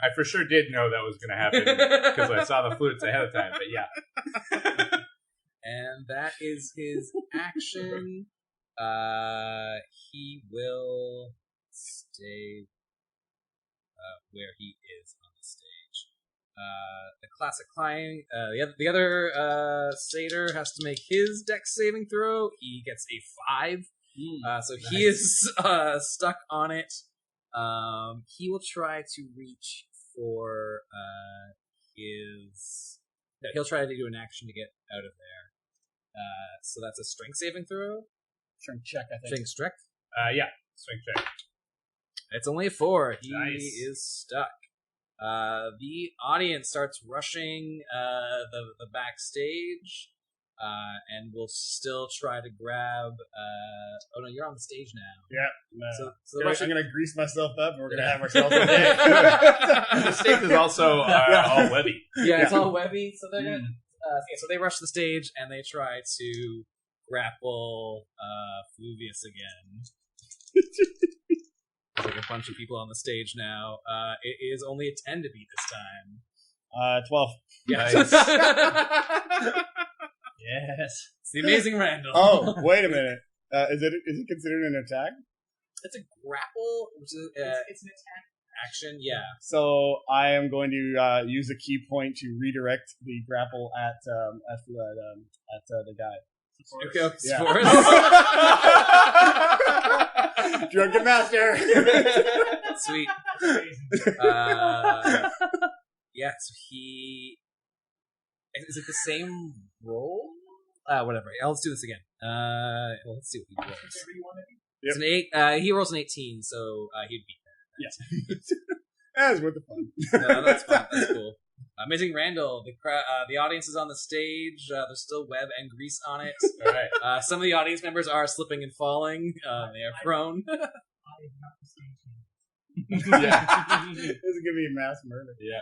I for sure did know that was going to happen because I saw the flutes ahead of time, but yeah. And that is his action. He will stay where he is on the stage. The classic climb. The other satyr has to make his dex saving throw. He gets a 5. So nice. he is stuck on it. He will try to reach for his. No, he'll try to do an action to get out of there. So that's a strength saving throw. Strength check, I think. Strength. Yeah, strength check. It's only a 4. He Nice. is stuck. The audience starts rushing the backstage, and will still try to grab. Oh no, you're on the stage now. Yeah. So the rushing. I'm going to grease myself up and we're going to have ourselves a day. The stage is also all webby. Yeah, it's all webby. So they're gonna. So they rush the stage and they try to grapple Fluvius again. There's like a bunch of people on the stage now. It is only a 10 to beat this time. 12. Yeah. Nice. Yes. It's the amazing Randall. Oh, wait a minute. Is it considered an attack? It's a grapple, which is It's an attack. action. Yeah. So I am going to use a key point to redirect the grapple at the guy. Okay. Yeah. Forrest. Drunken master. Sweet. Amazing. Yeah. So he. Is it the same roll? Whatever. Let's do this again. Let's see what he rolls. Whichever you want to do. It's an 8. He rolls an 18, so he'd beat that. That was worth the fun. No, that's fine. That's cool. Amazing Randall. The audience is on the stage. There's still web and grease on it. All right. Some of the audience members are slipping and falling. They are prone. I am not the stage name. Yeah. This is gonna be a mass murder. Yeah.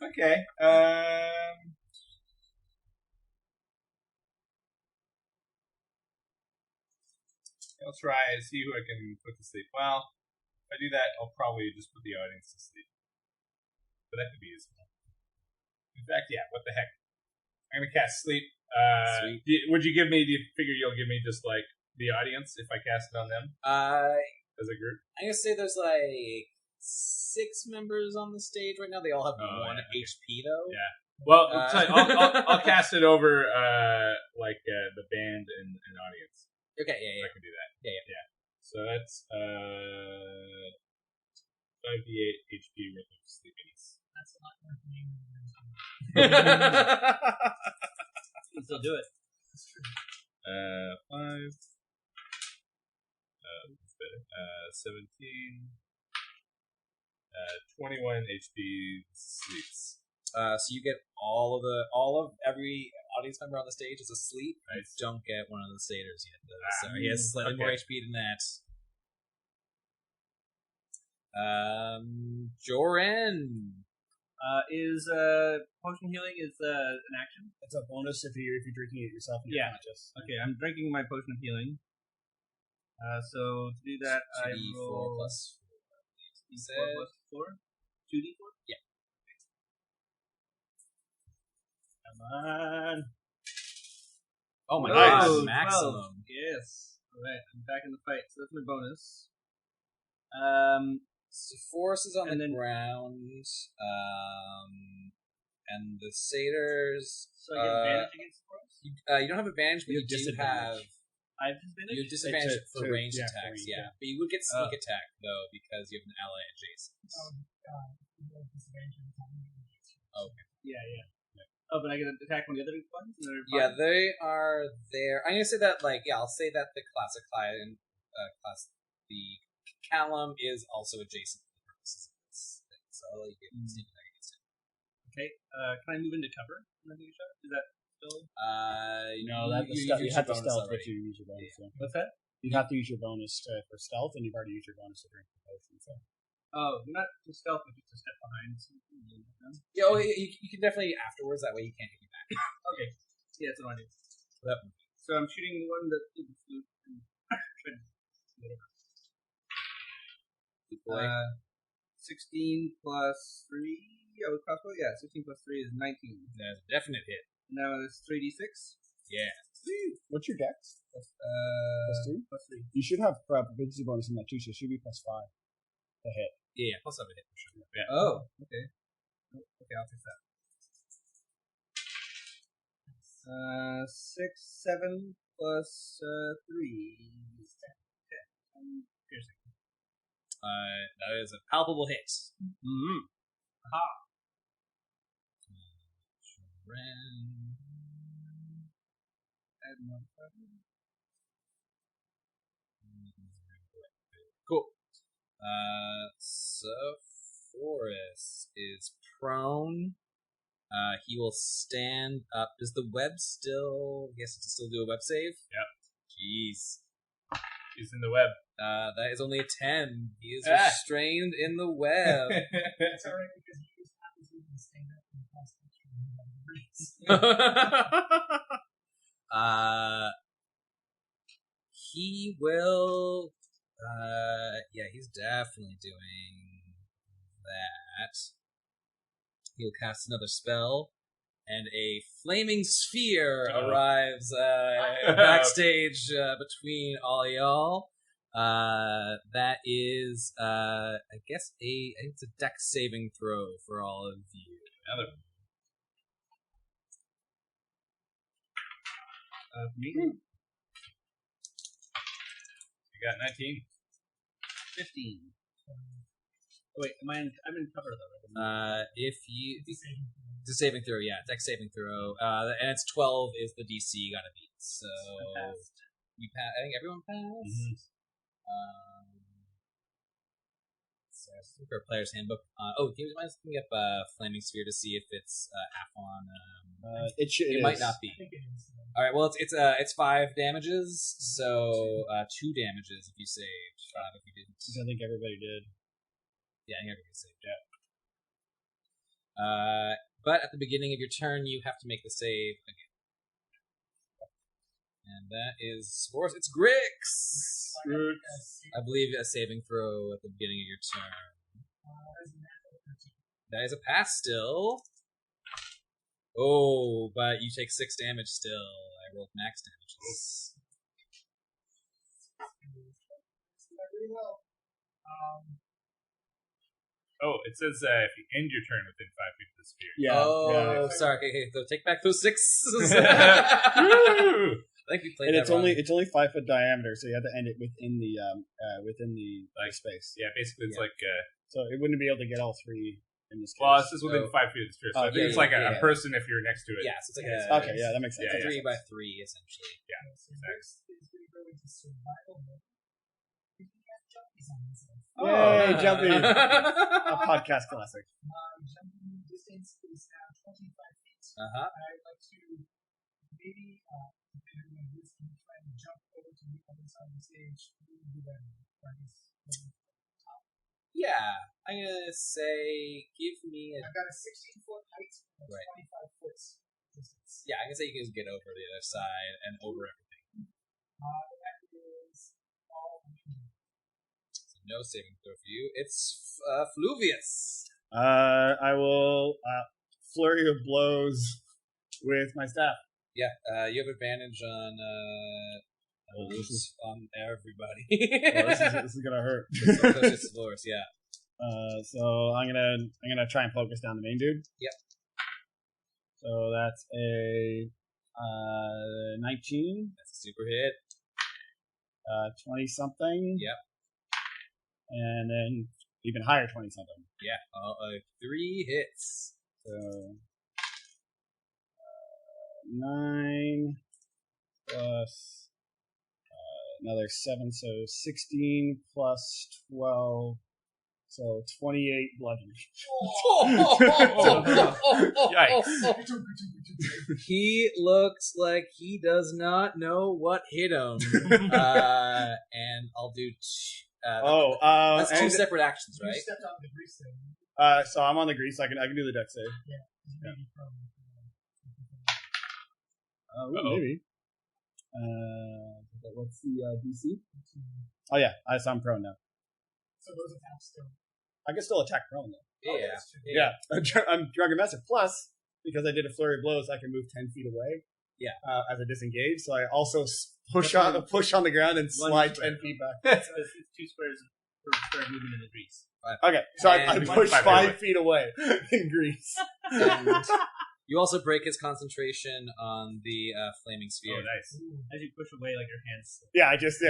Okay. I'll try and see who I can put to sleep. Well, if I do that, I'll probably just put the audience to sleep. But that could be useful. In fact, yeah, what the heck. I'm going to cast sleep. Would you give me, do you figure you'll give me just like the audience if I cast it on them as a group? I'm going to say there's like 6 members on the stage right now. They all have 1 HP though. Yeah. Well, I'll cast it over the band and audience. Okay, yeah. I can do that. Yeah. So that's 5d8 HP worth of sleepiness. That's a lot more for me. You can still do it. That's true. 5. That's better. 17. 21 HP sleeps. So you get all of every audience member on the stage is asleep. Nice. You don't get one of the satyrs yet, though. So he has slightly more HP than that. Joren. Is potion healing an action? It's a bonus if you're drinking it yourself and you're Yeah. conscious. Okay, I'm drinking my potion of healing. So to do that, I 2d4 roll plus 4. You D4 said plus 4? 2d4? Yeah. Come on. oh my Nice. god, 12. maximum. Yes. Alright, I'm back in the fight. So that's my bonus. So Force is on And the then- ground, and the satyrs. So I get advantage against the force? You don't have advantage, but You you have do have disadvantage. I have disadvantage? you have disadvantage It's for to- ranged yeah, for attacks. range, Yeah, but you would get sneak Oh. attack though because you have an ally adjacent. Okay. Yeah. Oh, but I get an attack on the other ones? And they're Yeah, fine? they are there. I'm gonna say that I'll say that the classic client the Callum is also adjacent for the purposes of this thing. So I'll let you get sneak attack against him. Okay. Can I move into cover when I take a shot? Is that still... No, you have to stealth, but you use your bonus. Yeah. What's that? You have to use your bonus for stealth, and you've already used your bonus to drink the potion. So. Oh, not to stealth, but just to step behind. Yeah, you can definitely afterwards. That way he can't hit you back. Okay. Yeah, that's what I do. Yep. So I'm shooting the one that did the flute. And Boy. 16 plus 3. Oh, crossbow? Yeah, 16 plus 3 is 19. That's a definite hit. Now it's 3d6. Yeah. What's your dex? Plus Plus 3? 3. You should have proficiency bonus in that too, so it should be plus 5 to hit. Yeah, plus I have a hit for sure. Yeah. Oh, okay. Okay, I'll take that. 6, 7 plus 3. 10. Piercing. That is a palpable hit. Mm-hmm. Aha. Add modifier. Cool. So Forrest is prone. He will stand up. Does the web still? I guess to still do a web save. Yep. Jeez. He's in the web. That is only a 10. He is restrained in the web. That's alright because he just happens to even stand up and cast He will. Yeah, he's definitely doing that. He'll cast another spell, and a flaming sphere arrives backstage between all y'all. That is, I think it's a dex saving throw for all of you. Another. Me? You got 19. 15. Oh, wait, I'm in cover though. Right? If you it's a saving throw, yeah, dex saving throw, and it's 12 is the DC you gotta beat. So you pass. I think everyone passed. Mm-hmm. So I think our player's handbook. Do you mind looking up flaming sphere to see if it's half on? It might not be. All right. Well, it's 5 damages, so 2 damages if you saved, 5 if you didn't. I think everybody did. Yeah, everybody saved. Yeah. But at the beginning of your turn, you have to make the save again. And that is, of course, it's Grix. I believe a saving throw at the beginning of your turn. That is a pass still. Oh, but you take 6 damage still. I rolled max damages. Oh, it says if you end your turn within 5 feet of the sphere. Yeah. Sorry. Okay, so take back those 6. Woo! I think we played And that it's only 5 foot diameter, so you have to end it within the space. Yeah, basically it's like. So it wouldn't be able to get all 3 in this case. Well, it's just within 5 feet of the sphere. So I think it's like a yeah. person if you're next to it. Yeah, so it's like Okay, yeah, that makes sense. Yeah, 3 by 3 essentially. Yeah, exactly. Yay, jumpy! A podcast classic. My jumping distance is now 25 feet. Uh-huh. I'd like to maybe, depending on this, try and jump over to the other side of the stage. Do that. Yeah, I'm gonna say give me a I've got a 16-foot height and a Right. 25 foot distance. yeah. I'm gonna say you can just get over the other side and over everything. That is all. So No saving throw for you. It's Fluvius. I will flurry of blows with my staff. Yeah, you have advantage on on everybody. This is gonna hurt. It's Dolores, yeah. So I'm gonna try and focus down the main dude. Yep. So that's a 19. That's a super hit. 20 something. Yep. And then even higher 20 something. Yeah. 3 hits. So 9 plus another 7, so 16 plus 12, so 28 bludgeoning. Yikes. He looks like he does not know what hit him. And I'll do. That's 2 separate actions, You right? stepped on the grease thing. So I'm on the grease. I can do the dex save. Yeah. Maybe from, Maybe. What's the DC? Oh yeah, so I'm prone now. So those attacks still. I can still attack prone though. Yeah. Yeah, I'm Drunken Master. Plus, because I did a flurry of blows, I can move 10 feet away. Yeah. As a disengage, so I also push on the ground and slide 10 feet back. So it's 2 squares per square movement in the grease. Okay, so I And push 5 feet away in grease. And you also break his concentration on the flaming sphere. Oh, nice. As you push away, like your hands. Yeah, just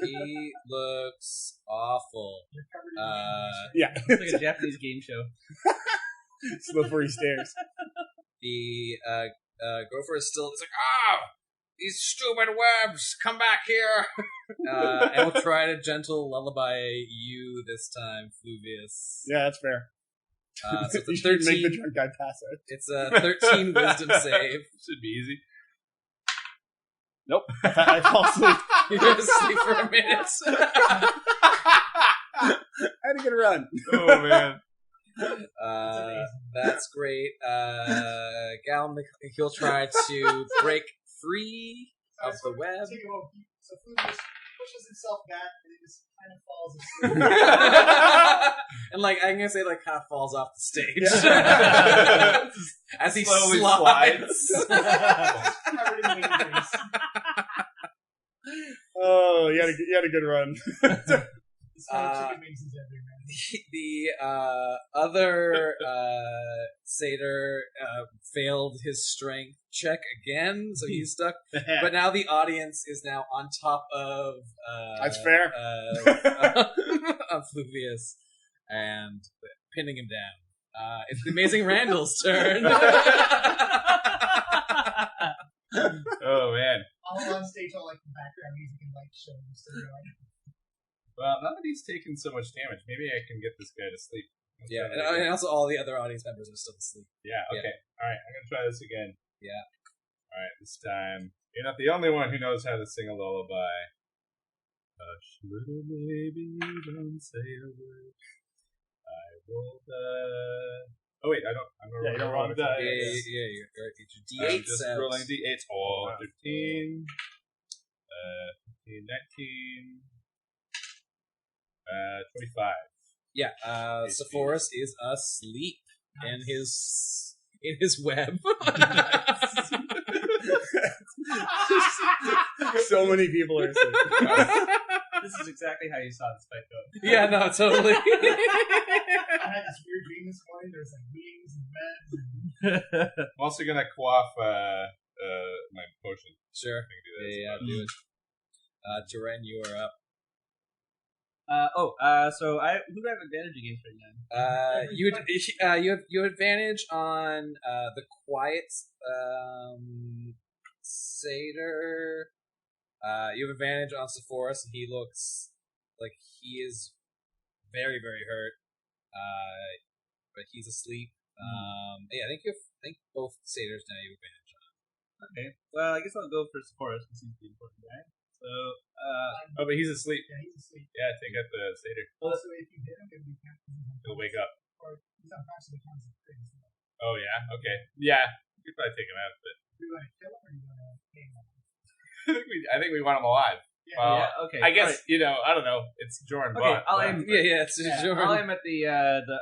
He looks awful. You're covered in yeah. It's like a Japanese game show. Slippery stairs. The Gopher is still. It's like, these stupid webs, come back here. And we'll try to gentle lullaby you this time, Fluvius. Yeah, that's fair. So it's You a should 13. make the drunk guy pass it. It's a 13 wisdom save. Should be easy. Nope. I fall asleep. You're gonna sleep for a minute. I had a good run. Oh man. That's great. Gal, he'll try to break free of the web. Take a moment. So food just pushes itself back and it just kind of falls asleep. And like I'm gonna say, like half falls off the stage as he Slowly slides. Covered in wing grease. Oh, you had a good run. It's like chicken wings is everywhere. The other satyr failed his strength check again, so he's stuck. But now the audience is now on top of That's fair. of Fluvius and pinning him down. It's the amazing Randall's turn. Oh man. All on stage, all like background music and light shows. So you're like, Well, now that he's taken so much damage, maybe I can get this guy to sleep. Yeah, and also all the other audience members are still asleep. Yeah, okay. Alright, I'm gonna try this again. Yeah. Alright, this time. You're not the only one who knows how to sing a lullaby. Hush, little baby, don't say a word. I rolled Oh wait, I don't. I'm Yeah, you don't roll wrong the die. Yeah, you're right. Get your I'm D8s just out. rolling D8s. Oh, 13. 15, 19. 25. Yeah, Sepphoris is asleep in his web. So many people are asleep. This is exactly how you saw this fight go. Yeah, no, totally. I had this weird dream this morning. There's like wings and beds. And I'm also gonna quaff my potion. Sure. I can do that. Yeah, do it. Duran, you are up. So who do I have advantage against right now? You have advantage on the quiet satyr. You have advantage on Sepphoris, and he looks like he is very, very hurt. But he's asleep. Yeah, I think both satyrs now you have advantage on. Okay. Well, I guess I'll go for Sepphoris because he's the important guy. So, Oh, but he's asleep. yeah, he's asleep. Yeah, take out the satyr. Also, if you hit him, it'll be counted. He'll wake up. Or he's unconscious, it counts as crit as well. Oh yeah, okay. Yeah, you could probably take him out, but Do you want to kill him or do you want to hang him? I think we want him alive. Well, okay. I guess alright. I don't know. It's Jordan. Okay, Bond. I'll aim. It's Jordan. I'll aim at the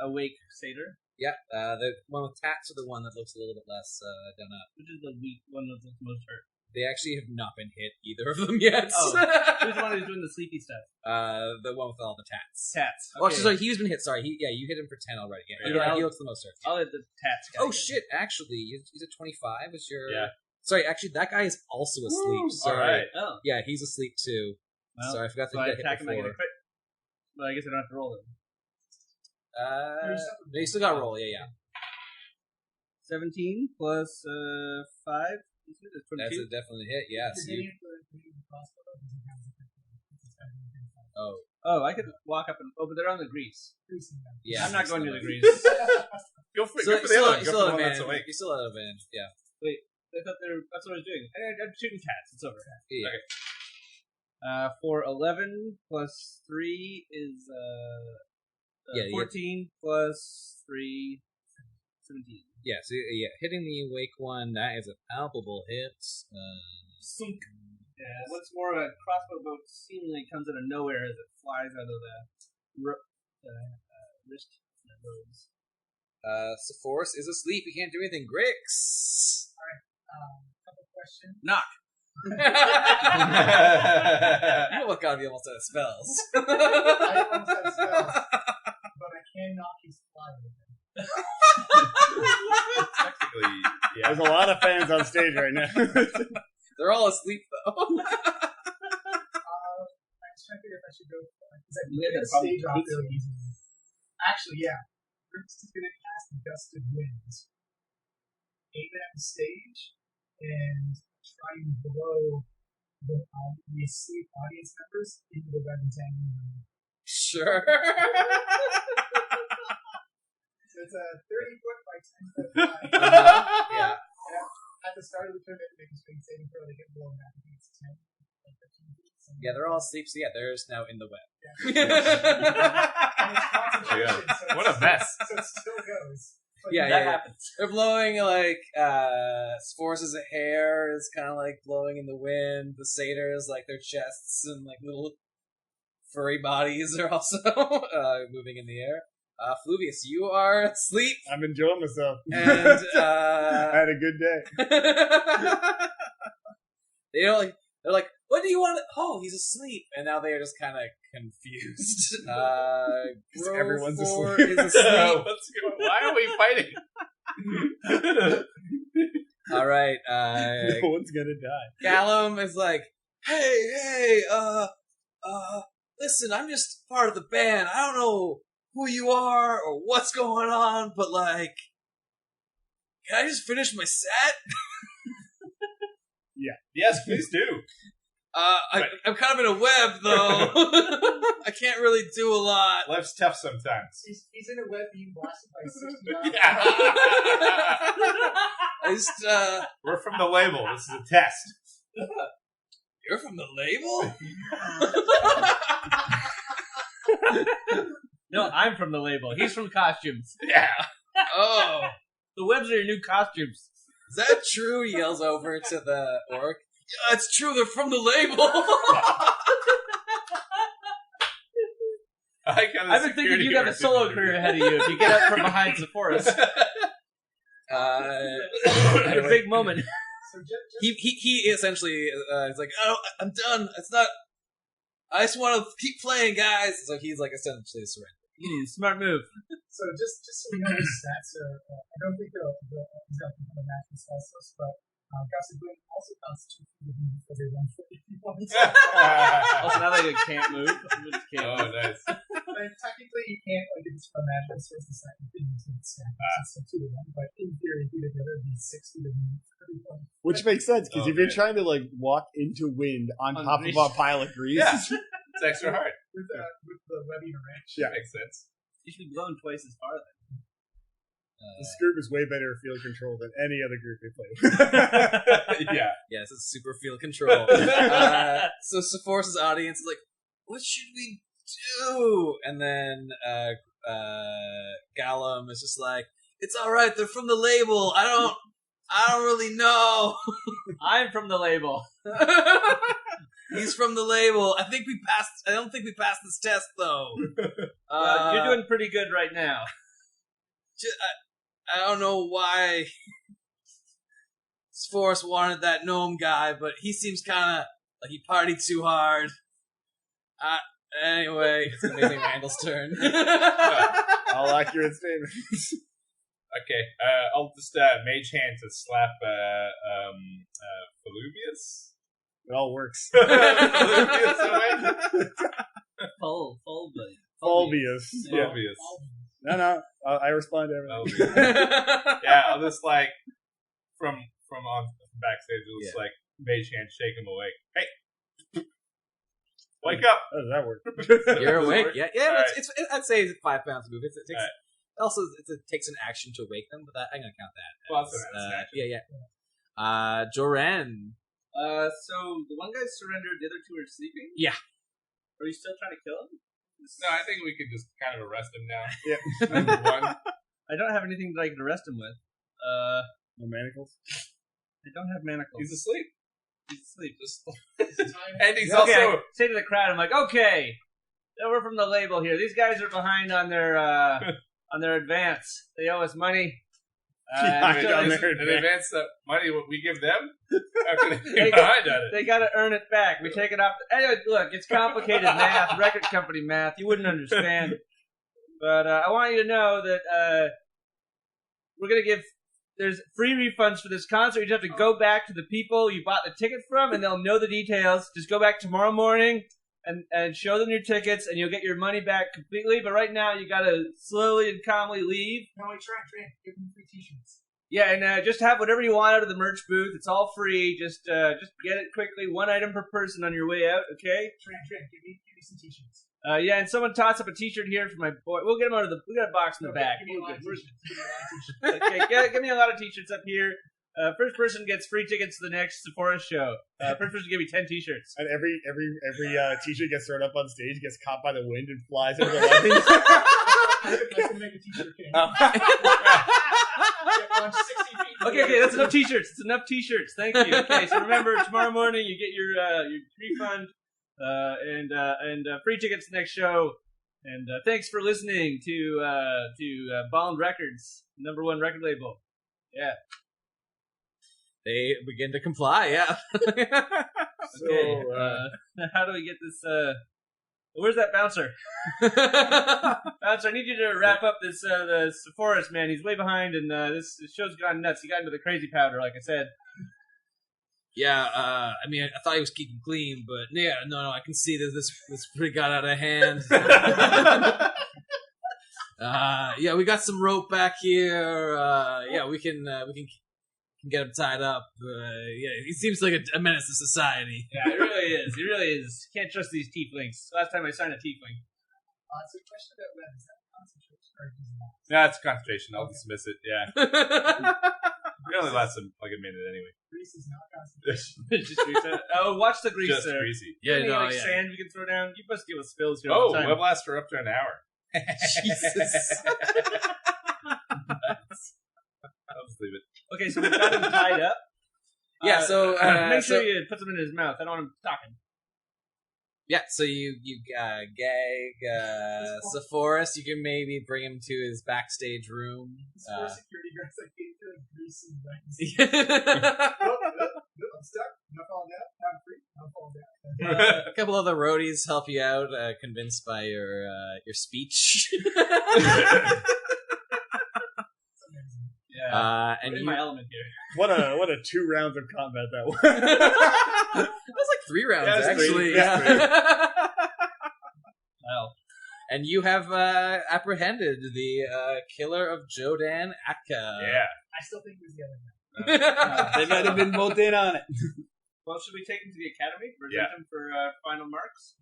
awake satyr, Yeah, the one with tats or the one that looks a little bit less done up. which is the weak one that looks most hurt. They actually have not been hit either of them yet. Oh, who's the one who's doing the sleepy stuff? The one with all the tats. Tats. Oh, Okay. actually, sorry, he's been hit. Sorry, you hit him for 10 already. Yeah, Okay, he looks the most hurt. I'll hit the tats guy. Oh again. shit! Actually, he's at 25. Is your Yeah. Sorry, actually, that guy is also asleep. Woo, Sorry. all right. Oh. Yeah, he's asleep too. Well, Sorry, I forgot so that I he got attack hit him, I get a before. crit. Well, I guess I don't have to roll it. No, you still got to roll. Yeah. 17 plus 5. That's 22. That's a definitely hit. Yes. Oh, Oh, I could walk up and. Oh, but they're on the grease. yeah. I'm not going to the grease. Go for, So, go for the other one. you Go still for the have one that's advantage. awake. You still have advantage. Yeah. I thought that's what I was doing. I'm shooting cats. It's over. Yeah. Okay. For 11 plus 3 is Yeah, 14 plus 3, 17. Yeah. So yeah, hitting the awake one, that is a palpable hit. Sunk. Yeah. What's more, a crossbow bolt seemingly comes out of nowhere as it flies out of the wrist that goes. Sephoris is asleep. He can't do anything. Grix. Couple questions. Knock. You look gotta be almost out of spells. I almost have spells, but I can knock his fly with him. Technically, yeah. There's a lot of fans on stage right now. They're all asleep though. I'm just trying to figure if I should go for it. Because I can Yeah, get a that's probably stage off really easily. Actually, yeah. Rix is going to cast a gust of wind. Aim it at the stage and try and blow the asleep audience members into the web entangling them. Sure. So it's a 30-foot by 10-foot line. Yeah. At the start of the tournament, they can swing saving throw, they get blown back. I think it's 10, like 15 feet. Yeah, they're all asleep. So yeah, they're just now in the web. And it's concentration, so What a mess. So it still goes. But Yeah, That yeah. happens. They're blowing like Spores' hair is kind of like blowing in the wind. The satyrs, like their chests and like little furry bodies are also moving in the air. Fluvius, you are asleep, I'm enjoying myself. and I had a good day. they don't like. They're like, "What do you want?" Oh, he's asleep, and now they are just kind of confused. Everyone's Growfor asleep. is asleep. What's going? Why are we fighting? All right, No one's gonna die. Callum is like, hey, listen, I'm just part of the band. I don't know who you are or what's going on, but like, can I just finish my set? Yes, please do. I'm kind of in a web though. I can't really do a lot. Life's tough sometimes. he's in a web being blasted by 60 miles. I just, We're from the label. This is a test. you're from the label? No, I'm from the label. He's from costumes. Yeah. Oh, The webs are your new costumes. is that true? He yells over to the orc. Yeah, it's true. They're from the label. I've been thinking you got a solo career ahead of you if you get up from behind Sephoris. At a big moment. So just He essentially is like, oh, I'm done. It's not. I just want to keep playing, guys. So he's like essentially surrendered. Smart move. so we know his stats. I don't think he's got the match with Celsius, but Gust of Wind also costs 2 feet of movement for every 1 foot if he wants. Also, now that he can't move, he just can't Oh, move. nice. Like, technically, you can't if it's from magical source. The second thing is going to stack. It's 2 to 1, but in theory, if you together, it'd be 6 feet of movement for every 1. Which makes sense, because if you're Okay. trying to like walk into wind on On top of grease. a pile of grease, Yeah. It's extra hard. With the webbing around. Yeah. Makes sense. You should be blown twice as far then. the Scroob is way better at field control than any other group they play with. Yeah. Yes, it's super field control. So Sephoris' audience is like, what should we do? And then Gallum is just like, it's all right. They're from the label. I don't really know. I'm from the label. He's from the label. I don't think we passed this test, though. You're doing pretty good right now. I don't know why Forrest wanted that gnome guy, but he seems kind of like he partied too hard. Anyway, it's amazing Randall's turn. All accurate statements. Okay, I'll just mage hand to slap Faluvius. It all works. Faluvius away. Fulvius. Yeah. Faluvius. No. I respond to everything. Yeah, I'll just like from on backstage, I'll just like mage hand shake him awake. Hey, wake up! How does that work? You're awake. Yeah. Right. It's I'd say it's 5 pounds to move. It takes also it takes an action to wake them, but I'm gonna count that. Well, that's an action. Yeah. Joran. So the one guy surrendered. The other two are sleeping. Yeah. Are you still trying to kill him? No, I think we could just kind of arrest him now. Yeah. One. I don't have anything that I can arrest him with. No manacles? I don't have manacles. He's asleep. Just And he's okay, I also say to the crowd, I'm like, okay, so we're from the label here. These guys are behind on their advance. They owe us money. Yeah, in advance the money what we give them. How can they get behind on it? They got to earn it back. We take it off. Anyway, look, it's complicated math, record company math. You wouldn't understand. But I want you to know that we're going to give. There's free refunds for this concert. You just have to go back to the people you bought the ticket from, and they'll know the details. Just go back tomorrow morning and show them your tickets, and you'll get your money back completely. But right now, you got to slowly and calmly leave. No, wait, Trent, give them free t-shirts. Yeah, and just have whatever you want out of the merch booth. It's all free. Just get it quickly. 1 item per person on your way out, okay? Trent, give me some t-shirts. Yeah, and someone toss up a t-shirt here for my boy. We'll get him out of the. We got a box in the back. Give me a lot of t-shirts. Okay, give me a lot of t-shirts up here. First person gets free tickets to the next Sephora show. First person give me 10 t-shirts. And every t-shirt gets thrown up on stage, gets caught by the wind, and flies into the lighting. Let's make a t-shirt king. Okay, that's enough t-shirts. It's enough t-shirts. Thank you. Okay, so remember, tomorrow morning you get your refund and free tickets to the next show. And thanks for listening to Bond Records, #1 record label. Yeah. They begin to comply. Yeah. Okay. How do we get this? Where's that bouncer? Bouncer, I need you to wrap up this the Forest man. He's way behind, and this show's gone nuts. He got into the crazy powder, like I said. Yeah, I mean, I thought he was keeping clean, but yeah, no, I can see that this pretty got out of hand. Yeah, we got some rope back here. Yeah, we can get him tied up. Yeah, he seems like a menace to society. Yeah, he really is. He really is. Can't trust these tieflings. Last time I signed a tiefling. It's a question about when is that concentration or is it not? No, it's concentration. I'll dismiss it. Yeah. It only lasts like a minute anyway. Grease is not concentration. Just reset. Oh, watch the grease, Just sir. greasy. Yeah, Any, no, like yeah. sand we can throw down. You must deal with spills here Oh, all the time. web lasts for up to an hour. Jesus. I'll just leave it. Okay, so we've got him tied up. Yeah, so make sure you put them in his mouth. I don't want him talking. yeah, so you gag Sepphoris. You can maybe bring him to his backstage room. This poor security guard's like getting through like grease and wetness. I'm stuck. I'm not falling down. I'm free. I'm falling down. A couple other roadies help you out, convinced by your speech. Yeah. And I'm in you, my element here. What a 2 rounds of combat that was. that was like 3 rounds, Yeah, it was actually. three. Yeah. Wow. And you have apprehended the killer of Jodan Akka. Yeah. I still think it was the other guy. They might have been both in on it. Well, should we take him to the academy? Present Yeah. him for final marks?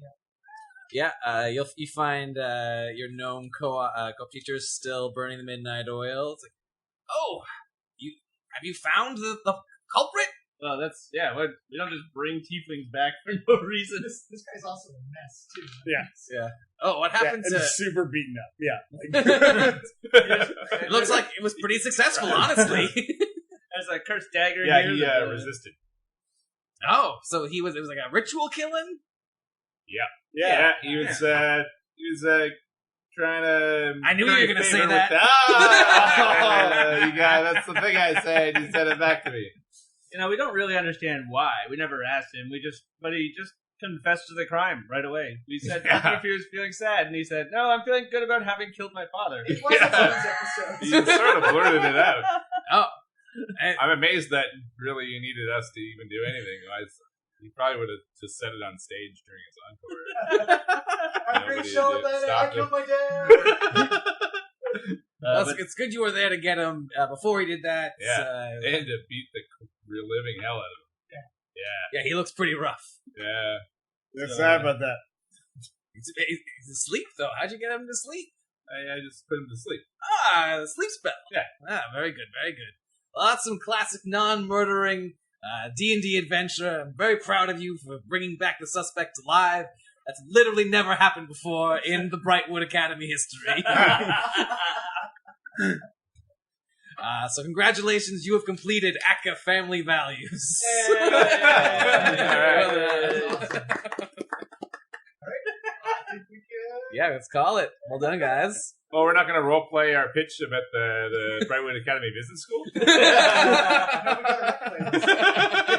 Yeah, you find your gnome co-op teachers still burning the midnight oil. It's like, oh, have you found the culprit? Well, that's we don't just bring tieflings back for no reason. This guy's also a mess too. Yeah. Oh, what happened and to? super beaten up. Yeah. It looks like it was pretty successful, honestly. There's a cursed dagger. Yeah, here he that, resisted. Oh, so it was like a ritual killing? Yeah, he was trying to. I knew you were going to say that. You guys, that's the thing I said. You said it back to me. We don't really understand why. We never asked him. But he just confessed to the crime right away. We said if he was feeling sad, and he said, "No, I'm feeling good about having killed my father." It was a bonus episode. You sort of blurted it out. Oh. I'm amazed that really you needed us to even do anything. He probably would have just said it on stage during his encore. I'm pretty sure that I killed my dad. It's good you were there to get him before he did that. Yeah, and to beat the real living hell out of him. Yeah, he looks pretty rough. Yeah. Sorry about that. He's asleep, though. How'd you get him to sleep? I just put him to sleep. Ah, the sleep spell. Yeah. Very good, very good. Well, that's some classic non-murdering D&D adventure. I'm very proud of you for bringing back the suspect alive. That's literally never happened before in the Brightwood Academy history. So congratulations, you have completed ACA Family Values. Yeah, let's call it. Well done, guys. Well, we're not going to role play our pitch about the Brightwood Academy Business School. No, we gotta recognize this.